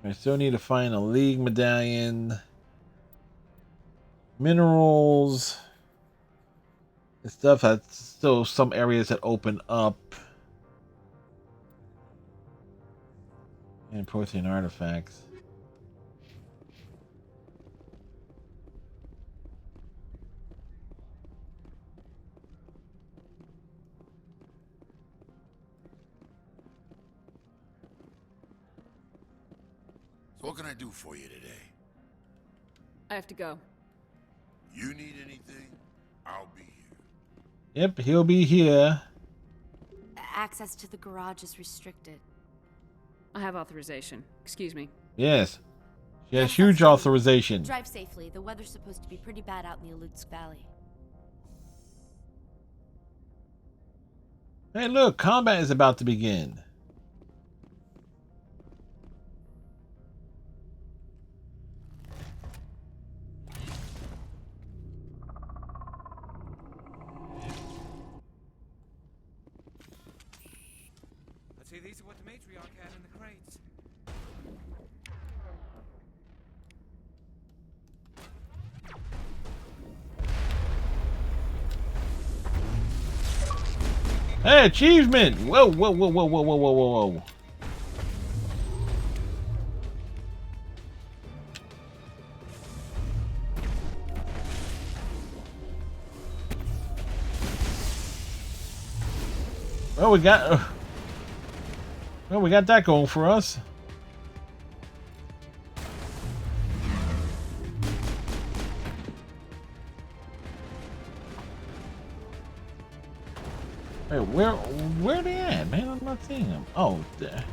Speaker 1: I still need to find a League medallion, minerals, and stuff. That's still some areas that open up, and protein artifacts.
Speaker 18: So what can I do for you today?
Speaker 15: I have to go.
Speaker 18: You need anything? I'll be here.
Speaker 1: Yep, he'll be here.
Speaker 2: Access to the garage is restricted.
Speaker 15: I have authorization. Excuse me.
Speaker 1: Yes, she has
Speaker 2: Yes,
Speaker 1: huge
Speaker 2: that's fine.
Speaker 1: authorization.
Speaker 2: Drive safely. The weather's supposed to be pretty bad out in the Alutsk Valley.
Speaker 1: Hey, look, combat is about to begin.
Speaker 7: Let's see, these are what the matriarch had in the crates.
Speaker 1: Hey, achievement! Whoa, whoa, whoa, whoa, whoa, whoa, whoa, whoa, whoa. Well, we got that going for us. Hey, where they at, man? I'm not seeing them. Oh, there.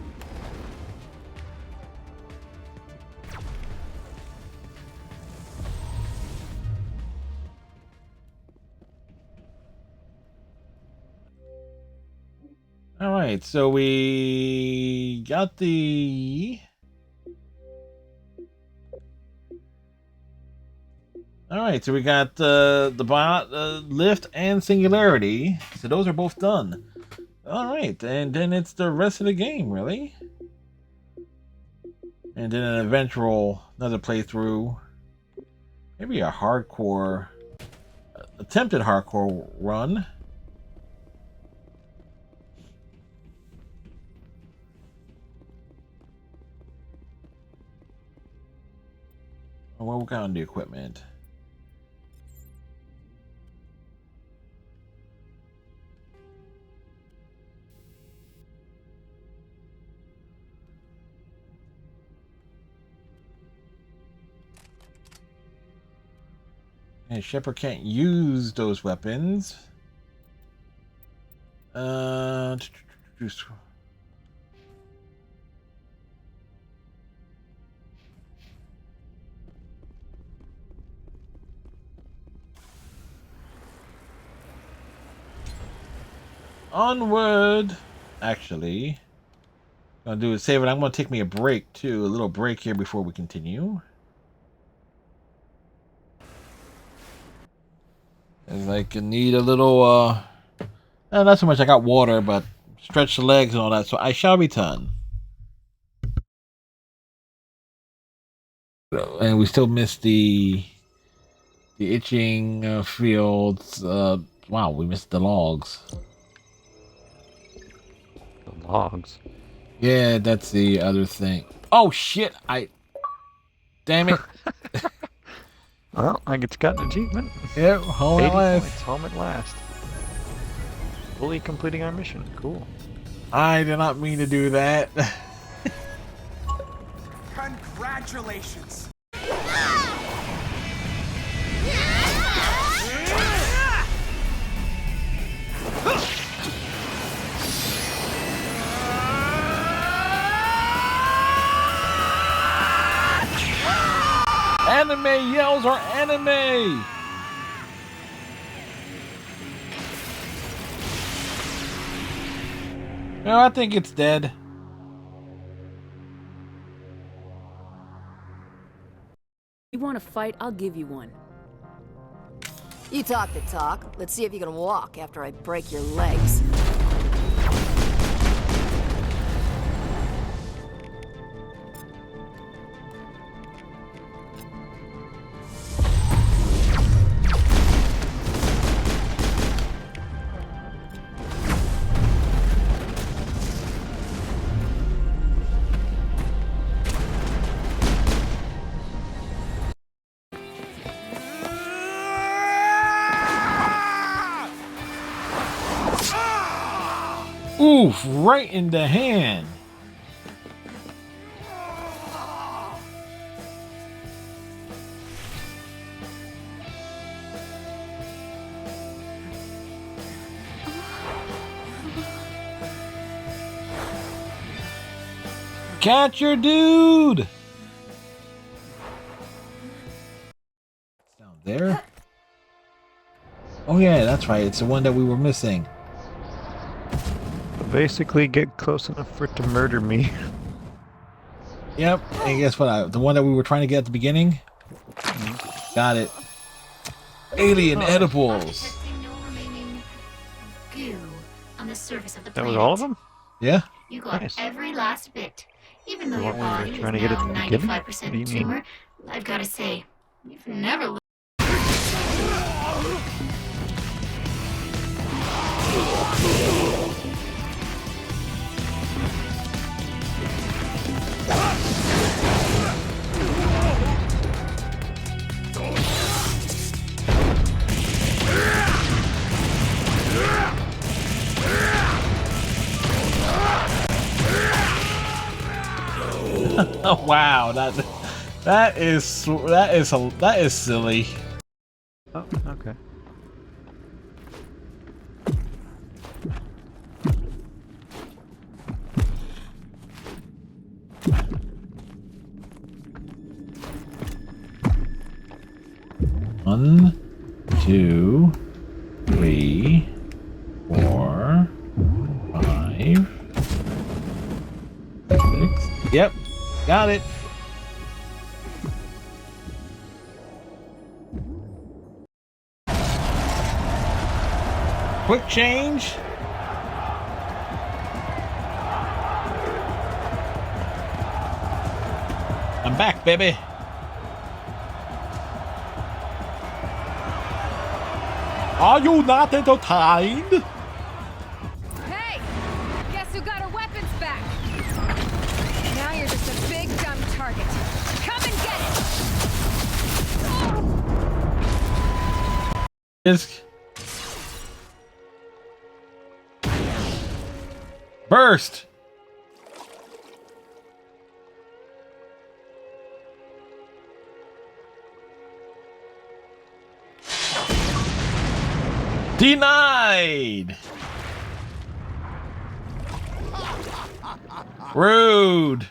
Speaker 1: All right, so we got the. All right, so we got the bot lift and singularity. So those are both done. All right, and then it's the rest of the game, really. And then an eventual another playthrough. Maybe a hardcore, attempted hardcore run. We'll work on the equipment. And Shepard can't use those weapons. Onward. Actually, I'm gonna do is save it. I'm gonna take me a break too, a little break here before we continue. As I can need a little not so much I got water, but stretch the legs and all that, so I shall return. And we still missed the itching fields. Wow, we missed the logs.
Speaker 17: The logs?
Speaker 1: Yeah, that's the other thing. Oh shit! Damn it!
Speaker 17: Well, I get got an achievement.
Speaker 1: Yep, home at
Speaker 17: 80
Speaker 1: last.
Speaker 17: points, home at last. Fully completing our mission. Cool.
Speaker 1: I did not mean to do that.
Speaker 8: Congratulations!
Speaker 1: Anime yells are anime! No, I think it's dead.
Speaker 15: You want to fight? I'll give you one.
Speaker 16: You talk the talk. Let's see if you can walk after I break your legs.
Speaker 1: Oof, right in the hand. Catch your dude. It's down there. Oh yeah, that's right. It's the one that we were missing.
Speaker 17: Basically, get close enough for it to murder me.
Speaker 1: Yep, and guess what? The one that we were trying to get at the beginning? Got it. Alien edibles.
Speaker 11: Goo on the surface of the
Speaker 17: That
Speaker 11: planet.
Speaker 17: was all of them?
Speaker 1: Yeah.
Speaker 11: You got
Speaker 17: Nice.
Speaker 11: every last bit. Even though
Speaker 17: The
Speaker 11: your
Speaker 17: one we were
Speaker 11: body is
Speaker 17: trying to get at
Speaker 11: now
Speaker 17: the beginning?
Speaker 11: 95%
Speaker 17: What do you mean?
Speaker 11: tumor, I've got to say, you've never looked.
Speaker 1: Oh, wow, that is silly.
Speaker 17: Oh, okay.
Speaker 1: One, 2, 3, 4, 5, 6. Yep, got it. Quick change. I'm back, baby. Are you not entertained?
Speaker 19: Hey! Guess who got her weapons back? Now you're just a big dumb target. Come and get it!
Speaker 1: Disc. Burst. Denied. Rude.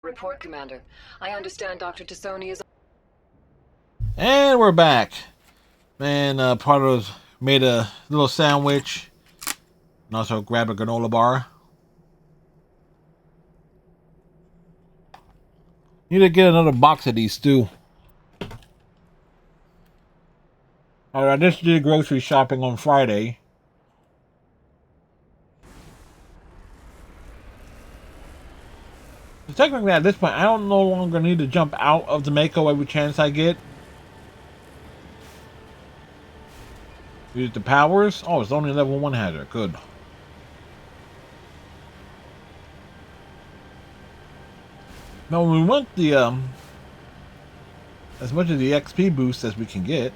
Speaker 23: Report, Commander. I understand Dr. Tassoni is...
Speaker 1: And we're back. Man, Pardo made a little sandwich and also grabbed a granola bar. Need to get another box of these too. Alright, I just did grocery shopping on Friday. So technically, at this point, I don't no longer need to jump out of the Mako every chance I get. Use the powers. Oh, it's only level 1 hazard. Good. Now we want the as much of the XP boost as we can get.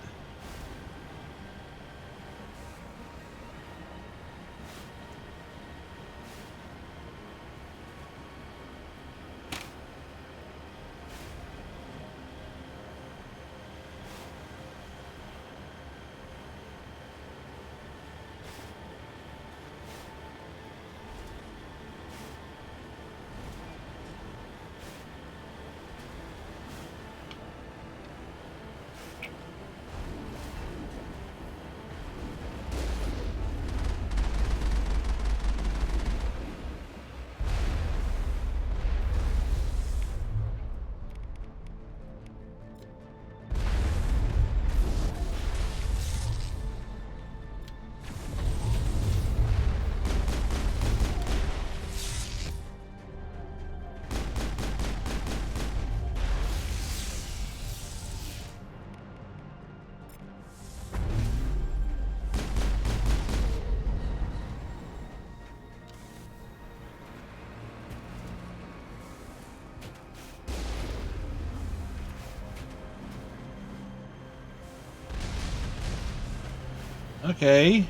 Speaker 1: Okay.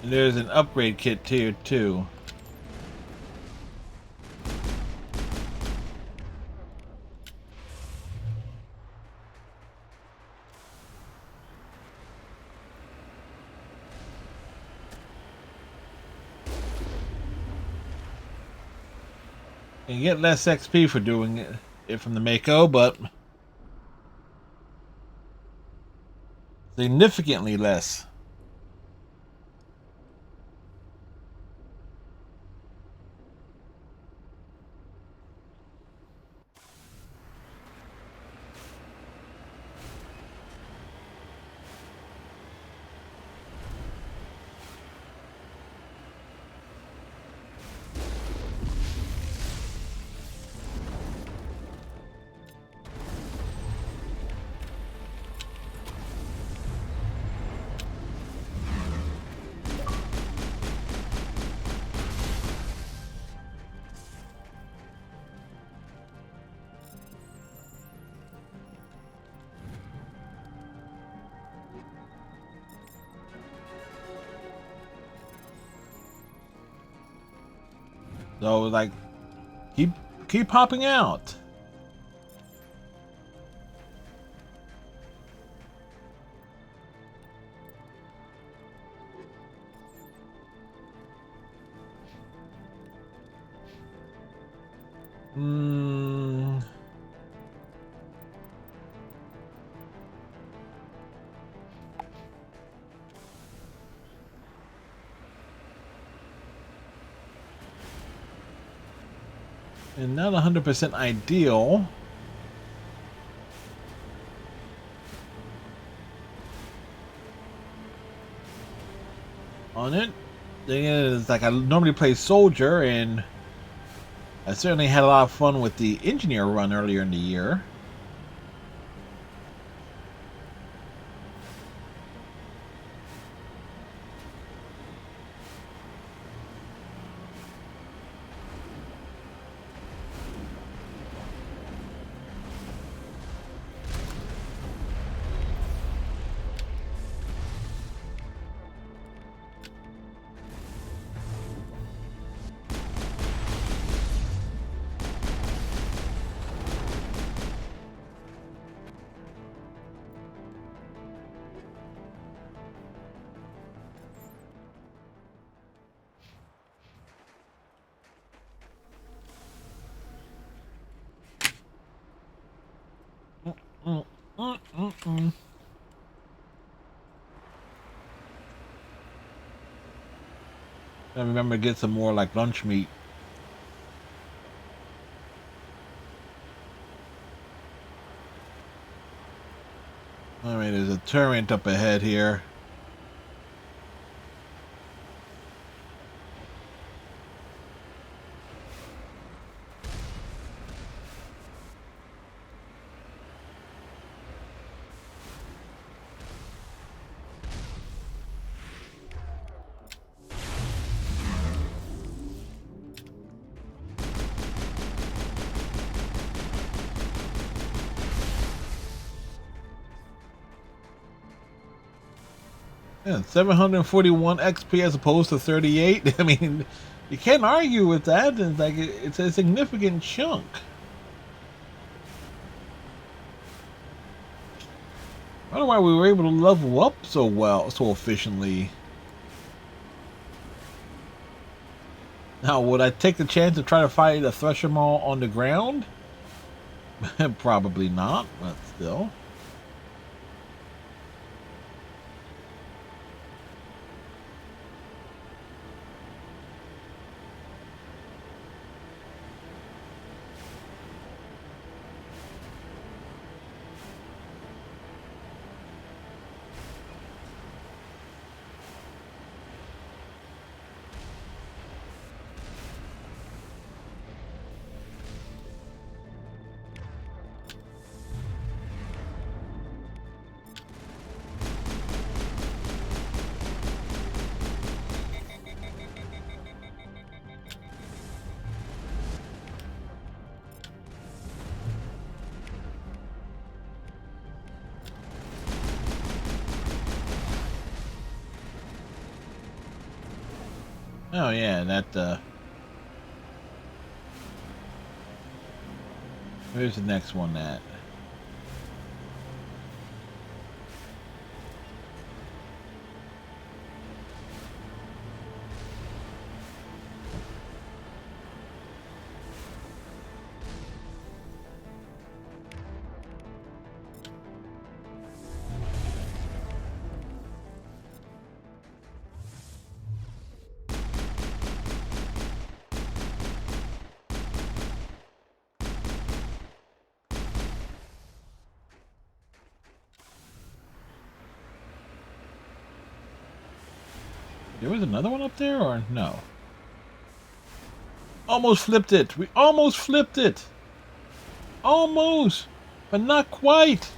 Speaker 1: And there's an upgrade kit here too. You get less XP for doing it from the Mako, but significantly less. So like, keep popping out. Hmm. And not 100% ideal. On it. Thing is, like, I normally play soldier, and I certainly had a lot of fun with the engineer run earlier in the year. I remember to get some more like lunch meat. Alright, there's a turret up ahead here. Yeah, 741 XP as opposed to 38. I mean, you can't argue with that. It's like it's a significant chunk. I don't know why we were able to level up so well, so efficiently. Now, would I take the chance to try to fight a Thresher Maul on the ground? Probably not, but still. Oh yeah, that where's the next one at? There was another one up there, or no? Almost flipped it. We almost flipped it. Almost, but not quite.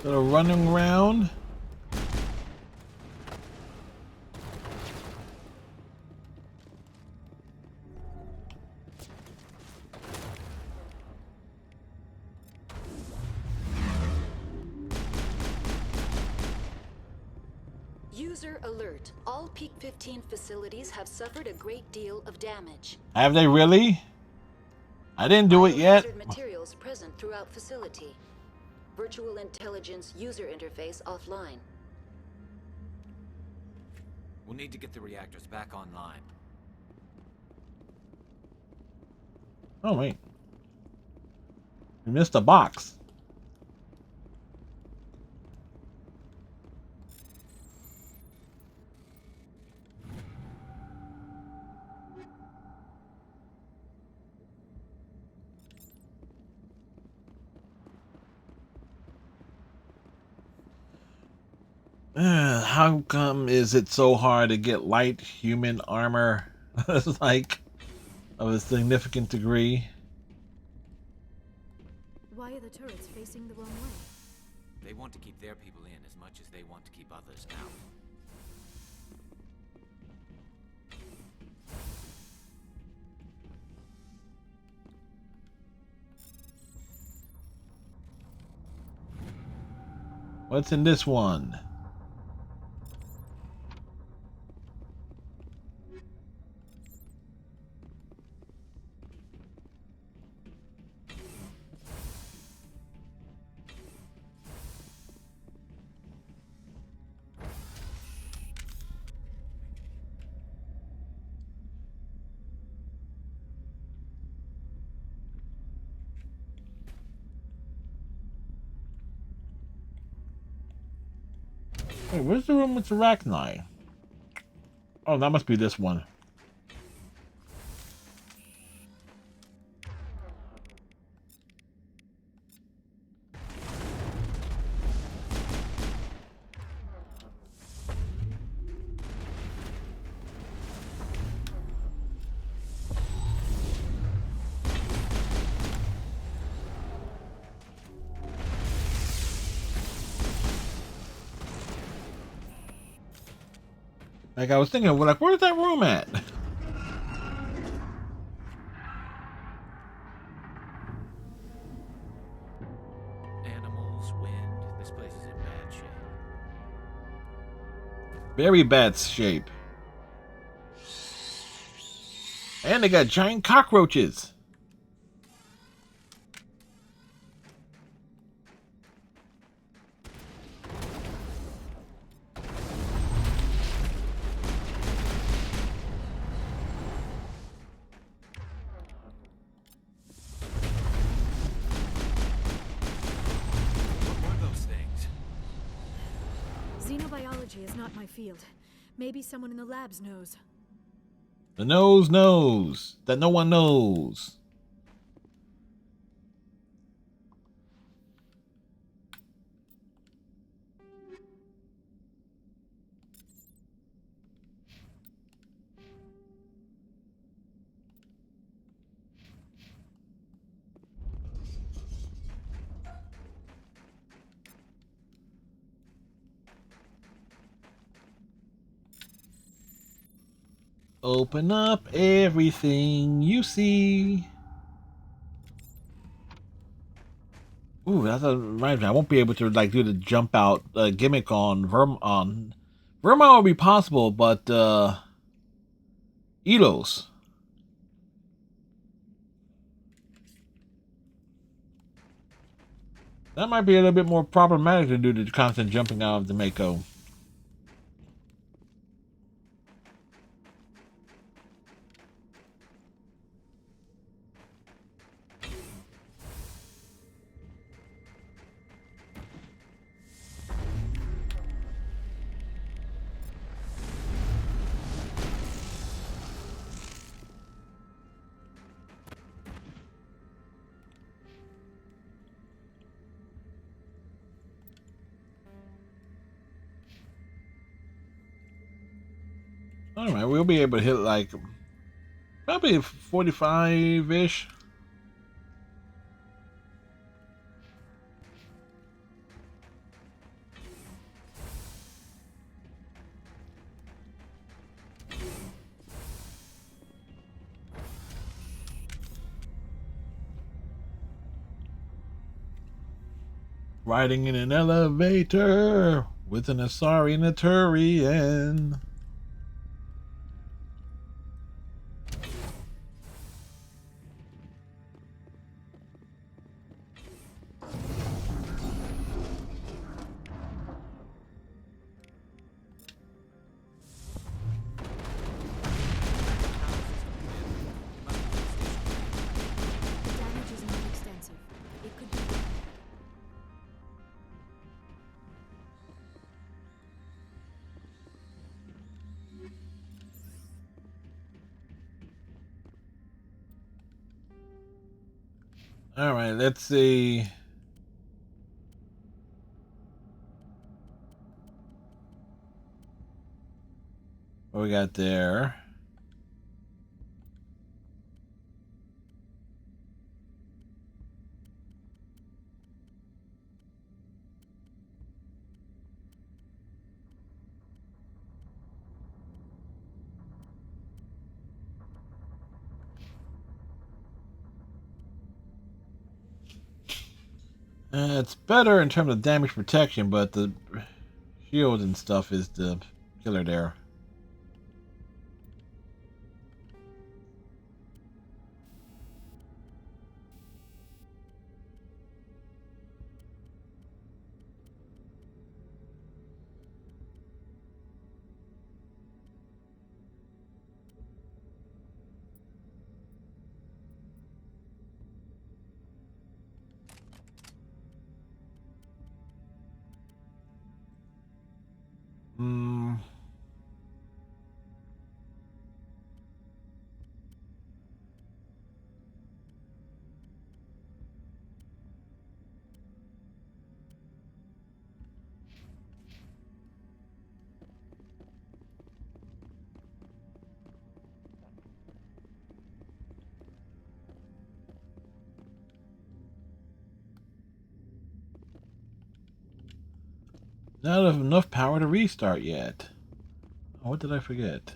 Speaker 1: Sort of running around.
Speaker 3: User alert. All Peak 15 facilities have suffered a great deal of damage.
Speaker 1: Have they really? I didn't do it yet.
Speaker 3: Biohazard materials present throughout facility. Virtual intelligence user interface offline.
Speaker 7: We'll need to get the reactors back online.
Speaker 1: Oh wait, we missed a box. How come is it so hard to get light human armor? Like, of a significant degree?
Speaker 2: Why are the turrets facing the wrong way?
Speaker 7: They want to keep their people in as much as they want to keep others out.
Speaker 1: What's in this one? Wait, where's the room with the arachni? Oh, that must be this one. Like, I was thinking, well, like, where's that room at?
Speaker 7: Animals, wind, this place is in bad shape.
Speaker 1: Very bad shape. And they got giant cockroaches.
Speaker 7: What were those things?
Speaker 2: Xenobiology is not my field. Maybe someone in the labs knows.
Speaker 1: The nose knows that no one knows. Open up everything you see. Ooh, that's a right. I won't be able to like do the jump out gimmick on Vermon. Vermon will be possible, but Elos. That might be a little bit more problematic to do the constant jumping out of the Mako. All right, we'll be able to hit like probably 45-ish. Riding in an elevator with an Asari and a Turian.
Speaker 2: The damage is not extensive. It could be.
Speaker 1: All right, let's see. What we got there? It's better in terms of damage protection, but the shield and stuff is the killer there. Hmm. Not enough power to restart yet. Oh, what did I forget?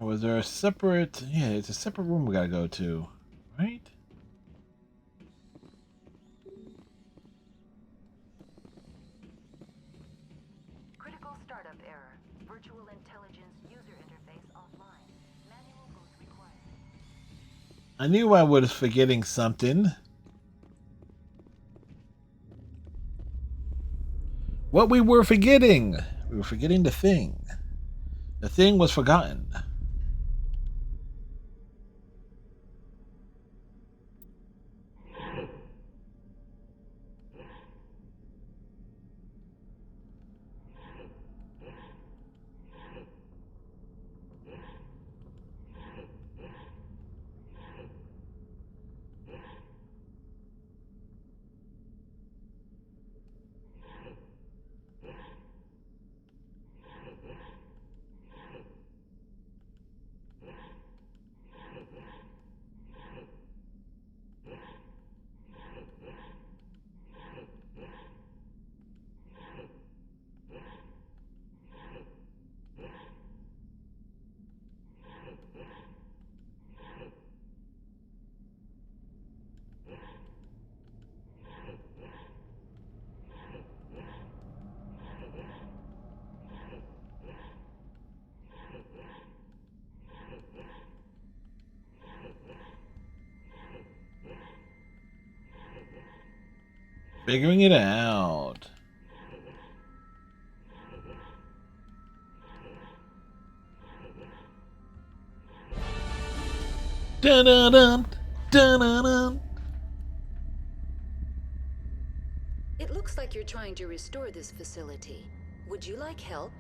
Speaker 1: Or was there a separate... Yeah, it's a separate room we gotta go to, right?
Speaker 4: Critical startup error. Virtual intelligence user interface offline. Manual boot required.
Speaker 1: I knew I was forgetting something. What we were forgetting! We were forgetting the thing. The thing was forgotten. Figuring it out. Dun dun dun dun dun dun.
Speaker 3: It looks like you're trying to restore this facility. Would you like help?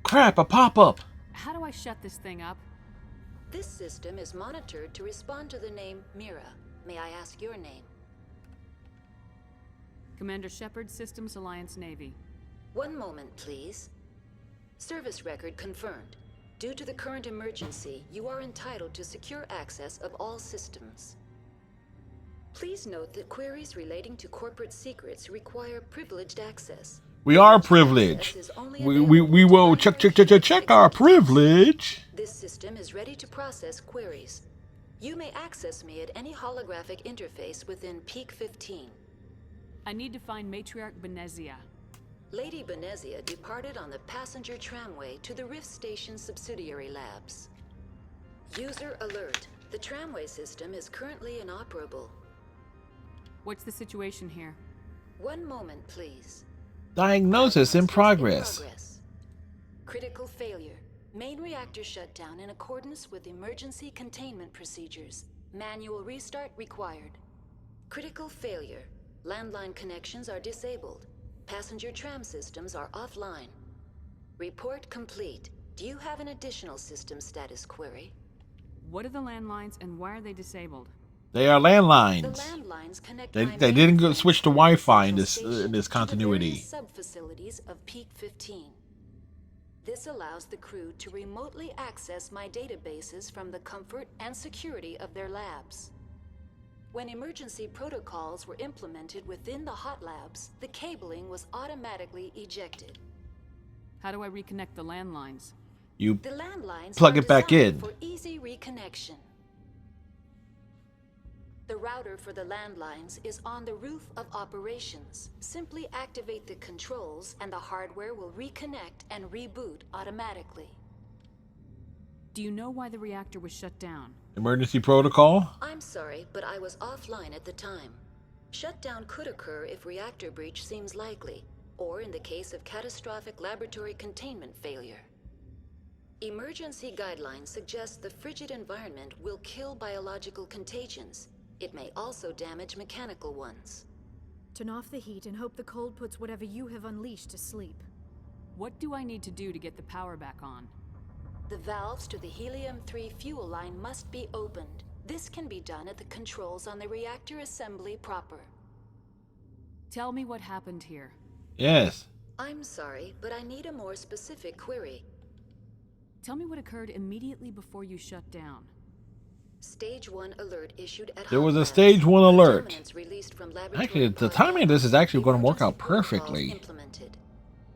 Speaker 1: Crap, a pop-up!
Speaker 15: How do I shut this thing up?
Speaker 3: This system is monitored to respond to the name Mira. May I ask your name?
Speaker 15: Commander Shepard, Systems Alliance Navy.
Speaker 3: One moment, please. Service record confirmed. Due to the current emergency, you are entitled to secure access of all systems. Please note that queries relating to corporate secrets require privileged access.
Speaker 1: We are privileged. We will check our privilege.
Speaker 3: This system is ready to process queries. You may access me at any holographic interface within Peak 15.
Speaker 15: I need to find Matriarch Benezia.
Speaker 3: Lady Benezia departed on the passenger tramway to the Rift Station subsidiary labs. User alert. The tramway system is currently inoperable.
Speaker 15: What's the situation here?
Speaker 3: One moment, please.
Speaker 1: Diagnosis in progress.
Speaker 3: Critical failure. Main reactor shut down in accordance with emergency containment procedures. Manual restart required. Critical failure. Landline connections are disabled. Passenger tram systems are offline. Report complete. Do you have an additional system status query?
Speaker 15: What are the landlines and why are they disabled?
Speaker 1: They are landlines.
Speaker 3: The landlines connect
Speaker 1: They didn't go switch to Wi-Fi in this continuity.
Speaker 3: Sub-facilities of Peak 15. This allows the crew to remotely access my databases from the comfort and security of their labs. When emergency protocols were implemented within the hot labs, the cabling was automatically ejected.
Speaker 15: How do I reconnect the landlines?
Speaker 1: You
Speaker 3: The landlines
Speaker 1: plug
Speaker 3: are
Speaker 1: it back
Speaker 3: designed
Speaker 1: in.
Speaker 3: for easy reconnection. The router for the landlines is on the roof of operations. Simply activate the controls and the hardware will reconnect and reboot automatically.
Speaker 15: Do you know why the reactor was shut down?
Speaker 1: Emergency protocol?
Speaker 3: I'm sorry, but I was offline at the time. Shutdown could occur if reactor breach seems likely, or in the case of catastrophic laboratory containment failure. Emergency guidelines suggest the frigid environment will kill biological contagions. It may also damage mechanical ones.
Speaker 2: Turn off the heat and hope the cold puts whatever you have unleashed to sleep.
Speaker 15: What do I need to do to get the power back on?
Speaker 3: The valves to the helium-3 fuel line must be opened. This can be done at the controls on the reactor assembly proper.
Speaker 15: Tell me what happened here.
Speaker 1: Yes.
Speaker 3: I'm sorry, but I need a more specific query.
Speaker 15: Tell me what occurred immediately before you shut down.
Speaker 3: Stage 1 alert issued at
Speaker 1: There was a
Speaker 3: Labs.
Speaker 1: stage 1 alert.
Speaker 3: Contaminants released from laboratory
Speaker 1: Actually, the
Speaker 3: projects.
Speaker 1: timing of this is actually going to work out
Speaker 3: Emergency protocols
Speaker 1: perfectly.
Speaker 3: implemented.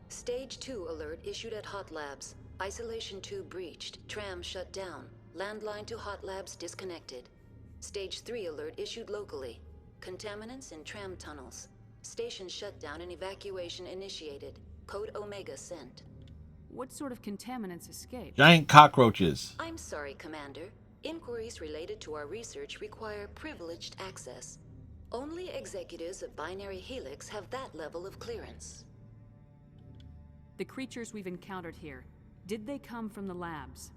Speaker 3: Stage 2 alert issued at Hot Labs. Isolation tube breached. Tram shut down. Landline to Hot Labs disconnected. Stage 3 alert issued locally. Contaminants in tram tunnels. Station shutdown and evacuation initiated. Code Omega sent.
Speaker 15: What sort of contaminants escaped?
Speaker 1: Giant cockroaches.
Speaker 3: I'm sorry, Commander. Inquiries related to our research require privileged access. Only executives of Binary Helix have that level of clearance.
Speaker 15: The creatures we've encountered here, did they come from the labs?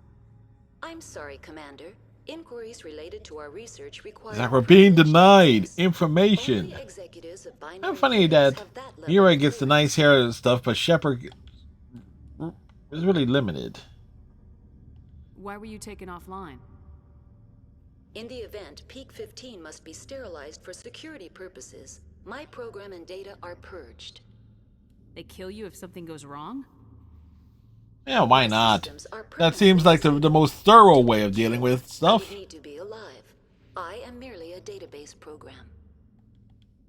Speaker 3: I'm sorry, Commander. Inquiries related to our research require...
Speaker 1: It's like we're being denied
Speaker 3: Only
Speaker 1: information.
Speaker 3: executives of Binary
Speaker 1: Not funny
Speaker 3: Helix
Speaker 1: that
Speaker 3: have that level
Speaker 1: Mira
Speaker 3: of
Speaker 1: gets the
Speaker 3: clearance.
Speaker 1: nice hair and stuff, but Shepard is really limited.
Speaker 15: Why were you taken offline?
Speaker 3: In the event, Peak 15 must be sterilized for security purposes. My program and data are purged.
Speaker 15: They kill you if something goes wrong?
Speaker 1: Yeah, why not? That seems like the most thorough way of dealing with
Speaker 3: I
Speaker 1: stuff.
Speaker 3: would need to be alive. I am merely a database program.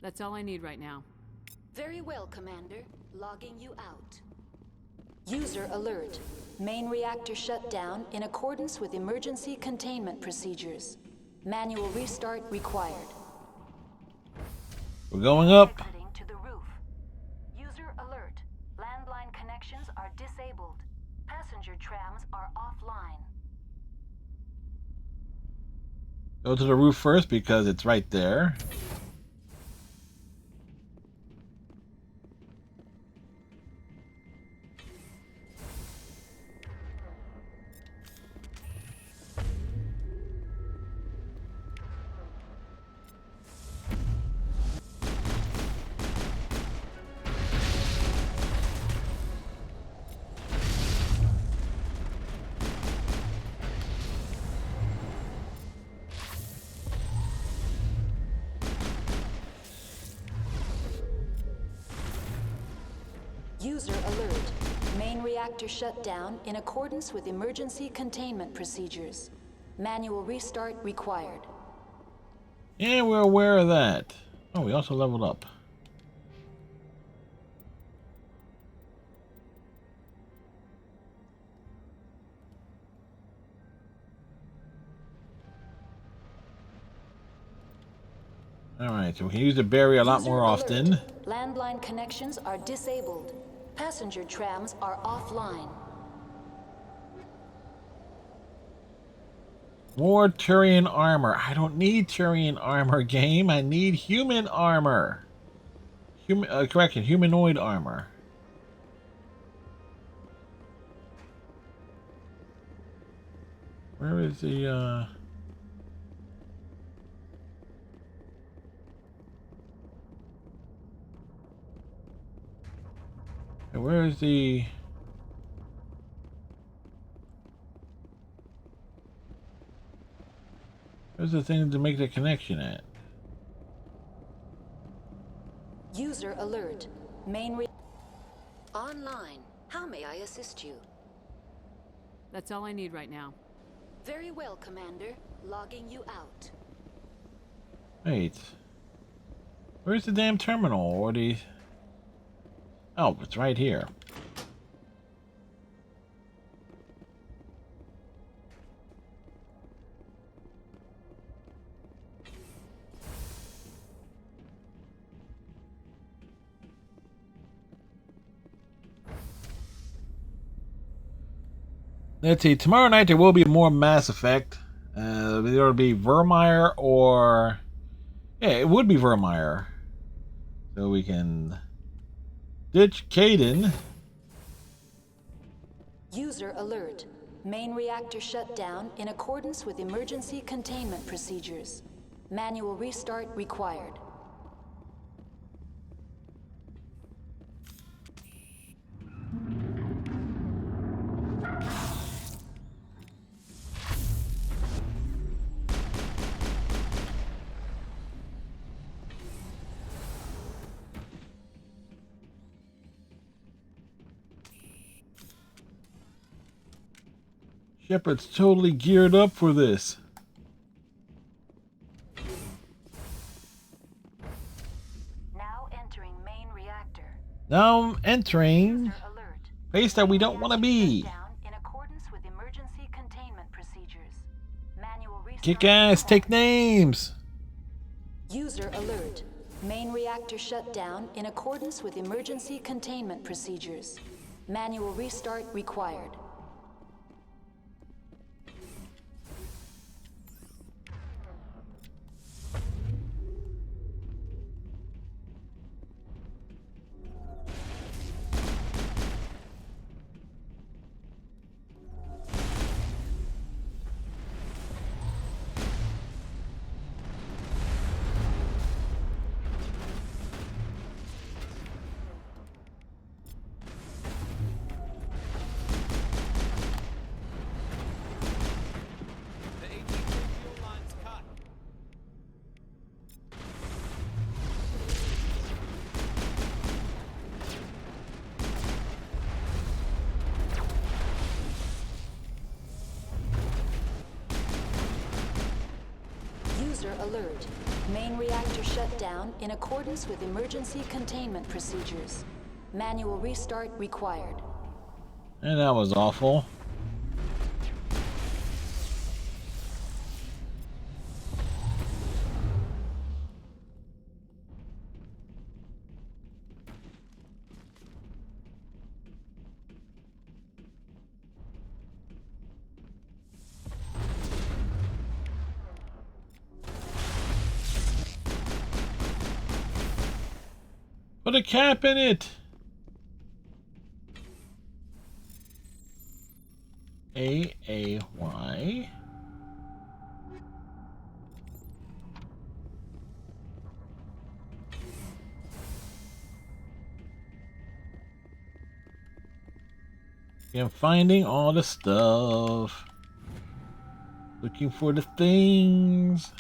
Speaker 15: That's all I need right now.
Speaker 3: Very well, Commander. Logging you out. User alert. Main reactor shut down in accordance with emergency containment procedures. Manual restart required.
Speaker 1: We're going up.
Speaker 4: Exiting to the roof. User alert. Landline connections are disabled. Passenger trams are offline.
Speaker 1: Go to the roof first because it's right there.
Speaker 3: User alert. Main reactor shut down in accordance with emergency containment procedures. Manual restart required.
Speaker 1: Yeah, we're aware of that. Oh, we also leveled up. Alright, so we can use the berry a lot
Speaker 3: User
Speaker 1: more
Speaker 3: alert.
Speaker 1: often.
Speaker 3: Landline connections are disabled. Passenger trams are offline.
Speaker 1: More Turian armor. I don't need Turian armor, game. I need human armor. Correction, humanoid armor. Where is the where is the where's the thing to make the connection at?
Speaker 3: User alert. Online. How may I assist you?
Speaker 15: That's all I need right now.
Speaker 3: Very well, Commander. Logging you out.
Speaker 1: Wait. Where's the damn terminal or the... Oh, it's right here. Let's see. Tomorrow night there will be more Mass Effect. It'll be Vermeer or... Yeah, it would be Vermeer. So we can ditch Caden.
Speaker 3: User alert. Main reactor shut down in accordance with emergency containment procedures. Manual restart required.
Speaker 1: Shepard's totally geared up for this.
Speaker 4: Now entering main reactor.
Speaker 1: Now I'm entering place that we don't want to be.
Speaker 4: In accordance with emergency containment procedures. Manual restart.
Speaker 1: Kick ass, take names.
Speaker 3: User alert. Main reactor shut down in accordance with emergency containment procedures. Manual restart required. User alert. Main reactor shut down in accordance with emergency containment procedures. Manual restart required.
Speaker 1: And that was awful. Put a cap in it. AAY. I'm finding all the stuff. Looking for the things.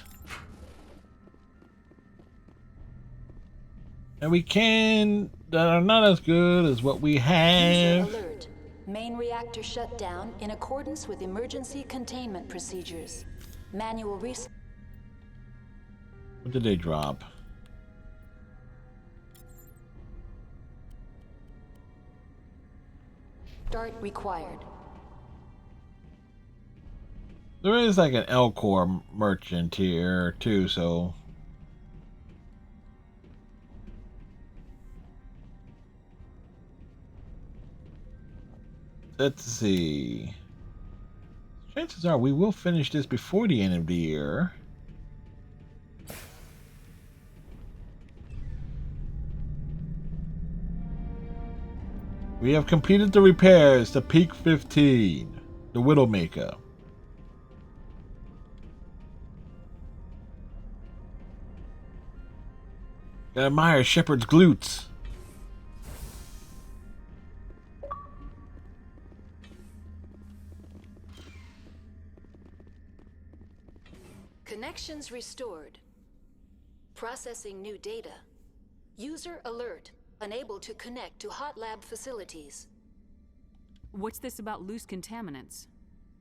Speaker 1: And we can that are not as good as what we have.
Speaker 3: User alert. Main reactor shut down in accordance with emergency containment procedures. Manual restart
Speaker 1: What did they drop?
Speaker 3: required.
Speaker 1: There is like an L-Core merchant here too, so let's see. Chances are we will finish this before the end of the year. We have completed the repairs to Peak 15, the Widowmaker. Gotta admire Shepard's glutes.
Speaker 3: Connections restored. Processing new data. User alert. Unable to connect to hot lab facilities.
Speaker 15: What's this about loose contaminants?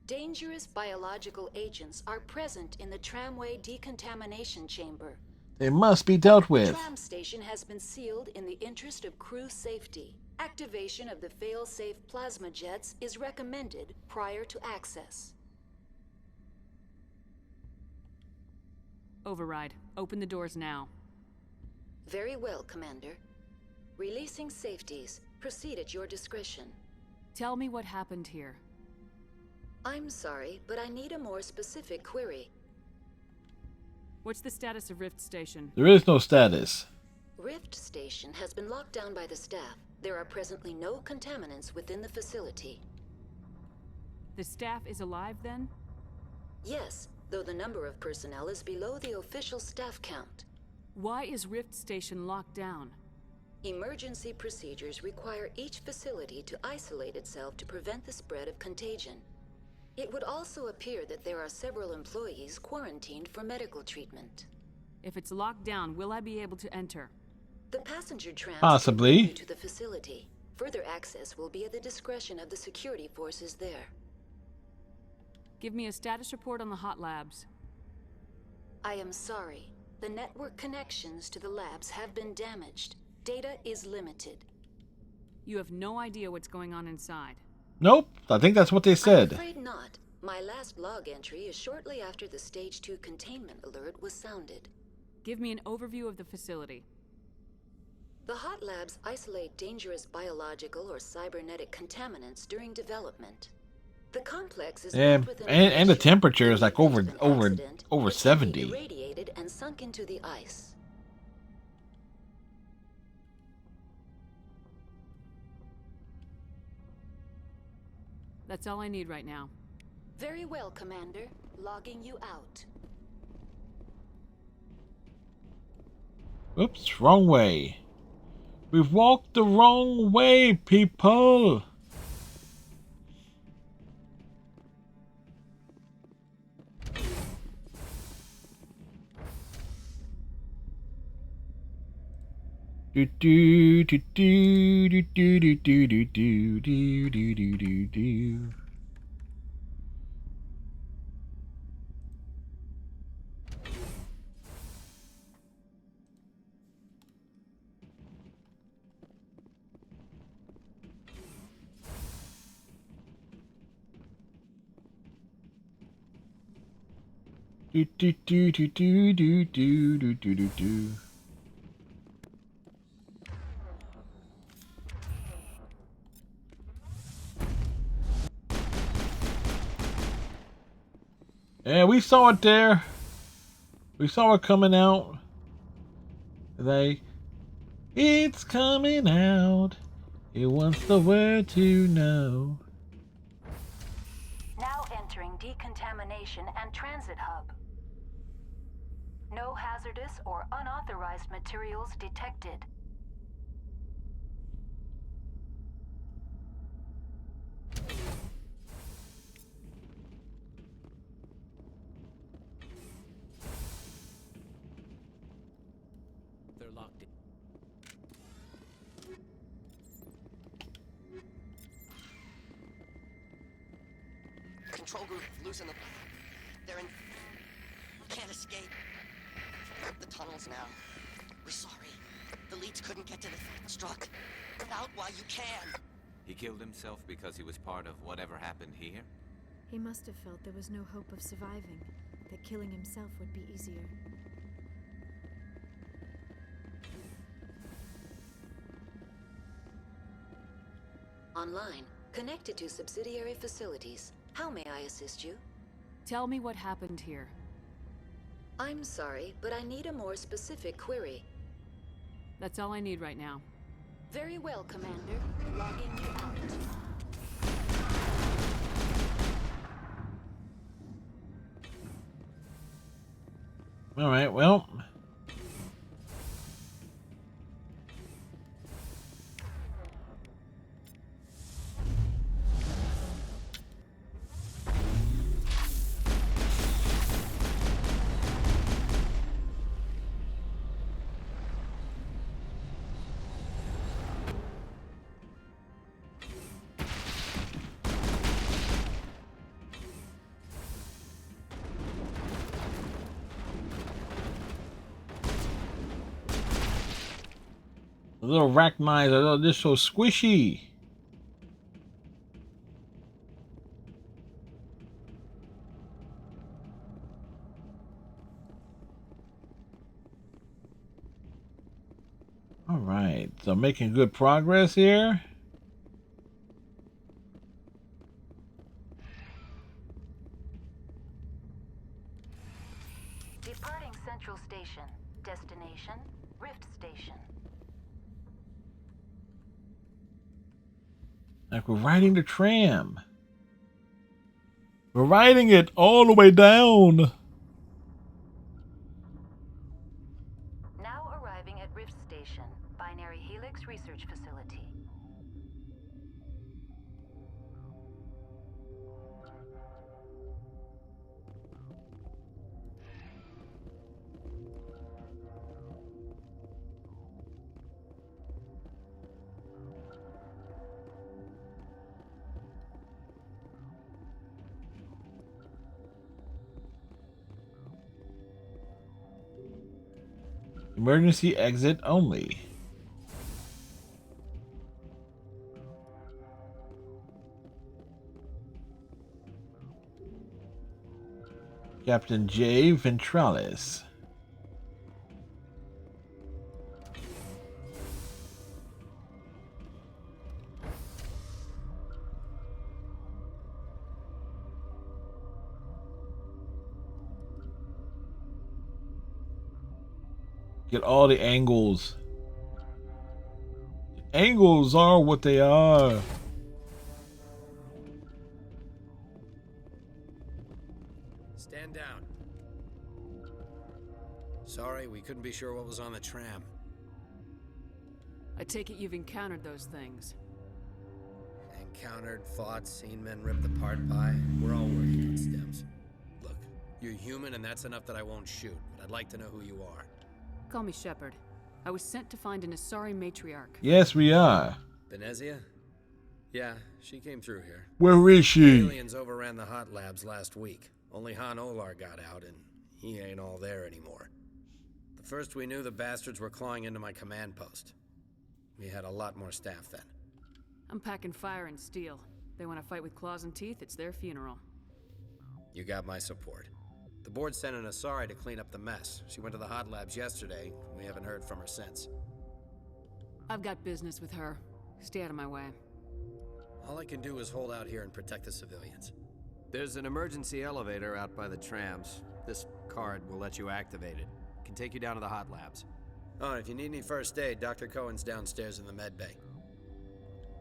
Speaker 3: Dangerous biological agents are present in the tramway decontamination chamber.
Speaker 1: They must be dealt
Speaker 3: The
Speaker 1: with.
Speaker 3: tram station has been sealed in the interest of crew safety. Activation of the fail-safe plasma jets is recommended prior to access.
Speaker 15: Override. Open the doors now.
Speaker 3: Very well, Commander. Releasing safeties. Proceed at your discretion.
Speaker 15: Tell me what happened here.
Speaker 3: I'm sorry, but I need a more specific query.
Speaker 15: What's the status of Rift Station?
Speaker 1: There is no status.
Speaker 3: Rift Station has been locked down by the staff. There are presently no contaminants within the facility.
Speaker 15: The staff is alive then?
Speaker 3: Yes, though the number of personnel is below the official staff count.
Speaker 15: Why is Rift Station locked down?
Speaker 3: Emergency procedures require each facility to isolate itself to prevent the spread of contagion. It would also appear that there are several employees quarantined for medical treatment.
Speaker 15: If it's locked down, will I be able to enter?
Speaker 3: The passenger trams
Speaker 1: Possibly.
Speaker 3: will bring you to the facility. Further access will be at the discretion of the security forces there.
Speaker 15: Give me a status report on the hot labs.
Speaker 3: I am sorry. The network connections to the labs have been damaged. Data is limited.
Speaker 15: You have no idea what's going on inside.
Speaker 1: Nope, I think that's what they
Speaker 3: I'm
Speaker 1: said.
Speaker 3: afraid not. My last log entry is shortly after the Stage 2 containment alert was sounded.
Speaker 15: Give me an overview of the facility.
Speaker 3: The hot labs isolate dangerous biological or cybernetic contaminants during development. The complex is
Speaker 1: Yeah,
Speaker 3: built with an
Speaker 1: and the temperature is like over
Speaker 3: accident,
Speaker 1: over
Speaker 3: it can be
Speaker 1: 70.
Speaker 3: irradiated and sunk into the ice.
Speaker 15: That's all I need right now.
Speaker 3: Very well, Commander. Logging you out.
Speaker 1: Oops, wrong way. We've walked the wrong way, people. Do do do do do do do do do do do do do do. Do do do do do do do do do do do. Yeah, we saw it there. We saw it coming out. It's coming out. It wants the world to know.
Speaker 4: Now entering decontamination and transit hub. No hazardous or unauthorized materials detected.
Speaker 7: They're locked in.
Speaker 9: Control group, losing the... They're in... Can't escape. The tunnels now. We're sorry. The leads couldn't get to the struck. Get out while you can.
Speaker 7: He killed himself because he was part of whatever happened here?
Speaker 2: He must have felt there was no hope of surviving, that killing himself would be easier.
Speaker 3: Online, connected to subsidiary facilities. How may I assist you?
Speaker 15: Tell me what happened here.
Speaker 3: I'm sorry, but I need a more specific query.
Speaker 15: That's all I need right now.
Speaker 3: Very well, Commander. Logging you out.
Speaker 1: Alright, well. The little arachnids are just so squishy. All right, so making good progress here.
Speaker 4: Departing Central Station. Destination, Rift Station.
Speaker 1: Like we're riding the tram. We're riding it all the way down.
Speaker 4: Now arriving at Rift Station, Binary Helix Research Facility.
Speaker 1: Emergency exit only. Captain J. Ventralis. Get all the angles. Angles are what they are.
Speaker 6: Stand down. Sorry, we couldn't be sure what was on the tram.
Speaker 15: I take it you've encountered those things.
Speaker 6: Encountered, fought, seen men ripped apart by. We're all working on stems. Look, you're human and that's enough that I won't shoot, but I'd like to know who you are.
Speaker 15: Call me Shepard. I was sent to find an Asari matriarch.
Speaker 1: Yes, we are.
Speaker 6: Benezia? Yeah, she came through here.
Speaker 1: Where is she?
Speaker 6: Aliens overran the hot labs last week. Only Han Olar got out, and he ain't all there anymore. The first we knew, the bastards were clawing into my command post. We had a lot more staff then.
Speaker 15: I'm packing fire and steel. They want to fight with claws and teeth, it's their funeral.
Speaker 6: You got my support. The board sent an Asari to clean up the mess. She went to the hot labs yesterday. We haven't heard from her since.
Speaker 15: I've got business with her. Stay out of my way.
Speaker 6: All I can do is hold out here and protect the civilians.
Speaker 10: There's an emergency elevator out by the trams. This card will let you activate it. Can take you down to the hot labs.
Speaker 6: Oh, and if you need any first aid, Dr. Cohen's downstairs in the med bay.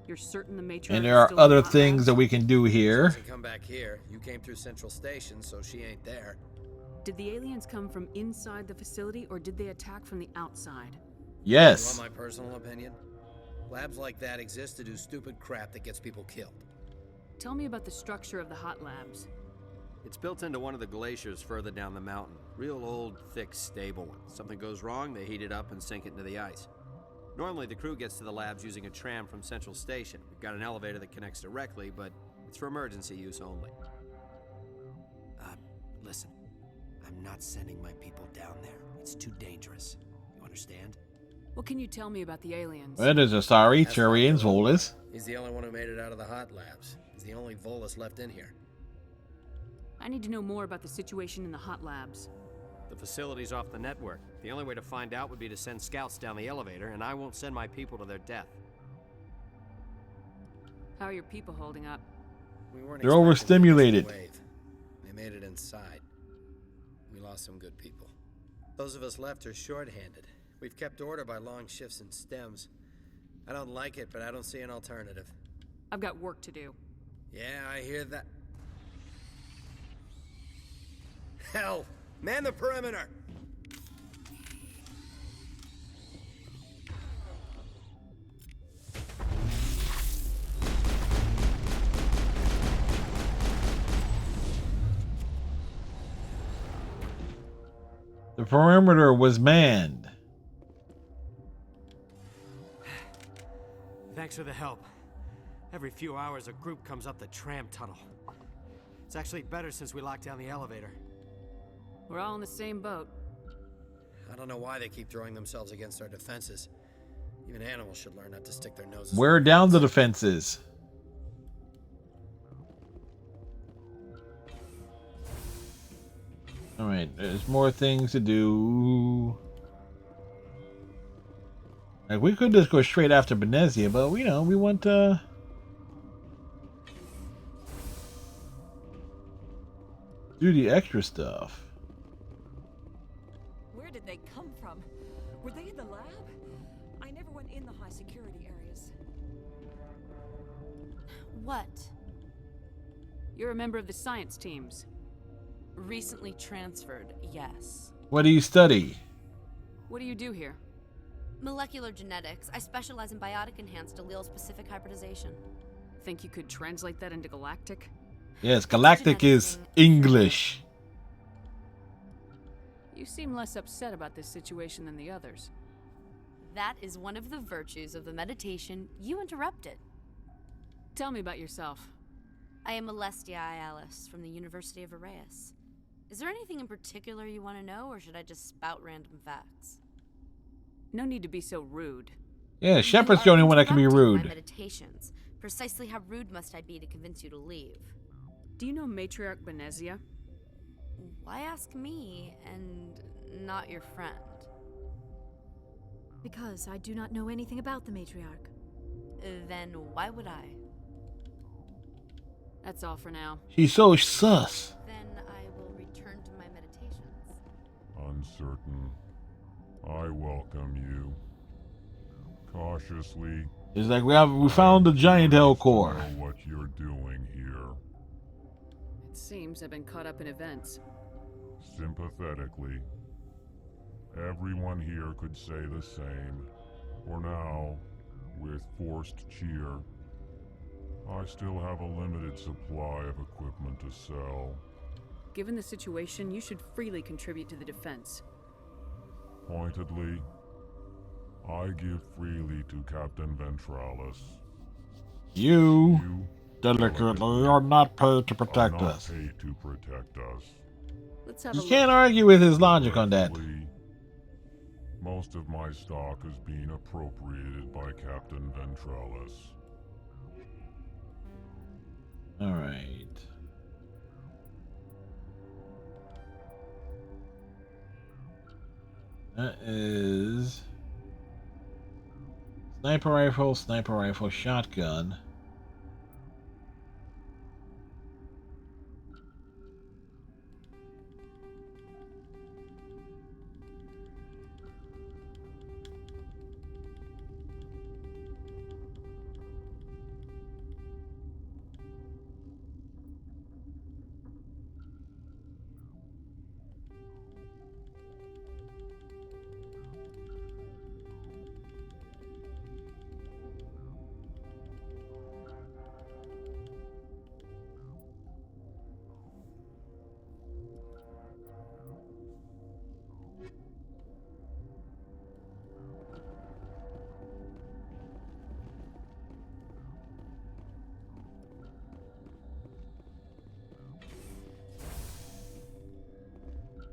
Speaker 15: You're certain the matriarch
Speaker 1: And there are other things that we can do here.
Speaker 6: She doesn't come back here. You came through Central Station, so she ain't there.
Speaker 15: Did the aliens come from inside the facility, or did they attack from the outside?
Speaker 1: Yes.
Speaker 6: You want my personal opinion? Labs like that exist to do stupid crap that gets people killed.
Speaker 15: Tell me about the structure of the hot labs.
Speaker 10: It's built into one of the glaciers further down the mountain. Real old, thick, stable one. Something goes wrong, they heat it up and sink it into the ice. Normally, the crew gets to the labs using a tram from Central Station. We've got an elevator that connects directly, but it's for emergency use only.
Speaker 6: Listen. I'm not sending my people down there. It's too dangerous. You understand?
Speaker 15: What can you tell me about the aliens?
Speaker 1: Well, there's Asari, Turians, Volus.
Speaker 6: He's the only one who made it out of the hot labs. He's the only Volus left in here.
Speaker 15: I need to know more about the situation in the hot labs.
Speaker 10: The facility's off the network. The only way to find out would be to send scouts down the elevator, and I won't send my people to their death.
Speaker 15: How are your people holding up?
Speaker 1: They're overstimulated.
Speaker 6: They made it inside. We lost some good people. Those of us left are short-handed. We've kept order by long shifts and stems. I don't like it, but I don't see an alternative.
Speaker 15: I've got work to do.
Speaker 6: Yeah, I hear that. Hell! Man the perimeter!
Speaker 1: The perimeter was manned.
Speaker 10: Thanks for the help. Every few hours, a group comes up the tram tunnel. It's actually better since we locked down the elevator.
Speaker 15: We're all in the same boat.
Speaker 6: I don't know why they keep throwing themselves against our defenses. Even animals should learn not to stick their noses.
Speaker 1: Wear down the defenses. Alright, there's more things to do. Like, we could just go straight after Benezia, but we want to do the extra stuff.
Speaker 14: Where did they come from? Were they in the lab? I never went in the high security areas.
Speaker 21: What?
Speaker 15: You're a member of the science teams.
Speaker 21: Recently transferred, yes.
Speaker 1: What do you study?
Speaker 15: What do you do here?
Speaker 21: Molecular genetics. I specialize in biotic-enhanced allele-specific hybridization.
Speaker 15: Think you could translate that into galactic?
Speaker 1: Yes, galactic is English.
Speaker 15: You seem less upset about this situation than the others.
Speaker 21: That is one of the virtues of the meditation you interrupted.
Speaker 15: Tell me about yourself.
Speaker 21: I am Alestia Ialis from the University of Arraeus. Is there anything in particular you want to know, or should I just spout random facts?
Speaker 15: No need to be so rude.
Speaker 1: Yeah, Shepard's the only one that can be rude.
Speaker 21: My meditations. Precisely how rude must I be to convince you to leave?
Speaker 15: Do you know Matriarch Benezia?
Speaker 21: Why ask me and not your friend?
Speaker 2: Because I do not know anything about the matriarch.
Speaker 21: Then why would I?
Speaker 15: That's all for now.
Speaker 1: She's so sus.
Speaker 21: Then I will return to my meditations.
Speaker 18: Uncertain. I welcome you. Cautiously.
Speaker 1: It's like we found the giant hell core.
Speaker 18: Know what you're doing here.
Speaker 15: It seems I've been caught up in events.
Speaker 18: Sympathetically. Everyone here could say the same. For now, with forced cheer, I still have a limited supply of equipment to sell.
Speaker 15: Given the situation, you should freely contribute to the defense.
Speaker 18: Pointedly, I give freely to Captain Ventralis.
Speaker 1: You delicately are not paid to protect us.
Speaker 18: Paid to protect us.
Speaker 15: Let's have
Speaker 1: You
Speaker 15: a
Speaker 1: can't
Speaker 15: look.
Speaker 1: argue with his logic on that.
Speaker 18: Most of my stock is being appropriated by Captain Ventralis.
Speaker 1: Alright. That is sniper rifle, shotgun.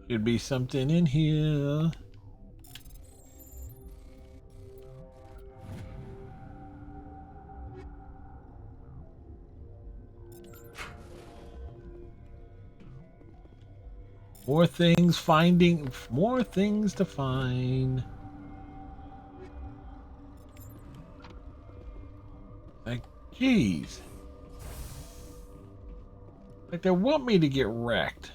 Speaker 1: Should be something in here. More things to find. Like, jeez. Like they want me to get wrecked.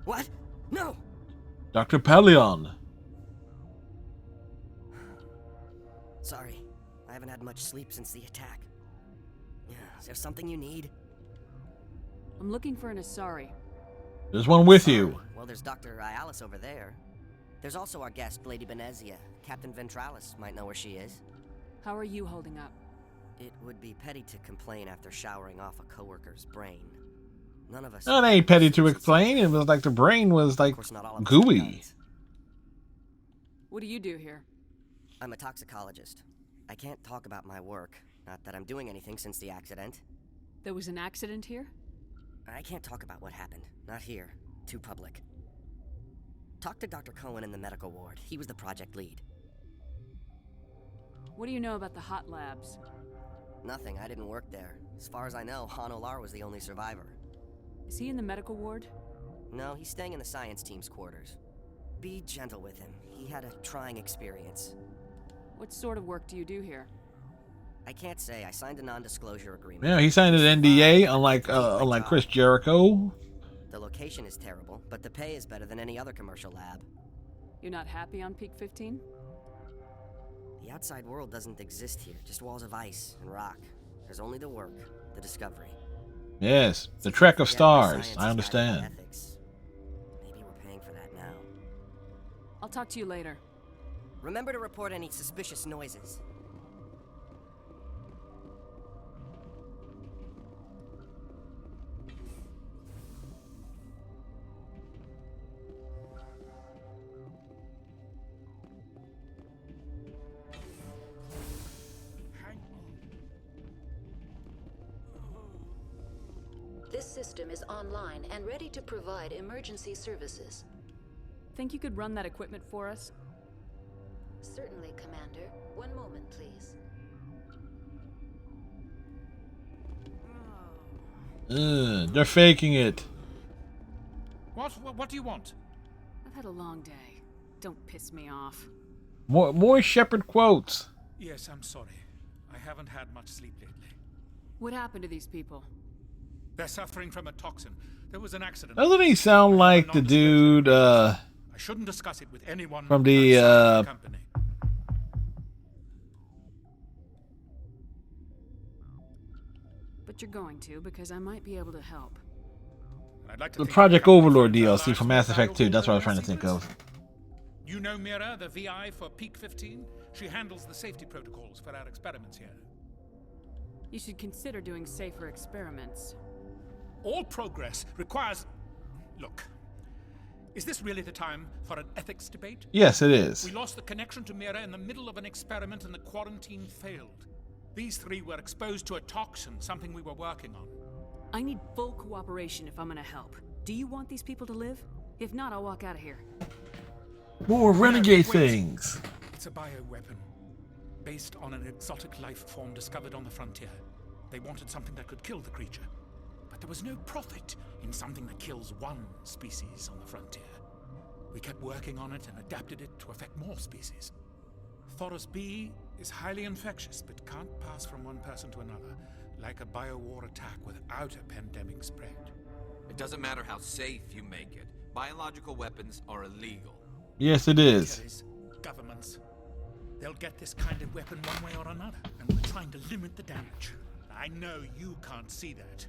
Speaker 9: What? No!
Speaker 1: Dr. Pelion.
Speaker 9: Sorry. I haven't had much sleep since the attack. Is there something you need?
Speaker 15: I'm looking for an Asari.
Speaker 1: There's one with you.
Speaker 9: Well, there's Dr. Ialis over there. There's also our guest, Lady Benezia. Captain Ventralis might know where she is.
Speaker 15: How are you holding up?
Speaker 9: It would be petty to complain after showering off a coworker's brain. None of us...
Speaker 1: That ain't petty to explain. It was like the brain was like gooey.
Speaker 15: What do you do here?
Speaker 9: I'm a toxicologist. I can't talk about my work. Not that I'm doing anything since the accident.
Speaker 15: There was an accident here?
Speaker 9: I can't talk about what happened. Not here. Too public. Talk to Dr. Cohen in the medical ward. He was the project lead.
Speaker 15: What do you know about the hot labs?
Speaker 9: Nothing. I didn't work there. As far as I know, Han Olar was the only survivor.
Speaker 15: Is he in the medical ward?
Speaker 9: No, he's staying in the science team's quarters. Be gentle with him. He had a trying experience.
Speaker 15: What sort of work do you do here?
Speaker 9: I can't say. I signed a non-disclosure agreement.
Speaker 1: Yeah, he signed an NDA, unlike Chris Jericho.
Speaker 9: The location is terrible, but the pay is better than any other commercial lab.
Speaker 15: You're not happy on Peak 15?
Speaker 9: The outside world doesn't exist here, just walls of ice and rock. There's only the work, the discovery.
Speaker 1: Yes, the trek of stars. I understand.
Speaker 9: Maybe we're paying for that now.
Speaker 15: I'll talk to you later.
Speaker 9: Remember to report any suspicious noises.
Speaker 3: This system is online and ready to provide emergency services.
Speaker 15: Think you could run that equipment for us?
Speaker 3: Certainly, Commander. One moment, please.
Speaker 1: They're faking it.
Speaker 12: What do you want?
Speaker 15: I've had a long day. Don't piss me off.
Speaker 1: More Shepard quotes.
Speaker 12: Yes, I'm sorry. I haven't had much sleep lately.
Speaker 15: What happened to these people?
Speaker 12: They're suffering from a toxin. There was an accident.
Speaker 1: Doesn't he sound like the dude
Speaker 12: I shouldn't discuss it with anyone
Speaker 1: from the
Speaker 12: company.
Speaker 15: But you're going to, because I might be able to help.
Speaker 12: I'd like to
Speaker 1: the
Speaker 12: think
Speaker 1: Project Overlord DLC from Mass Effect 2. That's what I was trying to think of.
Speaker 12: You know Mira, the VI for Peak 15? She handles the safety protocols for our experiments here.
Speaker 15: You should consider doing safer experiments.
Speaker 12: All progress requires... Look, is this really the time for an ethics debate?
Speaker 1: Yes, it is.
Speaker 12: We lost the connection to Mira in the middle of an experiment and the quarantine failed. These three were exposed to a toxin, something we were working on.
Speaker 15: I need full cooperation if I'm gonna help. Do you want these people to live? If not, I'll walk out of here.
Speaker 1: More renegade things.
Speaker 12: It's a bioweapon, based on an exotic life form discovered on the frontier. They wanted something that could kill the creature. But there was no profit in something that kills one species on the frontier. We kept working on it and adapted it to affect more species. Thoros B is highly infectious, but can't pass from one person to another, like a biowar attack without a pandemic spread.
Speaker 20: It doesn't matter how safe you make it. Biological weapons are illegal.
Speaker 1: Yes, it is.
Speaker 12: Militaries, governments, they'll get this kind of weapon one way or another, and we're trying to limit the damage. I know you can't see that.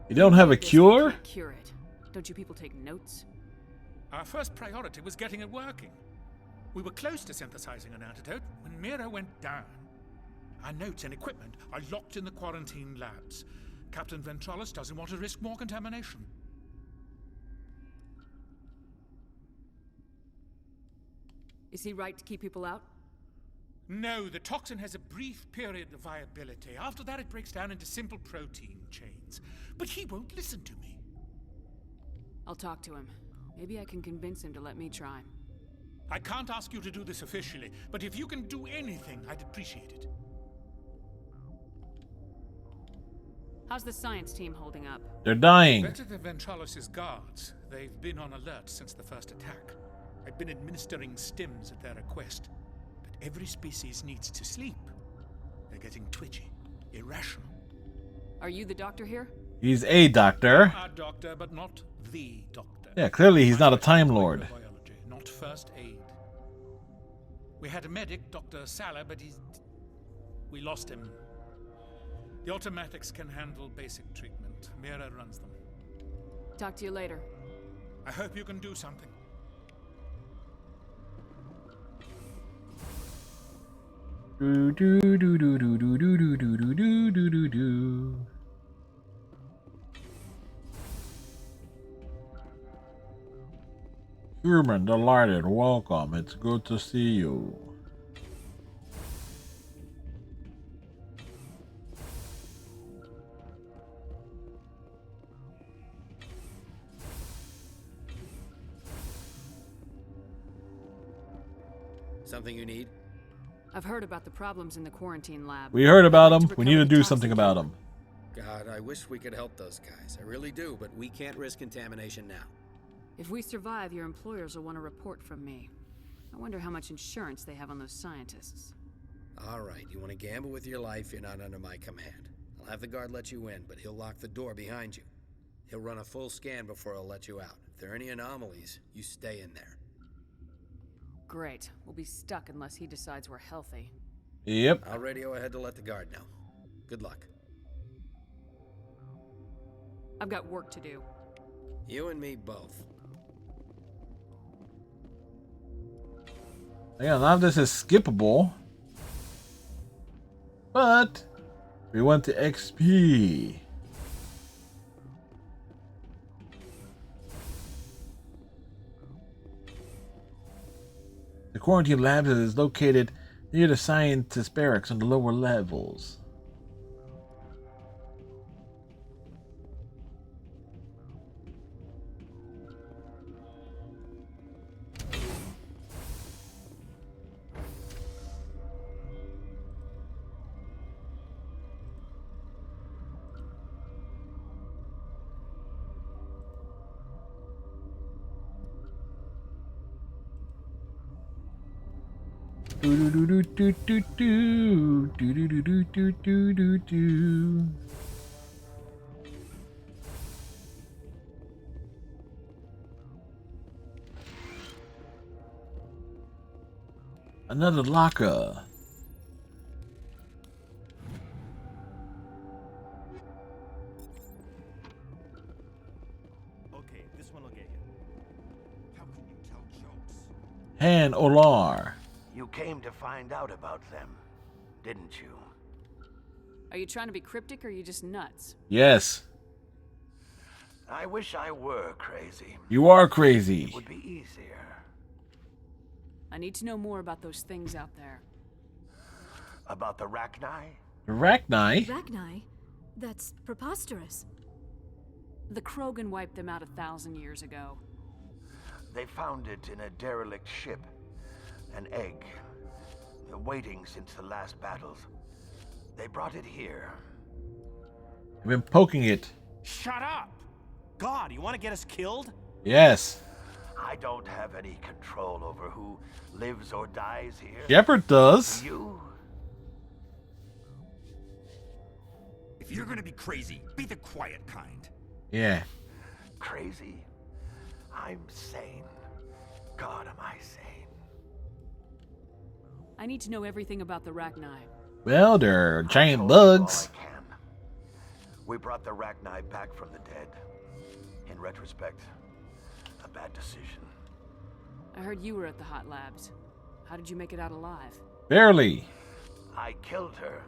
Speaker 1: You don't have a cure?
Speaker 15: Cure it. Don't you people take notes?
Speaker 12: Our first priority was getting it working. We were close to synthesizing an antidote when Mira went down. Our notes and equipment are locked in the quarantine labs. Captain Ventralis doesn't want to risk more contamination.
Speaker 15: Is he right to keep people out?
Speaker 12: No, the toxin has a brief period of viability. After that, it breaks down into simple protein chains. But he won't listen to me.
Speaker 15: I'll talk to him. Maybe I can convince him to let me try.
Speaker 12: I can't ask you to do this officially, but if you can do anything, I'd appreciate it.
Speaker 15: How's the science team holding up?
Speaker 1: They're dying.
Speaker 12: Better than Ventralis' guards. They've been on alert since the first attack. I've been administering stims at their request. But every species needs to sleep. They're getting twitchy, irrational.
Speaker 15: Are you the doctor here?
Speaker 1: He's a doctor.
Speaker 12: A doctor, but not the doctor.
Speaker 1: Yeah, clearly he's not a Time Lord.
Speaker 12: Biology, not first aid. We had a medic, Dr. Salah, but we lost him. The automatics can handle basic treatment. Mira runs them.
Speaker 15: Talk to you later.
Speaker 12: I hope you can do something.
Speaker 1: Do do do do do do do do do do do do do. Human, delighted, welcome. It's good to see you.
Speaker 6: Something you need?
Speaker 15: I've heard about the problems in the quarantine lab.
Speaker 1: We heard about
Speaker 15: I'd like
Speaker 1: them.
Speaker 15: to
Speaker 1: We need
Speaker 15: recover
Speaker 1: to
Speaker 15: the
Speaker 1: do
Speaker 15: toxin
Speaker 1: something about
Speaker 15: killer.
Speaker 1: them.
Speaker 6: God, I wish we could help those guys. I really do, but we can't risk contamination now.
Speaker 15: If we survive, your employers will want a report from me. I wonder how much insurance they have on those scientists.
Speaker 6: All right, you want to gamble with your life, you're not under my command. I'll have the guard let you in, but he'll lock the door behind you. He'll run a full scan before he'll let you out. If there are any anomalies, you stay in there.
Speaker 15: Great. We'll be stuck unless he decides we're healthy.
Speaker 1: Yep.
Speaker 6: I'll radio ahead to let the guard know. Good luck.
Speaker 15: I've got work to do.
Speaker 6: You and me both.
Speaker 1: Yeah, now this is skippable. But we want the XP. The quarantine lab is located near the scientist barracks on the lower levels. Do do do do do do do do do do do do do. Another locker.
Speaker 5: Okay, this one will get you. How can you tell jokes?
Speaker 1: Han Olar.
Speaker 13: You came to find out about them, didn't you?
Speaker 15: Are you trying to be cryptic or are you just nuts?
Speaker 1: Yes.
Speaker 13: I wish I were crazy.
Speaker 1: You are crazy.
Speaker 13: It would be easier.
Speaker 15: I need to know more about those things out there.
Speaker 13: About the Rachni?
Speaker 1: Rachni?
Speaker 2: Rachni? That's preposterous.
Speaker 15: The Krogan wiped them out 1,000 years ago.
Speaker 13: They found it in a derelict ship. An egg. Waiting since the last battles. They brought it here.
Speaker 1: I've been poking it.
Speaker 5: Shut up! God, you want to get us killed?
Speaker 1: Yes.
Speaker 13: I don't have any control over who lives or dies here.
Speaker 1: Shepard does.
Speaker 13: You?
Speaker 8: If you're gonna be crazy, be the quiet kind.
Speaker 1: Yeah.
Speaker 13: Crazy? I'm sane. God, am I sane?
Speaker 15: I need to know everything about the Rachni.
Speaker 1: Well, they're giant
Speaker 13: Told you all
Speaker 1: bugs.
Speaker 13: I can. We brought the Rachni back from the dead. In retrospect, a bad decision.
Speaker 15: I heard you were at the hot labs. How did you make it out alive?
Speaker 1: Barely.
Speaker 13: I killed her.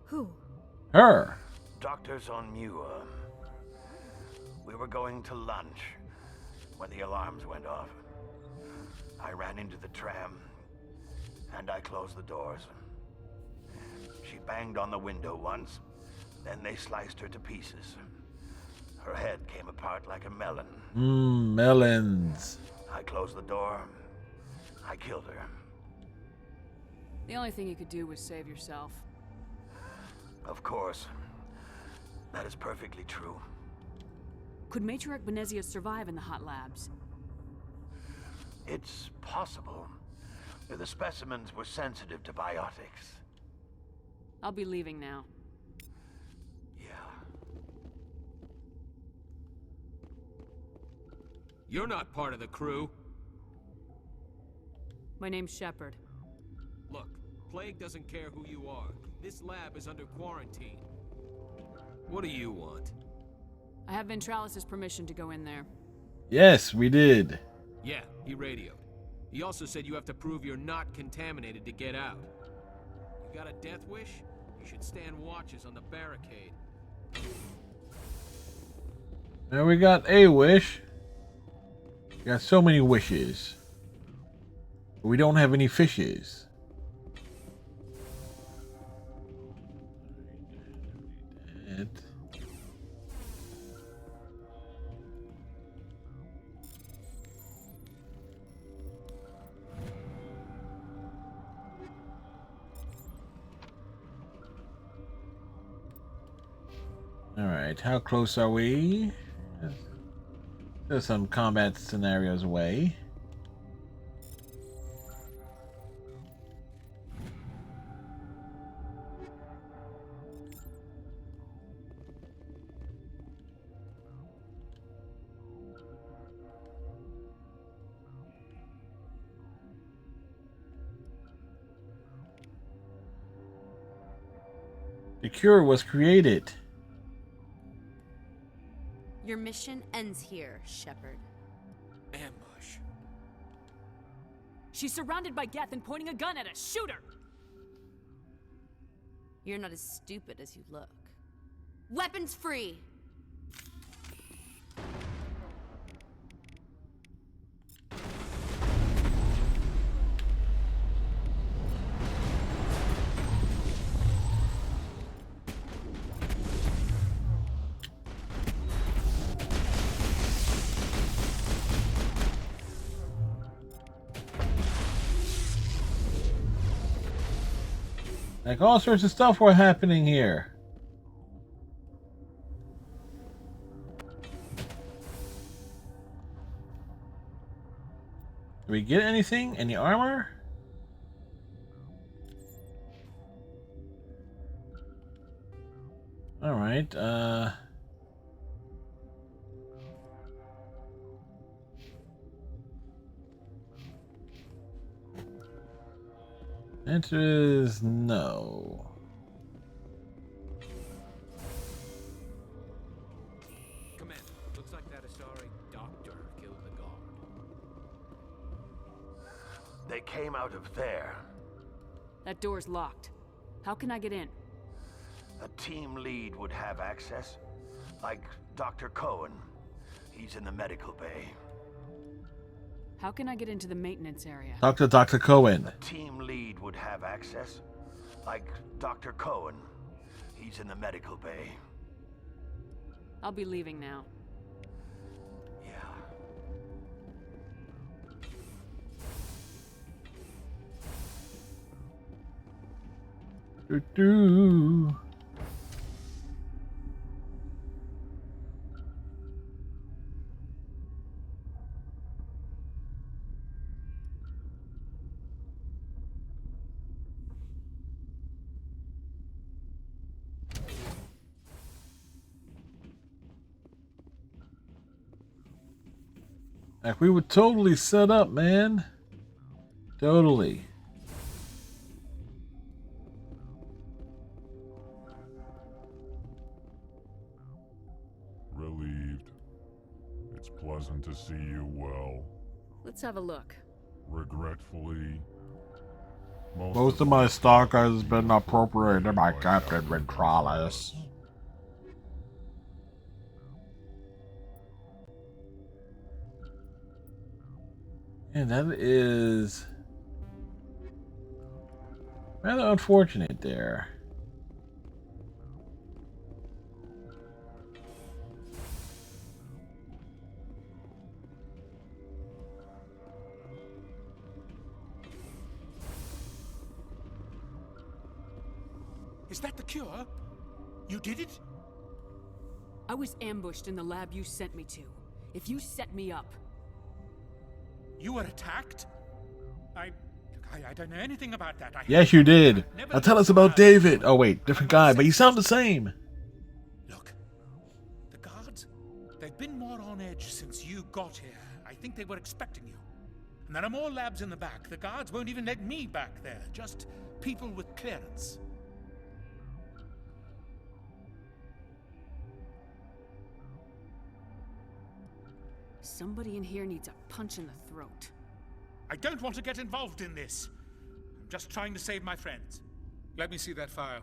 Speaker 2: Who?
Speaker 1: Her.
Speaker 13: Doctors on Muir. We were going to lunch when the alarms went off. I ran into the tram and I closed the doors. She banged on the window once, then they sliced her to pieces. Her head came apart like a melon.
Speaker 1: Melons.
Speaker 13: I closed the door. I killed her.
Speaker 15: The only thing you could do was save yourself.
Speaker 13: Of course. That is perfectly true.
Speaker 15: Could Matriarch Benezia survive in the hot labs?
Speaker 13: It's possible. The specimens were sensitive to biotics.
Speaker 15: I'll be leaving now.
Speaker 6: You're not part of the crew.
Speaker 15: My name's Shepard.
Speaker 6: Look, Plague doesn't care who you are. This lab is under quarantine. What do you want?
Speaker 15: I have Ventralis' permission to go in there.
Speaker 1: Yes, we did.
Speaker 6: Yeah, he radioed. He also said you have to prove you're not contaminated to get out. You got a death wish? You should stand watches on the barricade.
Speaker 1: Now we got a wish. We got so many wishes. But we don't have any fishes. Alright, how close are we? There's some combat scenarios away. The cure was created.
Speaker 21: Your mission ends here, Shepard.
Speaker 7: Ambush.
Speaker 15: She's surrounded by Geth and pointing a gun at us. Shoot her!
Speaker 21: You're not as stupid as you look. Weapons free!
Speaker 1: Like all sorts of stuff were happening here. Did we get anything? Any armor? Alright, answer is no.
Speaker 7: Commander, looks like that Asari doctor killed the guard.
Speaker 13: They came out of there.
Speaker 15: That door's locked. How can I get in?
Speaker 13: A team lead would have access. Like Dr. Cohen. He's in the medical bay.
Speaker 15: How can I get into the maintenance area?
Speaker 1: Dr. Cohen.
Speaker 13: A team lead would have access. Like Dr. Cohen. He's in the medical bay.
Speaker 15: I'll be leaving now.
Speaker 1: Doo-doo. Like we were totally set up, man. Totally.
Speaker 18: Relieved. It's pleasant to see you well.
Speaker 15: Let's have a look.
Speaker 18: Regretfully,
Speaker 1: Most of my stock has been appropriated by Captain Ventralis. And that is rather unfortunate there.
Speaker 12: Is that the cure? You did it?
Speaker 15: I was ambushed in the lab you sent me to. If you set me up...
Speaker 12: You were attacked? I don't know anything about that.
Speaker 1: Yes, you did. Now tell us about David. Oh, wait, different guy, but you sound the same.
Speaker 12: Look, the guards, they've been more on edge since you got here. I think they were expecting you. And there are more labs in the back. The guards won't even let me back there. Just people with clearance.
Speaker 15: Somebody in here needs a punch in the throat.
Speaker 12: I don't want to get involved in this. I'm just trying to save my friends. Let me see that file.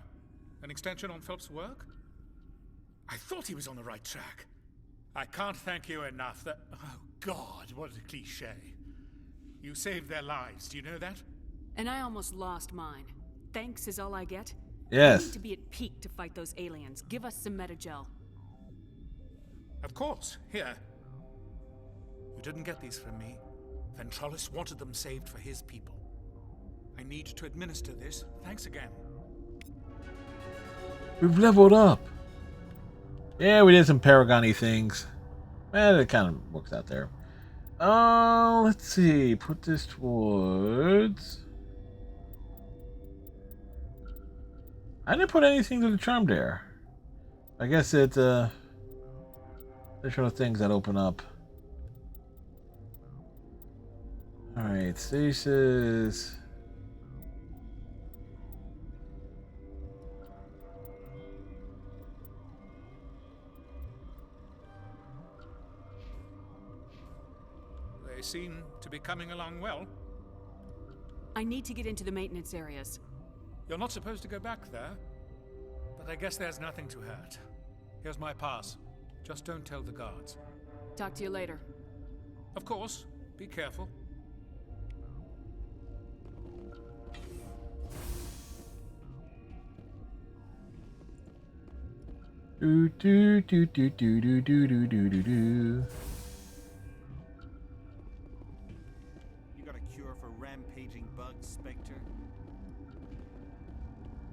Speaker 12: An extension on Phelps' work? I thought he was on the right track. I can't thank you enough that... Oh, God, what a cliche. You saved their lives, do you know that?
Speaker 15: And I almost lost mine. Thanks is all I get?
Speaker 1: Yes.
Speaker 15: I need to be at peak to fight those aliens. Give us some metagel.
Speaker 12: Of course. Here. You didn't get these from me. Ventralis wanted them saved for his people. I need to administer this. Thanks again.
Speaker 1: We've leveled up. Yeah, we did some Paragon-y things. It kind of works out there. Let's see. Put this towards... I didn't put anything to the charm there. I guess it's additional things that open up. Alright, stasis.
Speaker 12: They seem to be coming along well.
Speaker 15: I need to get into the maintenance areas.
Speaker 12: You're not supposed to go back there, but I guess there's nothing to hurt. Here's my pass. Just don't tell the guards.
Speaker 15: Talk to you later.
Speaker 12: Of course. Be careful.
Speaker 1: Do do do do do do do do do do do.
Speaker 5: You got a cure for rampaging bugs, Spectre?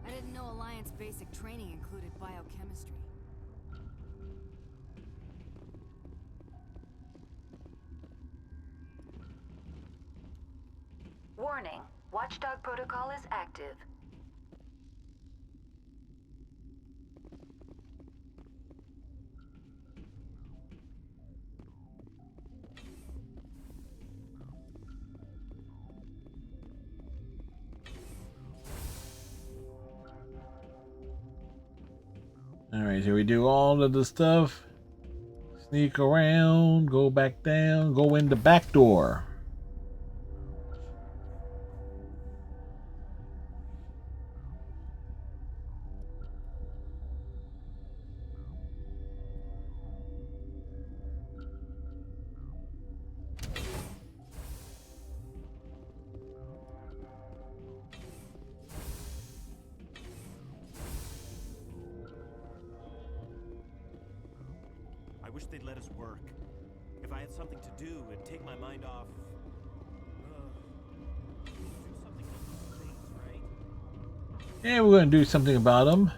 Speaker 21: I didn't know Alliance basic training included biochemistry.
Speaker 4: Warning. Watchdog protocol is active.
Speaker 1: Alright, so we do all of the stuff. Sneak around, go back down, go in the back door.
Speaker 5: I wish they'd let us work. If I had something to do, it'd take my mind off. Do something about these things, right?
Speaker 1: Yeah, we're going to do something about them.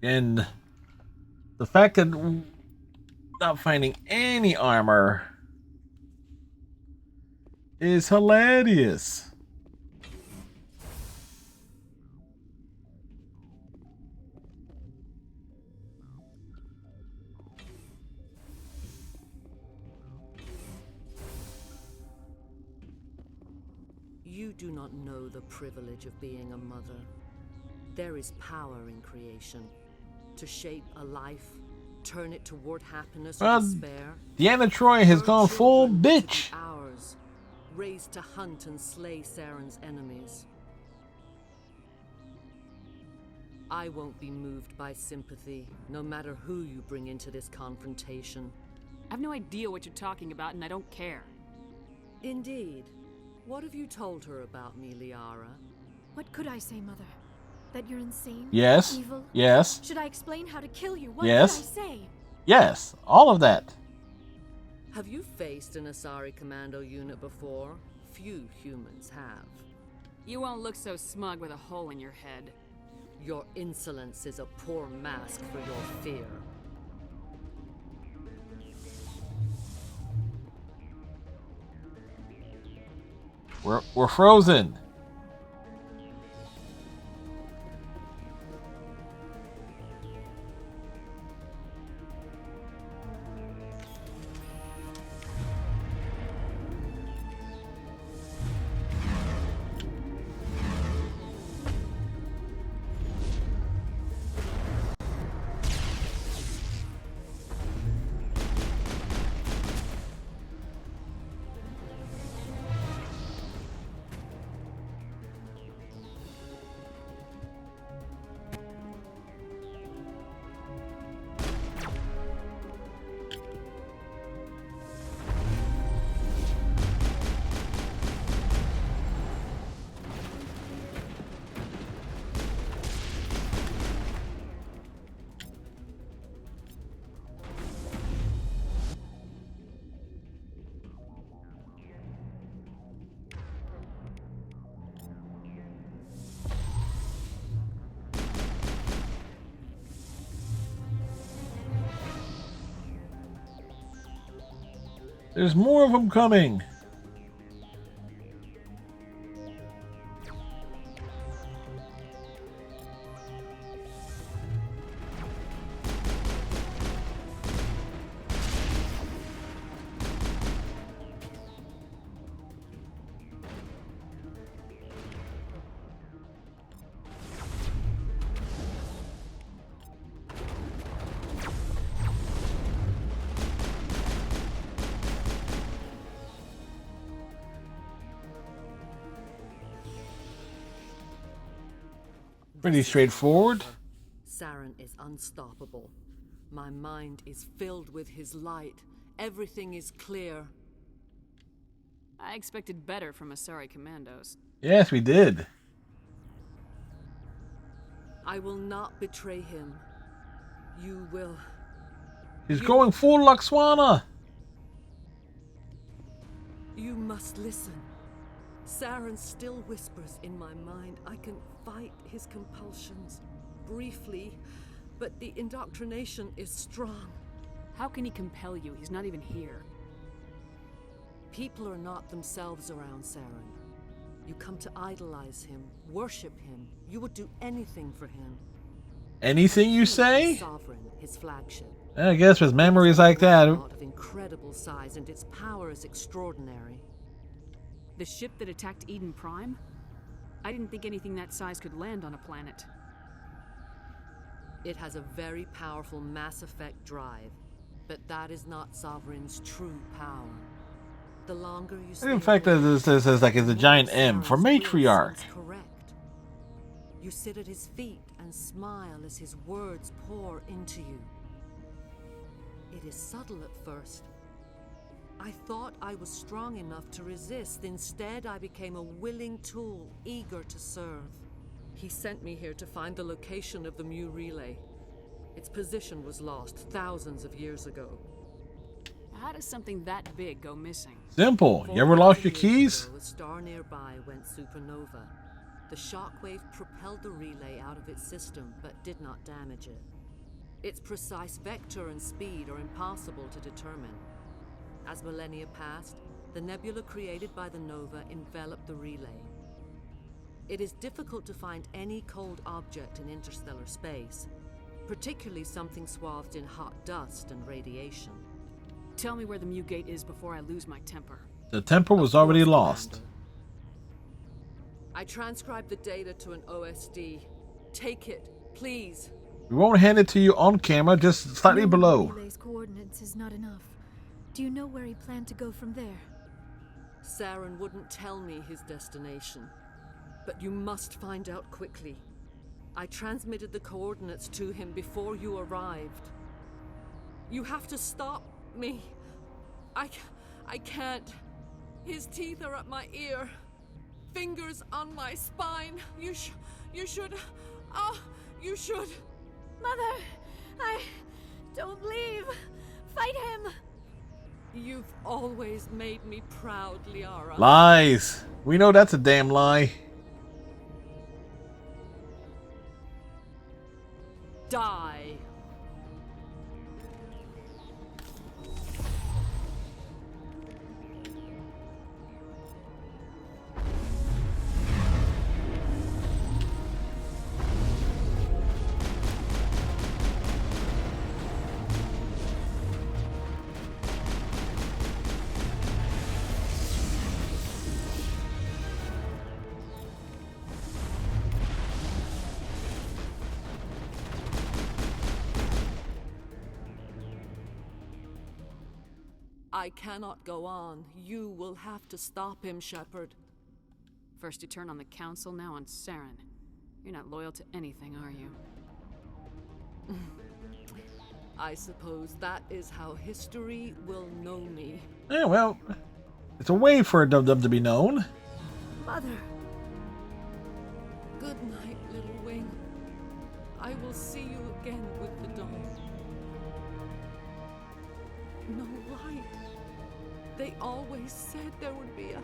Speaker 1: And the fact that not finding any armor is hilarious.
Speaker 11: You do not know the privilege of being a mother. There is power in creation. To shape a life, turn it toward happiness or despair.
Speaker 1: Deanna Troy has gone full bitch.
Speaker 11: Ours, raised to hunt and slay Saren's enemies. I won't be moved by sympathy, no matter who you bring into this confrontation.
Speaker 15: I have no idea what you're talking about, and I don't care.
Speaker 11: Indeed. What have you told her about me, Liara?
Speaker 2: What could I say, Mother? That you're insane?
Speaker 1: Yes.
Speaker 2: Evil?
Speaker 1: Yes.
Speaker 2: Should I explain how to kill you? What
Speaker 1: Yes.
Speaker 2: could I say?
Speaker 1: Yes. All of that.
Speaker 11: Have you faced an Asari commando unit before? Few humans have.
Speaker 15: You won't look so smug with a hole in your head.
Speaker 11: Your insolence is a poor mask for your fear.
Speaker 1: We're frozen. There's more of them coming. Pretty straightforward.
Speaker 11: Saren is unstoppable. My mind is filled with his light. Everything is clear.
Speaker 15: I expected better from Asari commandos.
Speaker 1: Yes, we did.
Speaker 11: I will not betray him. You will.
Speaker 1: He's going full Laxwana.
Speaker 11: You must listen. Saren still whispers in my mind. I can fight his compulsions briefly, but the indoctrination is strong.
Speaker 15: How can he compel you? He's not even here.
Speaker 11: People are not themselves around Saren. You come to idolize him, worship him. You would do anything for him.
Speaker 1: Anything you say?
Speaker 11: Sovereign, his flagship.
Speaker 1: I guess with memories like that.
Speaker 11: Of incredible size, and its power is extraordinary.
Speaker 15: The ship that attacked Eden Prime? I didn't think anything that size could land on a planet.
Speaker 11: It has a very powerful mass effect drive, but that is not Sovereign's true power. The longer you stay
Speaker 1: In fact, this is like it's a giant M for matriarch.
Speaker 11: Correct. You sit at his feet and smile as his words pour into you. It is subtle at first. I thought I was strong enough to resist. Instead, I became a willing tool, eager to serve. He sent me here to find the location of the Mu relay. Its position was lost thousands of years ago.
Speaker 15: How does something that big go missing?
Speaker 1: Simple. You ever lost your keys?
Speaker 11: A star nearby went supernova. The shockwave propelled the relay out of its system, but did not damage it. Its precise vector and speed are impossible to determine. As millennia passed, the nebula created by the nova enveloped the relay. It is difficult to find any cold object in interstellar space, particularly something swathed in hot dust and radiation.
Speaker 15: Tell me where the Mu Gate is before I lose my temper.
Speaker 1: The temper was already lost.
Speaker 11: I transcribed the data to an OSD. Take it, please.
Speaker 1: We won't hand it to you on camera, just slightly below.
Speaker 2: The relay's coordinates is not enough. Do you know where he planned to go from there?
Speaker 11: Saren wouldn't tell me his destination, but you must find out quickly. I transmitted the coordinates to him before you arrived. You have to stop me. I can't. His teeth are at my ear. Fingers on my spine. You should. Oh, you should.
Speaker 2: Mother, don't leave. Fight him.
Speaker 11: You've always made me proud, Liara.
Speaker 1: Lies. We know that's a damn lie.
Speaker 11: Die. I cannot go on. You will have to stop him, Shepard.
Speaker 15: First you turn on the Council, now on Saren. You're not loyal to anything, are you?
Speaker 11: I suppose that is how history will know me.
Speaker 1: Yeah, well, it's a way for a dum-dum to be known.
Speaker 2: Mother.
Speaker 11: Good night, little wing. I will see you again with the dawn. No light. They always said there would be a...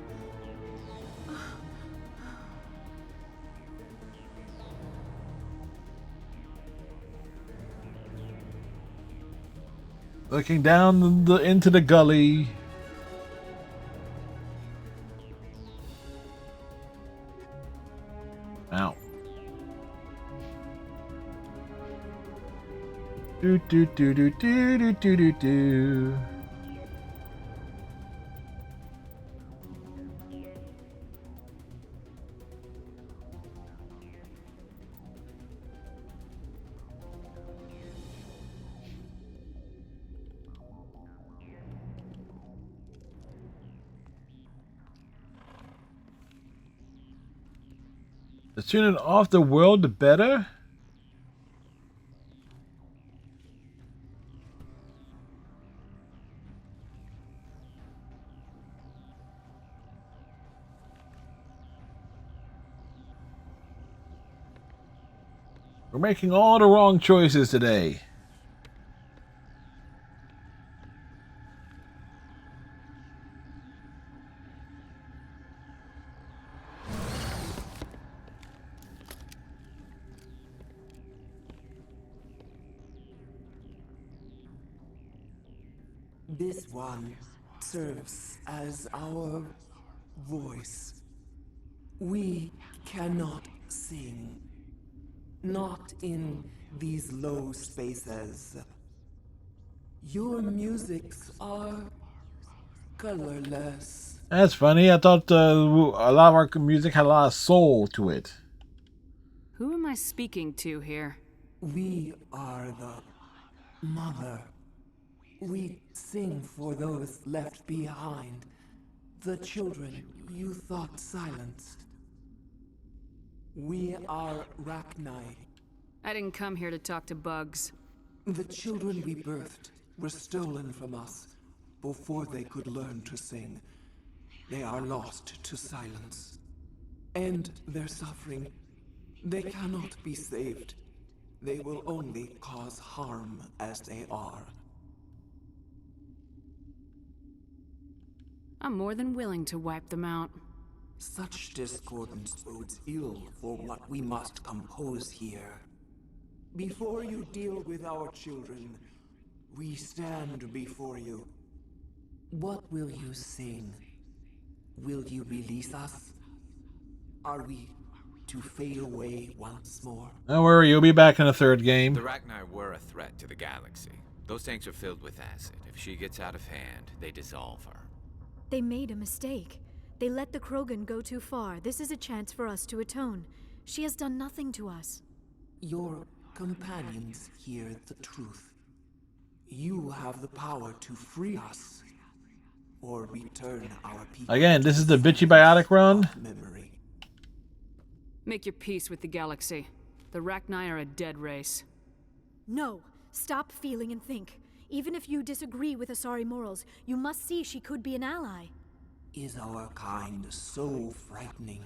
Speaker 1: Looking down into the gully. Do do do do do do do do do. The sooner off the world, the better. We're making all the wrong choices today.
Speaker 16: This one serves as our voice. We cannot sing. Not in these low spaces. Your musics are colorless.
Speaker 1: That's funny. I thought a lot of our music had a lot of soul to it.
Speaker 15: Who am I speaking to here?
Speaker 16: We are the mother. We sing for those left behind. The children you thought silenced. We are Rachni.
Speaker 15: I didn't come here to talk to bugs.
Speaker 16: The children we birthed were stolen from us before they could learn to sing. They are lost to silence. And their suffering, they cannot be saved. They will only cause harm as they are.
Speaker 15: I'm more than willing to wipe them out.
Speaker 16: Such discordance bodes ill for what we must compose here. Before you deal with our children, we stand before you. What will you sing? Will you release us? Are we to fade away once more?
Speaker 1: Don't worry, you'll be back in the third game.
Speaker 20: The Rachni were a threat to the galaxy. Those tanks are filled with acid. If she gets out of hand, they dissolve her.
Speaker 2: They made a mistake. They let the Krogan go too far. This is a chance for us to atone. She has done nothing to us.
Speaker 16: Your companions hear the truth. You have the power to free us, or return our people.
Speaker 1: Again, this is the bitchy biotic run.
Speaker 16: Memory.
Speaker 15: Make your peace with the galaxy. The Rachni are a dead race.
Speaker 2: No. Stop feeling and think. Even if you disagree with Asari morals, you must see she could be an ally.
Speaker 16: Is our kind so frightening?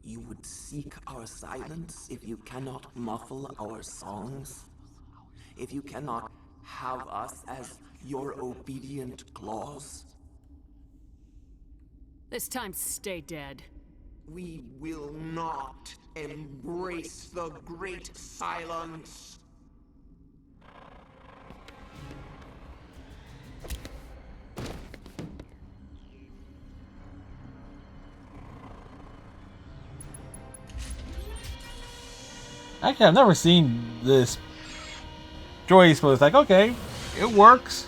Speaker 16: You would seek our silence if you cannot muffle our songs? If you cannot have us as your obedient claws?
Speaker 15: This time, stay dead.
Speaker 16: We will not embrace the great silence.
Speaker 1: Actually, I've never seen this choice, but it's like, okay, it works.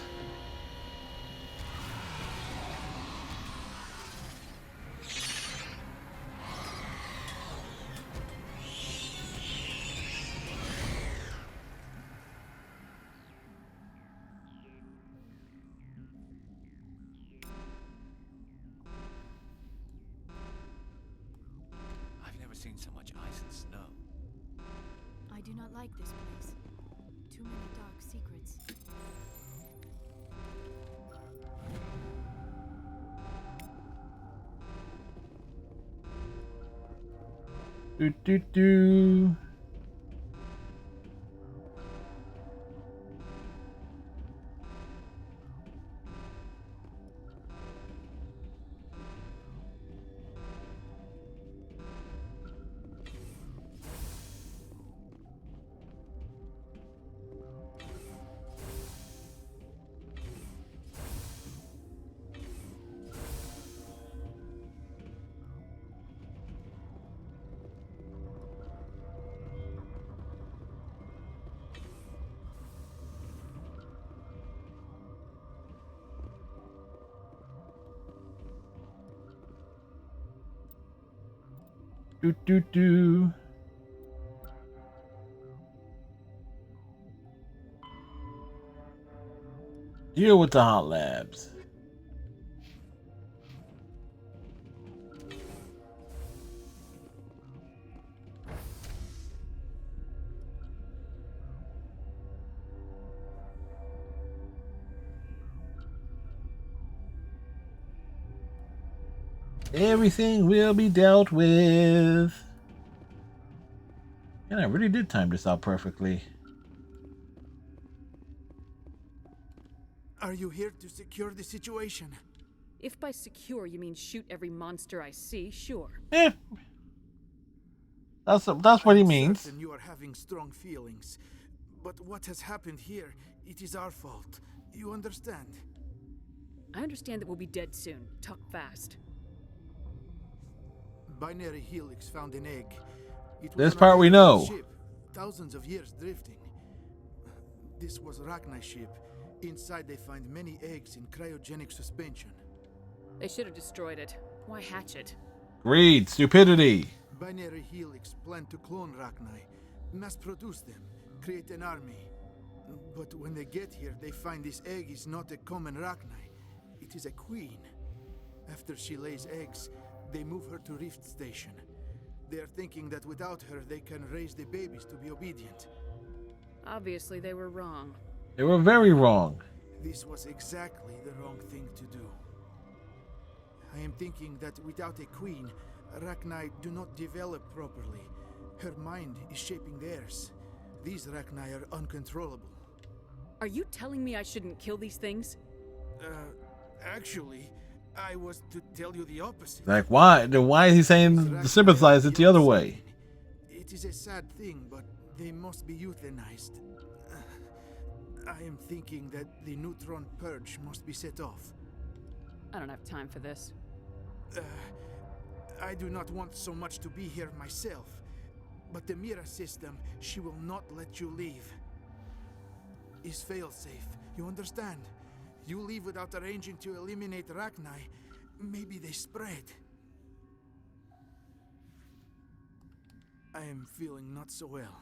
Speaker 7: I've never seen so much ice and snow.
Speaker 2: I do not like this place. Too many dark secrets.
Speaker 1: Do do do. Do do do. Deal with the hot labs. Everything will be dealt with. And I really did time this out perfectly.
Speaker 17: Are you here to secure the situation?
Speaker 15: If by secure you mean shoot every monster I see, sure.
Speaker 1: Eh. That's what he means.
Speaker 17: Certain you are having strong feelings. But what has happened here, it is our fault. You understand?
Speaker 15: I understand that we'll be dead soon. Talk fast.
Speaker 17: Binary Helix found an egg. It was
Speaker 1: This
Speaker 17: on a
Speaker 1: part we
Speaker 17: railroad
Speaker 1: know.
Speaker 17: ship, thousands of years drifting. This was Rachni's ship. Inside they find many eggs in cryogenic suspension.
Speaker 15: They should have destroyed it. Why hatch it?
Speaker 1: Greed, stupidity.
Speaker 17: Binary Helix planned to clone Rachni, mass produce them, create an army. But when they get here, they find this egg is not a common Rachni. It is a queen. After she lays eggs, they move her to Rift Station. They are thinking that without her, they can raise the babies to be obedient.
Speaker 15: Obviously, they were wrong.
Speaker 1: They were very wrong.
Speaker 17: This was exactly the wrong thing to do. I am thinking that without a queen, Rachni do not develop properly. Her mind is shaping theirs. These Rachni are uncontrollable.
Speaker 15: Are you telling me I shouldn't kill these things?
Speaker 17: Actually, I was to tell you the opposite.
Speaker 1: Like, why? Then why is he saying to sympathize it the other way?
Speaker 17: It is a sad thing, but they must be euthanized. I am thinking that the neutron purge must be set off.
Speaker 15: I don't have time for this.
Speaker 17: I do not want so much to be here myself, but the Mira system, she will not let you leave. Is fail-safe, you understand? You leave without arranging to eliminate Rachni, maybe they spread. I am feeling not so well.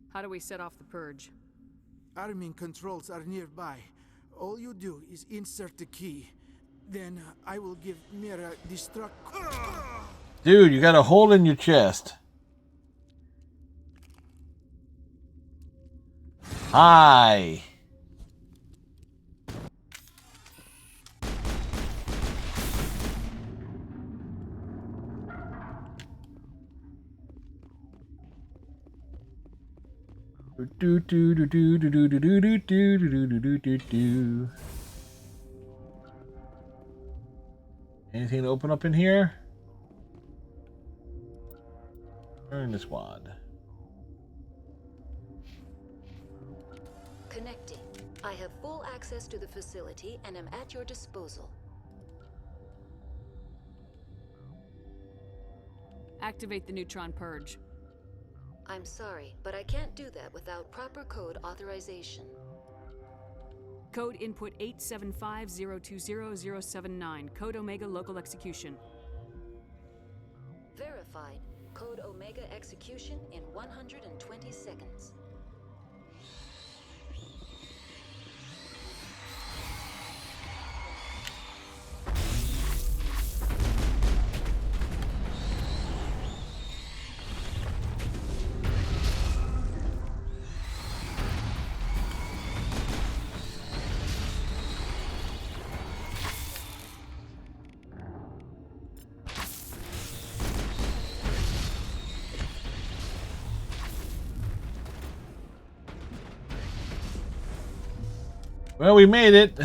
Speaker 15: How do we set off the purge?
Speaker 17: Arming controls are nearby. All you do is insert the key. Then I will give Mira destruct.
Speaker 1: Dude, you got a hole in your chest. Hi. Do do do do do do do do do do do do do do. Anything to open up in here? Turn the squad.
Speaker 3: Connecting. I have full access to the facility and am at your disposal.
Speaker 15: Activate the neutron purge.
Speaker 3: I'm sorry, but I can't do that without proper code authorization.
Speaker 15: Code input 875020079. Code Omega local execution.
Speaker 3: Verified. Code Omega execution in 120 seconds.
Speaker 1: Well, we made it.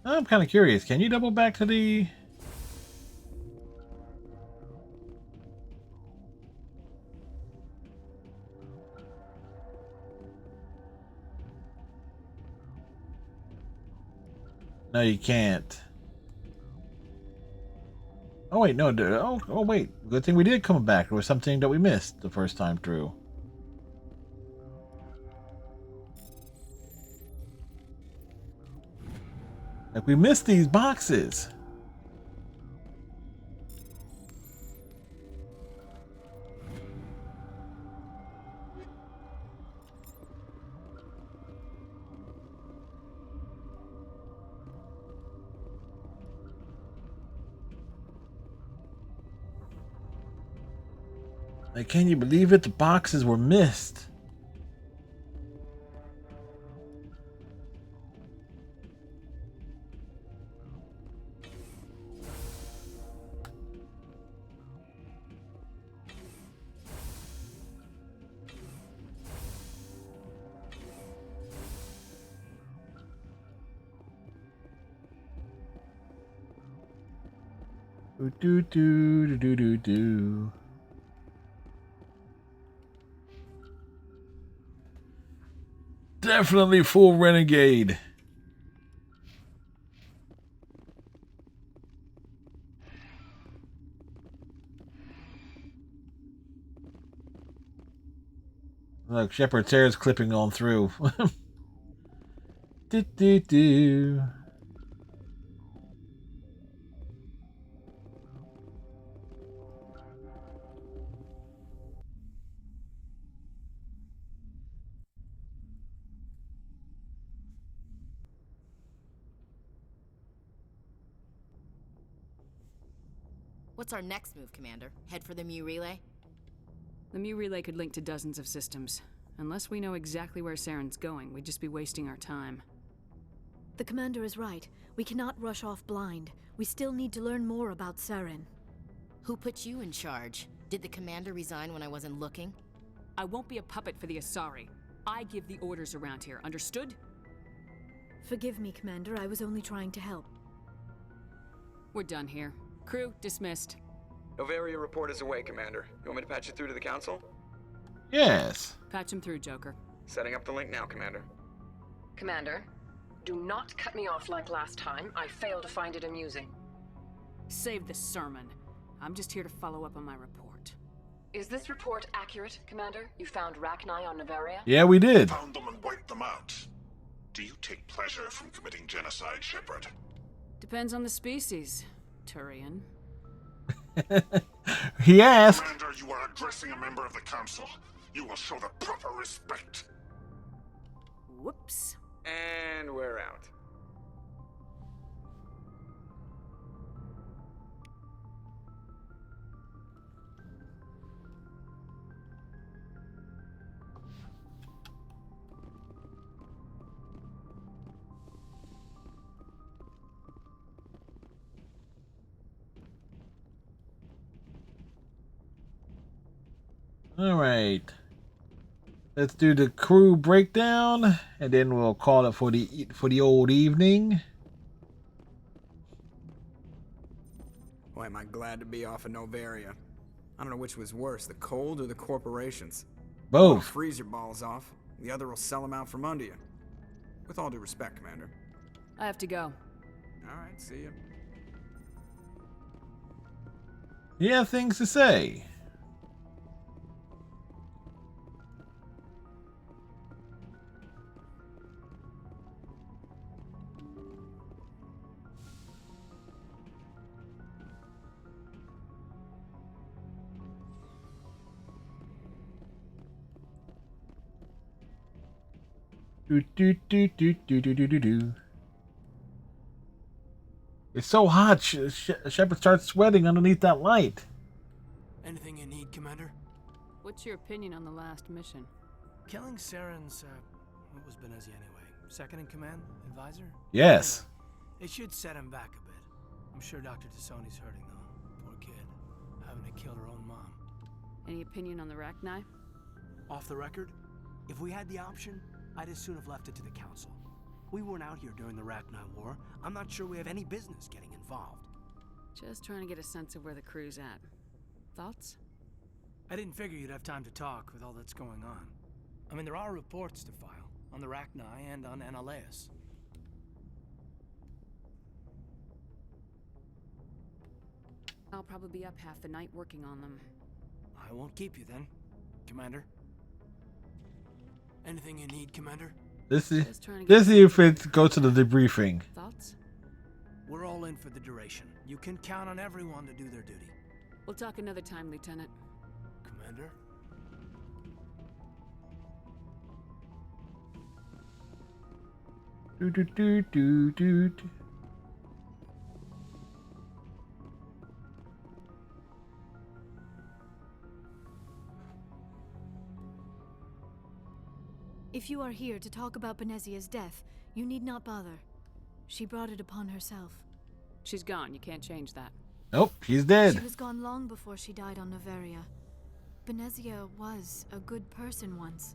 Speaker 1: I'm kind of curious. Can you double back to the... No, you can't. Oh, wait, no. Oh, wait. Good thing we did come back. There was something that we missed the first time through. Like, we missed these boxes. Like, can you believe it? The boxes were missed. Do do do do do do. Definitely full renegade. Look, Shepard's hair is clipping on through. Do do do.
Speaker 19: What's our next move, Commander? Head for the Mu relay?
Speaker 15: The Mu relay could link to dozens of systems. Unless we know exactly where Saren's going, we'd just be wasting our time.
Speaker 2: The commander is right. We cannot rush off blind. We still need to learn more about Saren.
Speaker 19: Who put you in charge? Did the commander resign when I wasn't looking?
Speaker 15: I won't be a puppet for the Asari. I give the orders around here, understood?
Speaker 2: Forgive me, Commander. I was only trying to help.
Speaker 15: We're done here. Crew, dismissed.
Speaker 22: Novaria report is away, Commander. You want me to patch you through to the Council?
Speaker 1: Yes.
Speaker 15: Patch him through, Joker.
Speaker 22: Setting up the link now, Commander.
Speaker 23: Commander, do not cut me off like last time. I fail to find it amusing.
Speaker 15: Save the sermon. I'm just here to follow up on my report.
Speaker 23: Is this report accurate, Commander? You found Rachni on Novaria?
Speaker 1: Yeah, we did.
Speaker 24: Found them and wiped them out. Do you take pleasure from committing genocide, Shepard?
Speaker 15: Depends on the species, Turian.
Speaker 1: He asked.
Speaker 24: Commander, you are addressing a member of the Council. You will show the proper respect.
Speaker 15: Whoops.
Speaker 22: And we're out.
Speaker 1: All right. Let's do the crew breakdown, and then we'll call it for the old evening.
Speaker 25: Boy, am I glad to be off of Novaria. I don't know which was worse, the cold or the corporations.
Speaker 1: Both.
Speaker 25: One will freeze your balls off, the other will sell them out from under you. With all due respect, Commander.
Speaker 15: I have to go.
Speaker 25: All right, see ya.
Speaker 1: He has things to say. Do do do do do do do do do. It's so hot. Shepard starts sweating underneath that light.
Speaker 26: Anything you need, Commander?
Speaker 15: What's your opinion on the last mission?
Speaker 26: Killing Saren's, what was Benezi anyway? Second in command? Advisor?
Speaker 1: Yes.
Speaker 26: Anyway, it should set him back a bit. I'm sure Dr. Tassoni's hurting, though. Poor kid. Having to kill her own mom.
Speaker 15: Any opinion on the Rachni?
Speaker 26: Off the record, if we had the option, I'd as soon have left it to the Council. We weren't out here during the Rachni War. I'm not sure we have any business getting involved.
Speaker 15: Just trying to get a sense of where the crew's at. Thoughts?
Speaker 26: I didn't figure you'd have time to talk with all that's going on. I mean, there are reports to file on the Rachni and on Annaleus.
Speaker 15: I'll probably be up half the night working on them.
Speaker 26: I won't keep you then, Commander. Anything you need, Commander?
Speaker 1: This is if it go to the debriefing.
Speaker 15: Thoughts?
Speaker 26: We're all in for the duration. You can count on everyone to do their duty.
Speaker 15: We'll talk another time, Lieutenant.
Speaker 26: Commander?
Speaker 1: Do do do do do.
Speaker 2: If you are here to talk about Benezia's death, you need not bother. She brought it upon herself.
Speaker 15: She's gone. You can't change that.
Speaker 1: Nope, she's dead.
Speaker 2: She was gone long before she died on Noveria. Benezia was a good person once,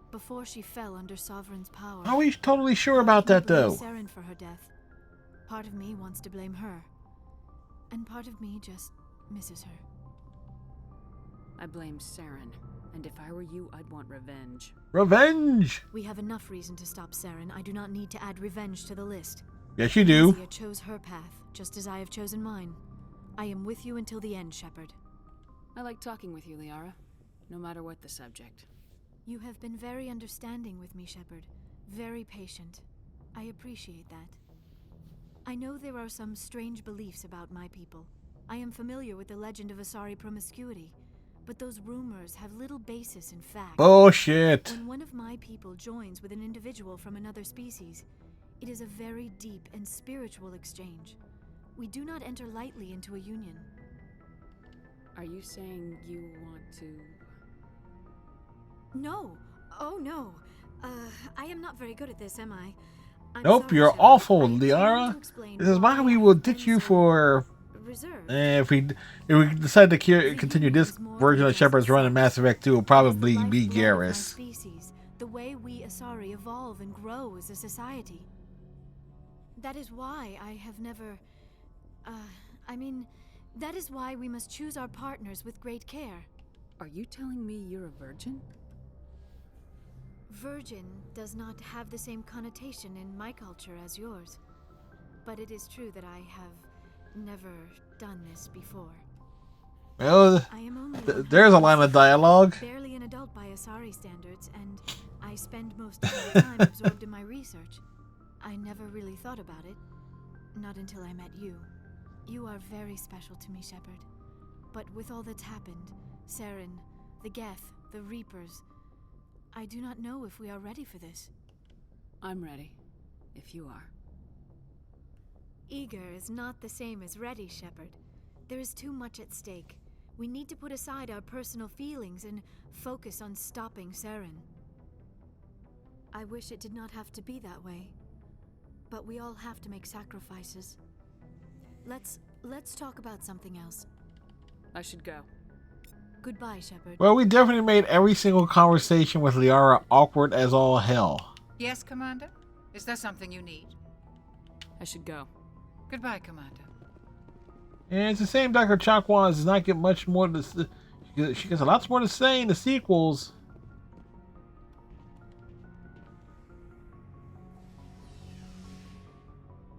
Speaker 2: before she fell under Sovereign's power.
Speaker 1: Are we totally sure about that, though?
Speaker 2: Saren for her death. Part of me wants to blame her, and part of me just misses her.
Speaker 15: I blame Saren, and if I were you, I'd want revenge.
Speaker 1: Revenge!
Speaker 2: We have enough reason to stop Saren. I do not need to add revenge to the list.
Speaker 1: Yes, you do.
Speaker 2: Benezia chose her path, just as I have chosen mine. I am with you until the end, Shepard.
Speaker 15: I like talking with you, Liara, no matter what the subject.
Speaker 2: You have been very understanding with me, Shepard. Very patient. I appreciate that. I know there are some strange beliefs about my people. I am familiar with the legend of Asari promiscuity, but those rumors have little basis in fact.
Speaker 1: Bullshit.
Speaker 2: When one of my people joins with an individual from another species, it is a very deep and spiritual exchange. We do not enter lightly into a union.
Speaker 15: Are you saying you want to...
Speaker 2: No. Oh, no. I am not very good at this, am I?
Speaker 1: Nope, you're awful, Liara. This is why we will ditch you for... if we decide to continue this version of Shepard's Run in Mass Effect 2, will probably be Garrus.
Speaker 2: The way we Asari evolve and grow as a society. That is why I have never... that is why we must choose our partners with great care.
Speaker 15: Are you telling me you're a virgin?
Speaker 2: Virgin does not have the same connotation in my culture as yours. But it is true that I have never done this before.
Speaker 1: Well, there's a line of dialogue.
Speaker 2: Barely an adult by Asari standards, and I spend most of my time absorbed in my research. I never really thought about it. Not until I met you. You are very special to me, Shepard. But with all that's happened, Saren, the Geth, the Reapers, I do not know if we are ready for this.
Speaker 15: I'm ready, if you are.
Speaker 2: Eager is not the same as ready, Shepard. There is too much at stake. We need to put aside our personal feelings and focus on stopping Saren. I wish it did not have to be that way. But we all have to make sacrifices. Let's talk about something else.
Speaker 15: I should go.
Speaker 2: Goodbye, Shepard.
Speaker 1: Well, we definitely made every single conversation with Liara awkward as all hell.
Speaker 6: Yes, Commander? Is there something you need?
Speaker 15: I should go.
Speaker 6: Goodbye, Commander.
Speaker 1: And it's the same Dr. Chakwan does not get much more to... She gets a lot more to say in the sequels.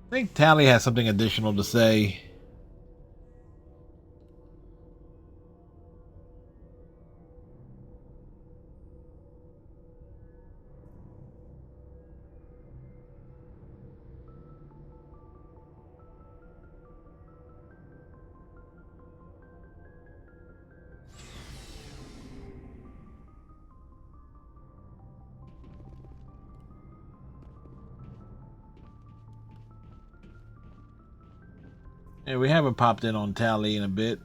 Speaker 1: I think Tali has something additional to say. Yeah, we haven't popped in on Tali in a bit.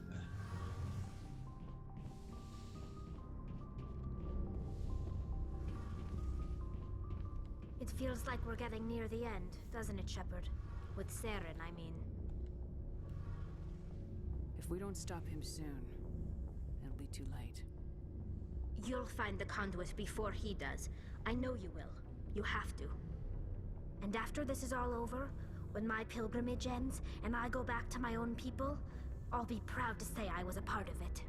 Speaker 8: It feels like we're getting near the end, doesn't it, Shepard? With Saren, I mean.
Speaker 15: If we don't stop him soon, it'll be too late.
Speaker 8: You'll find the conduit before he does. I know you will. You have to. And after this is all over, when my pilgrimage ends and I go back to my own people, I'll be proud to say I was a part of it.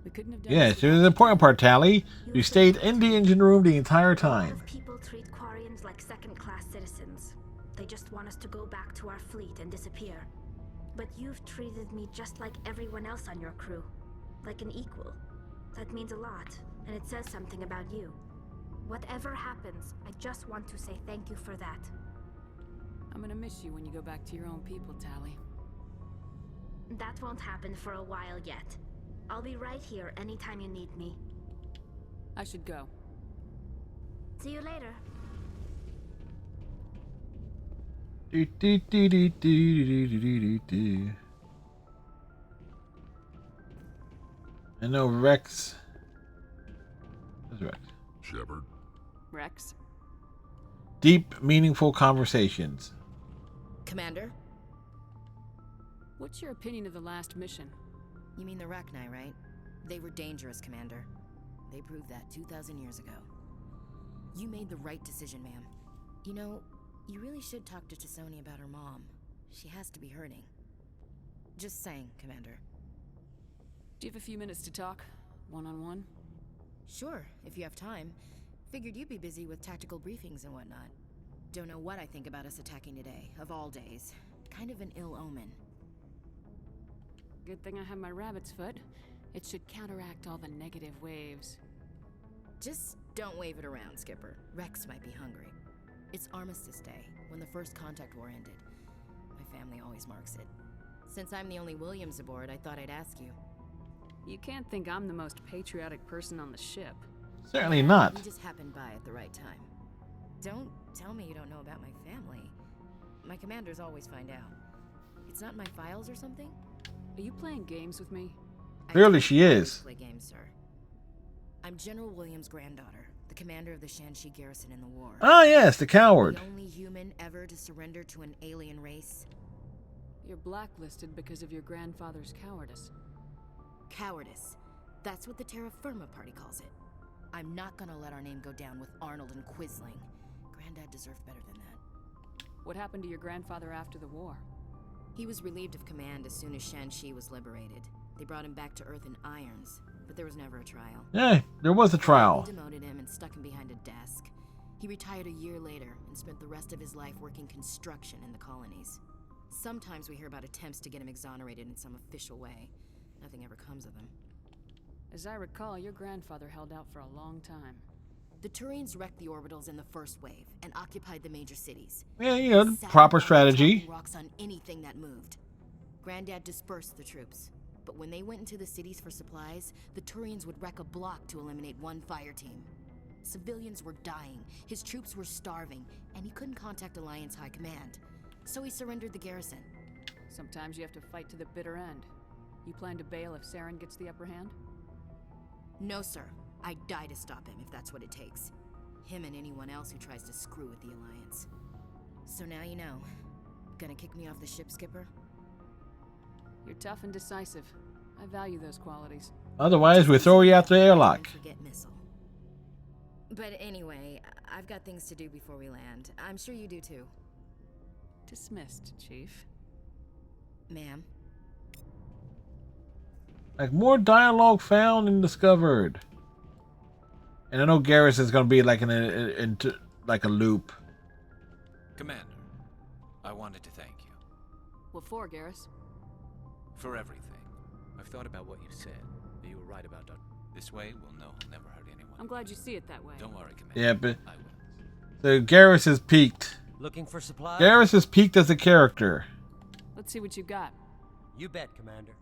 Speaker 15: We couldn't have done
Speaker 1: Yes,
Speaker 15: this
Speaker 1: it was the important part, Tally. You stayed in the engine room the entire
Speaker 8: A lot
Speaker 1: time.
Speaker 8: of people treat Quarians like second-class citizens. They just want us to go back to our fleet and disappear. But you've treated me just like everyone else on your crew. Like an equal. That means a lot, and it says something about you. Whatever happens, I just want to say thank you for that.
Speaker 15: I'm gonna miss you when you go back to your own people, Tally.
Speaker 8: That won't happen for a while yet. I'll be right here anytime you need me.
Speaker 15: I should go.
Speaker 8: See you later.
Speaker 1: Do, do, do, do, do, do, do, do, do. I know Rex. Where's Rex?
Speaker 24: Shepard.
Speaker 15: Rex?
Speaker 1: Deep, meaningful conversations.
Speaker 19: Commander?
Speaker 15: What's your opinion of the last mission?
Speaker 19: You mean the Rachni, right? They were dangerous, Commander. They proved that 2,000 years ago. You made the right decision, ma'am. You know, you really should talk to T'Soni about her mom. She has to be hurting. Just saying, Commander.
Speaker 15: Do you have a few minutes to talk? One-on-one?
Speaker 19: Sure, if you have time. Figured you'd be busy with tactical briefings and whatnot. Don't know what I think about us attacking today, of all days. Kind of an ill omen.
Speaker 15: Good thing I have my rabbit's foot. It should counteract all the negative waves.
Speaker 19: Just don't wave it around, Skipper. Rex might be hungry. It's Armistice Day, when the first contact war ended. My family always marks it. Since I'm the only Williams aboard, I thought I'd ask you.
Speaker 15: You can't think I'm the most patriotic person on the ship.
Speaker 1: Certainly not.
Speaker 19: You just happened by at the right time. Don't tell me you don't know about my family. My commanders always find out. It's not in my files or something?
Speaker 15: Are you playing games with me?
Speaker 1: Clearly she is.
Speaker 19: Play games, sir. I'm General Williams' granddaughter, the commander of the Shanxi garrison in the war.
Speaker 1: Ah, yes, the coward.
Speaker 19: The only human ever to surrender to an alien race.
Speaker 15: You're blacklisted because of your grandfather's cowardice.
Speaker 19: Cowardice. That's what the Terra Firma party calls it. I'm not gonna let our name go down with Arnold and Quisling. Granddad deserved better than that.
Speaker 15: What happened to your grandfather after the war?
Speaker 19: He was relieved of command as soon as Shanxi was liberated. They brought him back to Earth in irons, but there was never a trial.
Speaker 1: Yeah, there was a trial.
Speaker 19: They demoted him and stuck him behind a desk. He retired a year later and spent the rest of his life working construction in the colonies. Sometimes we hear about attempts to get him exonerated in some official way. Nothing ever comes of them.
Speaker 15: As I recall, your grandfather held out for a long time.
Speaker 19: The Turians wrecked the orbitals in the first wave and occupied the major cities.
Speaker 1: Yeah, you know, proper strategy.
Speaker 19: Rocks on anything that moved. Granddad dispersed the troops, but when they went into the cities for supplies, the Turians would wreck a block to eliminate one fire team. Civilians were dying, his troops were starving, and he couldn't contact Alliance High Command. So he surrendered the garrison.
Speaker 15: Sometimes you have to fight to the bitter end. You plan to bail if Saren gets the upper hand?
Speaker 19: No, sir. I'd die to stop him if that's what it takes. Him and anyone else who tries to screw with the Alliance. So now you know. Gonna kick me off the ship, Skipper?
Speaker 15: You're tough and decisive. I value those qualities.
Speaker 1: Otherwise, we throw you out the airlock.
Speaker 19: Forget missile. But anyway, I've got things to do before we land. I'm sure you do too.
Speaker 15: Dismissed, Chief.
Speaker 19: Ma'am?
Speaker 1: Like more dialogue found and discovered. And I know Garrus is going to be like in like a loop.
Speaker 7: Commander, I wanted to thank you.
Speaker 15: What for, Garrus?
Speaker 7: For everything. I've thought about what you said. You were right about Dr. This way, we'll know he'll never hurt anyone.
Speaker 15: I'm glad you see it that way.
Speaker 7: Don't worry, Commander.
Speaker 1: Yeah, but
Speaker 7: I will.
Speaker 1: so Garrus has peaked.
Speaker 9: Looking for supplies?
Speaker 1: Garrus has peaked as a character.
Speaker 15: Let's see what you got.
Speaker 9: You bet, Commander.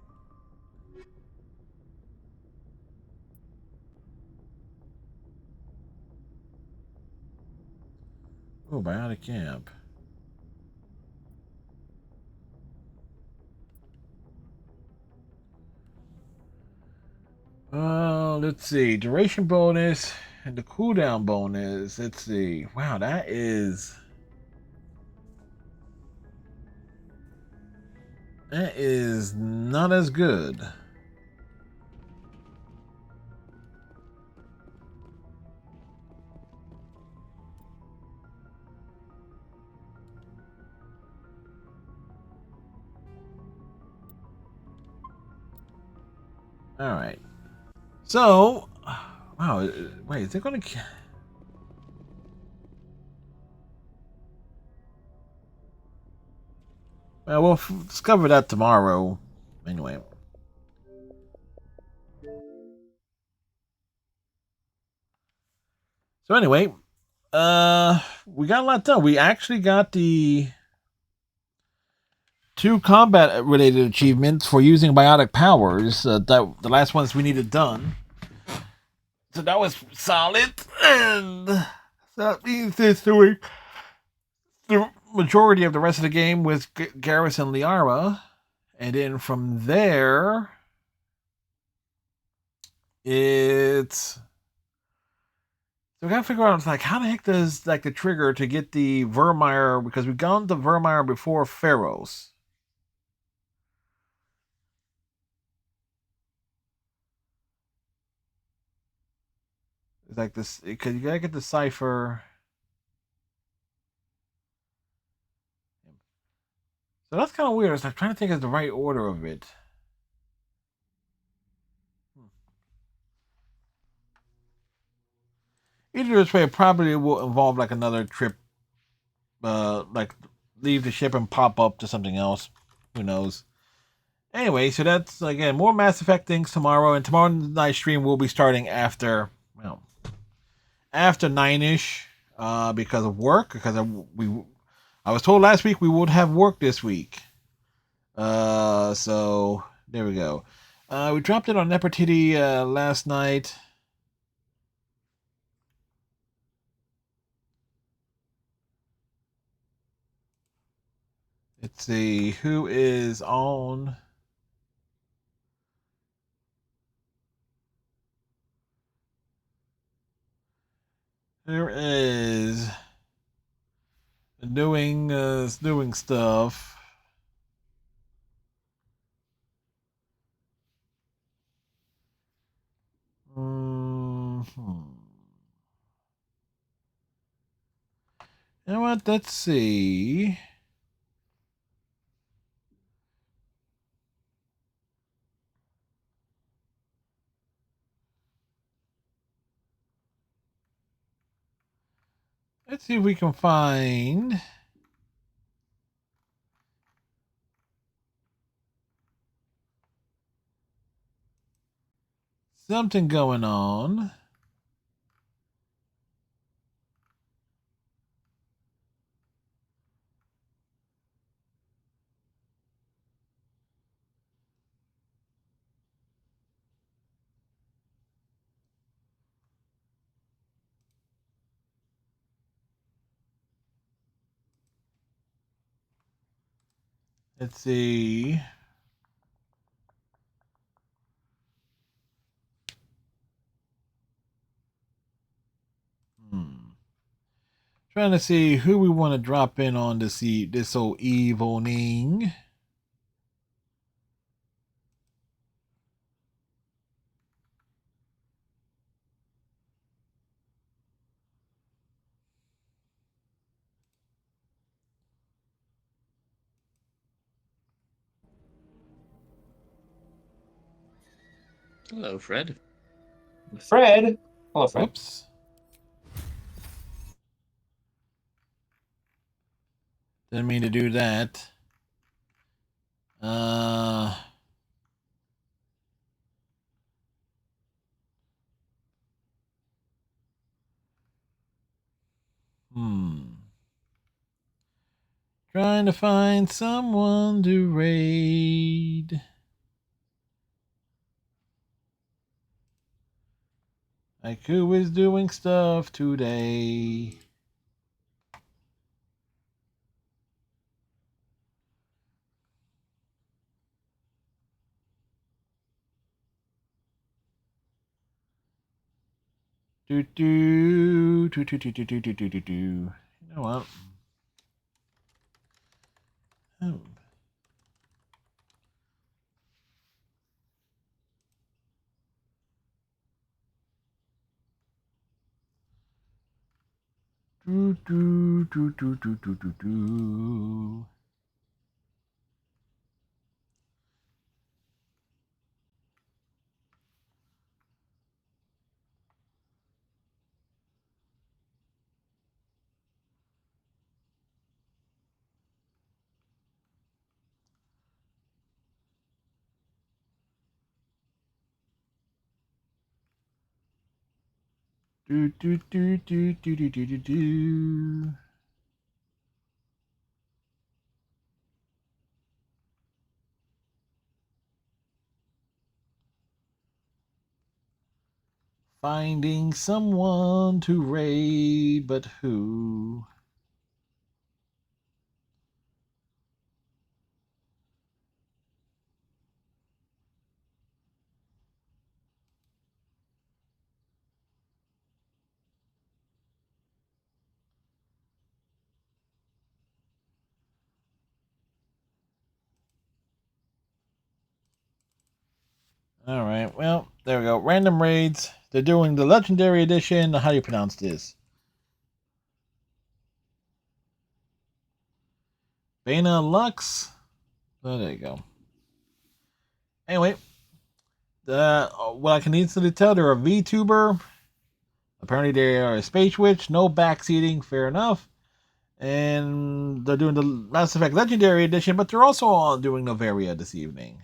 Speaker 1: Oh, bionic camp. Let's see. Duration bonus and the cooldown bonus. Let's see. Wow, that is not as good. All right. So, wow. Wait, is it going to? Well, we'll discover that tomorrow. Anyway. So anyway, we got a lot done. We actually got the 2 combat related achievements for using biotic powers. That the last ones we needed done. So that was solid, and so that means it's doing the majority of the rest of the game with Garrus and Liara, and then from there, it's so we gotta figure out like how the heck does like the trigger to get the Vermeer, because we've gone to Vermeer before Pharaohs. It's like this because you gotta get the cipher. So that's kind of weird. It's like trying to think of the right order of it. Either this way, probably will involve like another trip, like leave the ship and pop up to something else. Who knows? Anyway, so that's again more Mass Effect things tomorrow, and tomorrow night stream will be starting after, well, after 9ish, because of work. Because I was told last week we would have work this week. So there we go. We dropped it on Nefertiti last night. Let's see who is on. There is doing stuff. Hmm. You know what? Let's see. Let's see if we can find something going on. Let's see. Trying to see who we want to drop in on to see this old evening.
Speaker 10: Hello, Fred.
Speaker 12: Fred? Hello, Fred.
Speaker 1: Whoops. Didn't mean to do that. Hmm. Trying to find someone to raid. Like who is doing stuff today? Do do do do do do do do do do do. You know what? Oh. Do do do do do do do do. Do do do do do do do do do. Finding someone to raid, but who? All right. Well, there we go. Random raids. They're doing the legendary edition. How do you pronounce this? Bana Lux. Oh, there you go. Anyway, what I can easily tell, they're a VTuber. Apparently, they are a space witch. No backseating. Fair enough. And they're doing the Mass Effect Legendary Edition, but they're also doing Novaria this evening.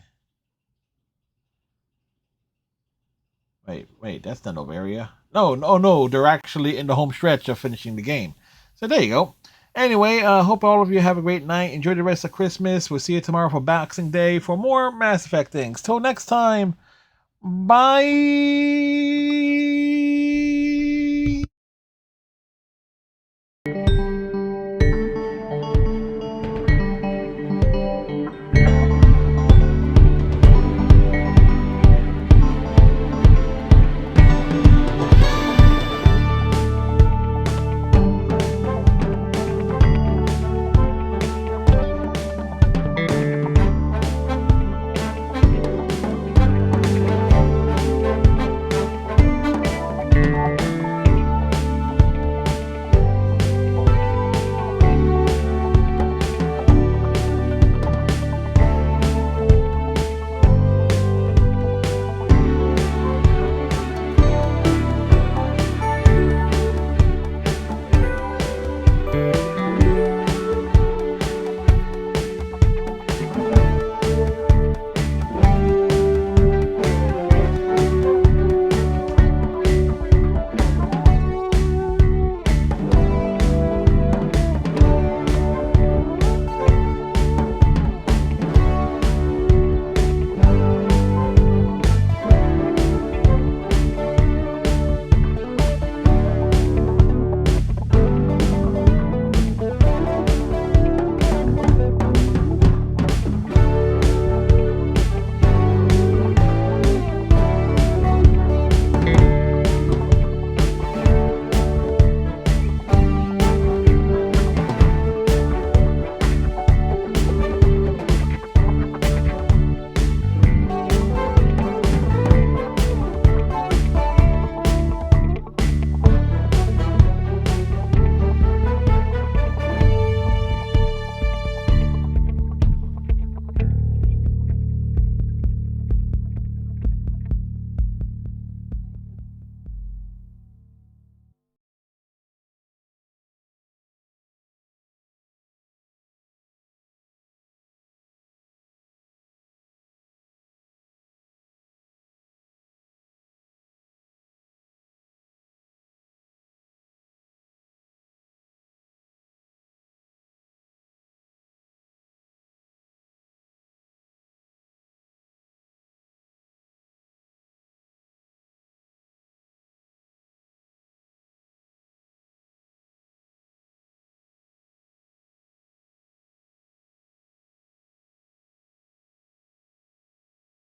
Speaker 1: Wait, that's not Novaria. No, they're actually in the home stretch of finishing the game. So there you go. Anyway, hope all of you have a great night. Enjoy the rest of Christmas. We'll see you tomorrow for Boxing Day for more Mass Effect things. Till next time, bye.